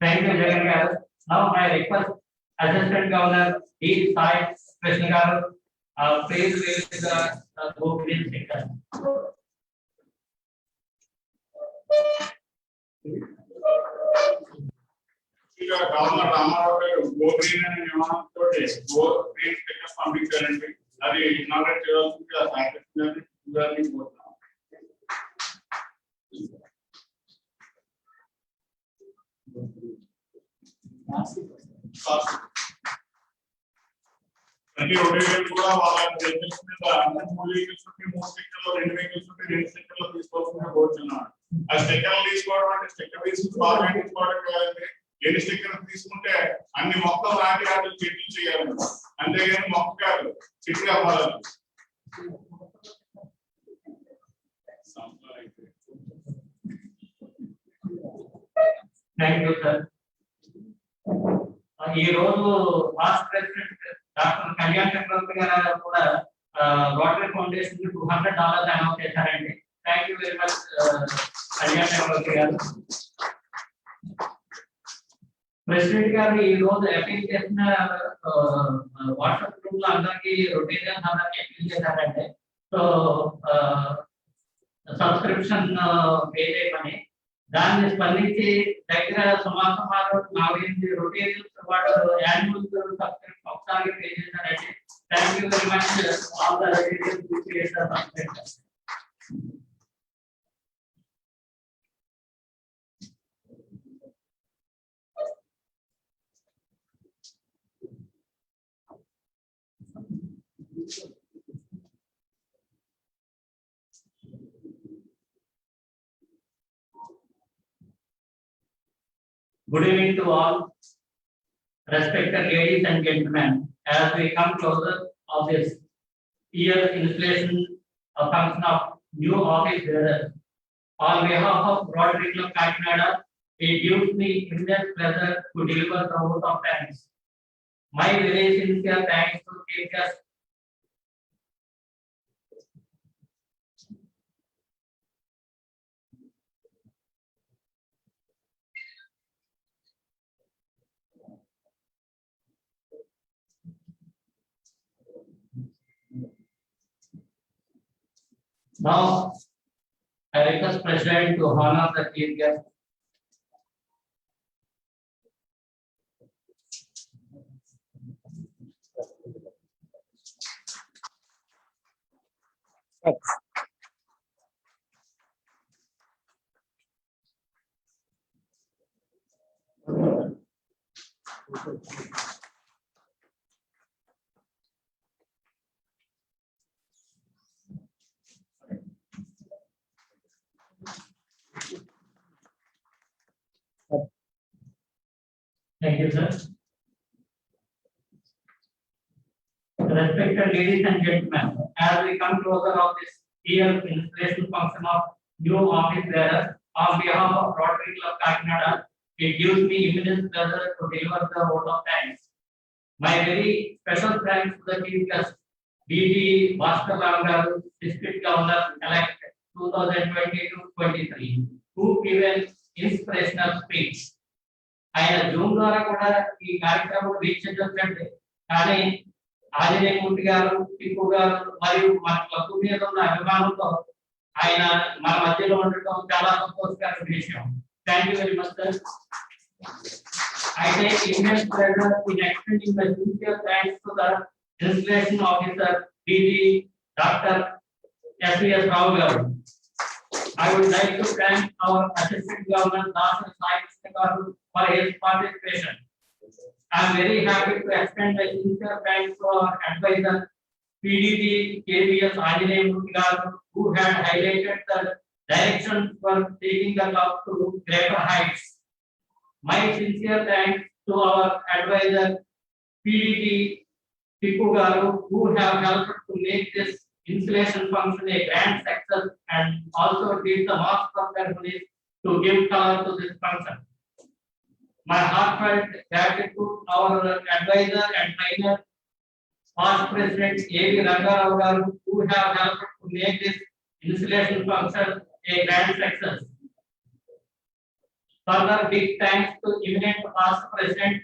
థ్యాంక్ యూ జగన్ గారు. Now my request assistant governor D Sai Krishna గారు please read the opening speaker. Governor Ramarao గారు గో గ్రీన్ అనే నియమంతో గో గ్రీన్ స్టిక్కర్స్ పంపించారండి. అది ఇనాగ్రేట్ చేయాల్సిందిగా గారిని కోరుతున్నాం. ప్రతి ఒక్కరికి కూడా వాళ్ళ వెహికల్స్ మీద 3 వెహికల్స్ ఉంటే 3 స్టిక్కర్లు, 2 వెహికల్స్ ఉంటే 2 స్టిక్కర్లు తీసుకోవాల్సిందిగా కోరుతున్నాను. ఆ స్టిక్కర్లు తీసుకోవడం అంటే స్టిక్కర్ తీసుకుని బాగా తీసుకోవడం కాదండి. ఎన్ని స్టిక్కర్ తీసుకుంటే అన్ని మొత్తం లాంటి వాటిని చెట్లు చేయాలి, అంతేగాని మొక్క కాదు చెట్లు అవ్వాలి. Thank you sir. ఈ రోజు past president doctor Kalyan Chakravarthi గారు కూడా రోటరీ ఫౌండేషన్ $200 అనౌన్స్ చేశారండి. Thank you very much Kalyan Chakravarthi గారు. ప్రెసిడెంట్ గారు ఈ రోజు అపీల్ చేసిన వాట్సాప్ గ్రూప్ లో అందరికి రొటీన్ అందరికి అపీల్ చేశారండి. సో సబ్స్క్రిప్షన్ పే చేయమని దాన్ని స్పందించి దగ్గర సుమారు 4 రొటీన్ వాడు యాన్యువల్ సబ్స్క్రిప్షన్ ఒకసారి పే చేశారండి. Thank you very much, all the educators of Ambedkar. Good evening to all, respected ladies and gentlemen. As we come closer of this year installation of function of new office bearers, on behalf of Rotary Club Kakinada, it gives me immense pleasure to deliver the vote of thanks. My very sincere thanks to Chief Guest Now, I request President to honor the chief guest. Thank you, sir. Respected ladies and gentlemen, as we come closer of this year installation function of new office bearers, on behalf of Rotary Club Kakinada, it gives me immense pleasure to deliver the vote of thanks. My very special thanks to the chief guest, DG Bhaskar Rao Garu, District Governor elect 2022-23, who given inspirational speech. ఆయన Zoom ద్వారా కూడా ఈ కార్యక్రమం వీక్షించండి. కానీ ఆంజనేయ మూర్తి గారు, టిప్పు గారు మరియు మన క్లబ్ మీద ఉన్న అభిమానంతో ఆయన మన మధ్యలో ఉండటం చాలా సంతోషకరమైన విషయం. Thank you very much sir. I take immense pleasure in extending my sincere thanks to the installation officer, DG Dr. S.V.S. Rao Garu. I would like to thank our Assistant Governor, Dr. Sai Krishna Garu, for his participation. I am very happy to extend my sincere thanks to our advisor, PDG KVS Anjaney Murthy Garu, who had highlighted the direction for taking the club to greater heights. My sincere thanks to our advisor, PDG Tippu Garu, who have helped to make this installation function a grand success and also did the master ceremonies to give color to this function. My heartfelt gratitude to our advisor and trainer, past President A.V. Rangarao Garu, who have helped to make this installation function a grand success. Further, big thanks to eminent past President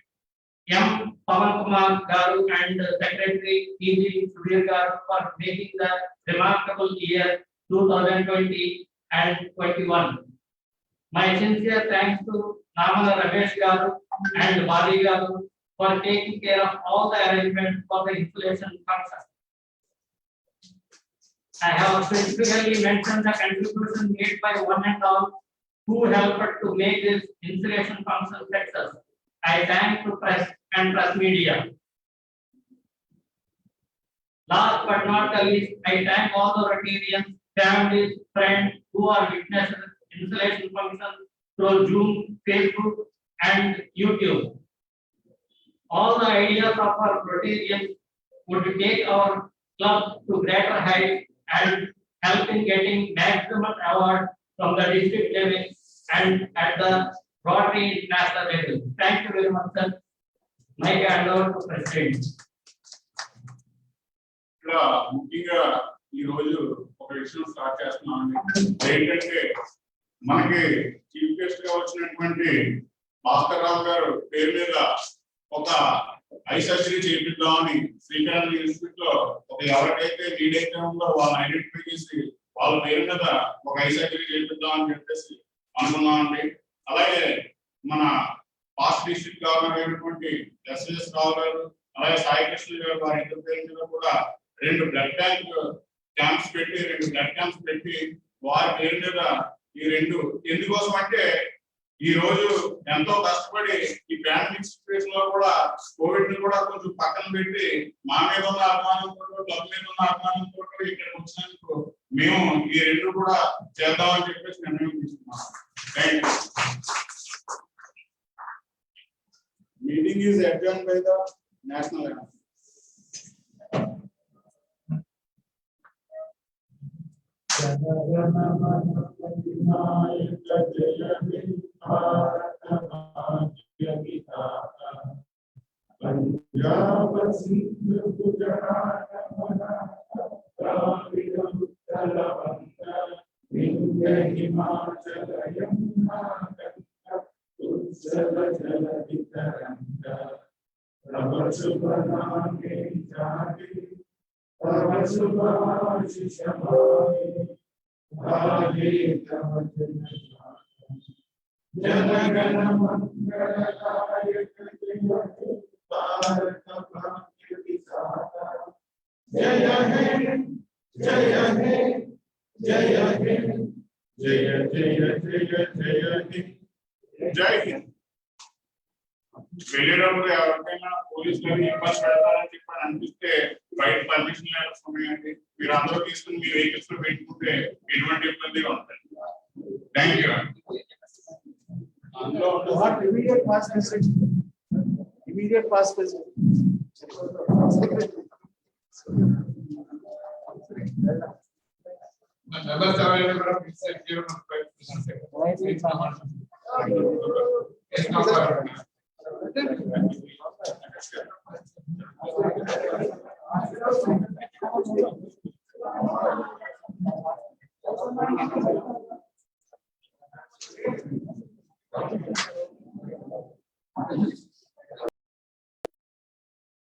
M. Pavan Kumar Garu and Secretary T.G. Sudhir Garu for making the remarkable year 2020 and 21. My sincere thanks to Namala Ramesh Garu and Bali Garu for taking care of all the arrangements for the installation function. I have specifically mentioned the contribution made by one and all who helped to make this installation function success. I thank to press and press media. Last but not the least, I thank all the Rotarians, families, friends who are witnessing installation function through Zoom, Facebook, and YouTube. All the ideas of our Rotarians would take our club to greater heights and help in getting maximum award from the district level and at the Rotary national level. Thank you very much, sir. My hand over to President. ఇక్కడ ముఖ్యంగా ఈ రోజు ఒక విషయం start చేస్తున్నామండి. ఏంటంటే మనకి chief guest గా వచ్చినటువంటి భాస్కర్ రావు గారు పేరు మీద ఒక ఐ సర్జరీ చేపిద్దామని శ్రీకరణ ఇన్స్టిట్యూట్ లో ఒక ఎవరికైతే నీడ్ అయితే ఉందో వాళ్ళని ఐడెంటిఫై చేసి వాళ్ళ పేరు మీద ఒక ఐ సర్జరీ చేపిద్దామని చెప్పేసి అనుకున్నామండి. అలాగే మన పాస్ట్ డిస్ట్రిక్ట్ గవర్నర్ అయినటువంటి ఎస్ఎస్ రావు గారు, అలాగే సాయి కృష్ణ గారు వారి ఇంటర్ పేరు మీద కూడా 2 బ్లడ్ క్యాంప్స్ పెట్టి వారి పేరు మీద ఈ 2 ఎందుకోసం అంటే ఈ రోజు ఎంతో కష్టపడి ఈ పాండమిక్ సిచ్యువేషన్ లో కూడా కోవిడ్ ని కూడా కొంచెం పక్కన పెట్టి మా మీద ఉన్న అభిమానంతో క్లబ్ మీద ఉన్న అభిమానంతో ఇక్కడికి వచ్చినందుకు మేము ఈ 2 కూడా చేద్దామని చెప్పేసి నిర్ణయం తీసుకున్నాం. Thank you. Meeting is adjourn by the national anthem. Punjab Sindh Gujarat Dravida ఉత్తర వంగ వింధ్య హిమాచల యమునా గంగా ఉత్సవ జల వితరంగ తవ శుభ నామే జాగే తవ శుభ ఆశీష భాగే తవ జనగణ మంగళదాయక भारत भाग्य विधाता जय हे जय हे जय हे जय जय जय जय हे జై హింద్. వెళ్ళేటప్పుడు ఎవరికైనా పోలీసులు ఇబ్బంది పెడతారని చెప్పని అనిపిస్తే బయట పర్మిషన్ లెటర్స్ ఉన్నాయండి, మీరు అందరూ తీసుకుని మీ వెహికల్స్ లో పెట్టుకుంటే ఎటువంటి ఇబ్బందిగా ఉంటుంది. Thank you. అందులో immediate past visit. Immediate past visit. members available from inside here on 5%. It's not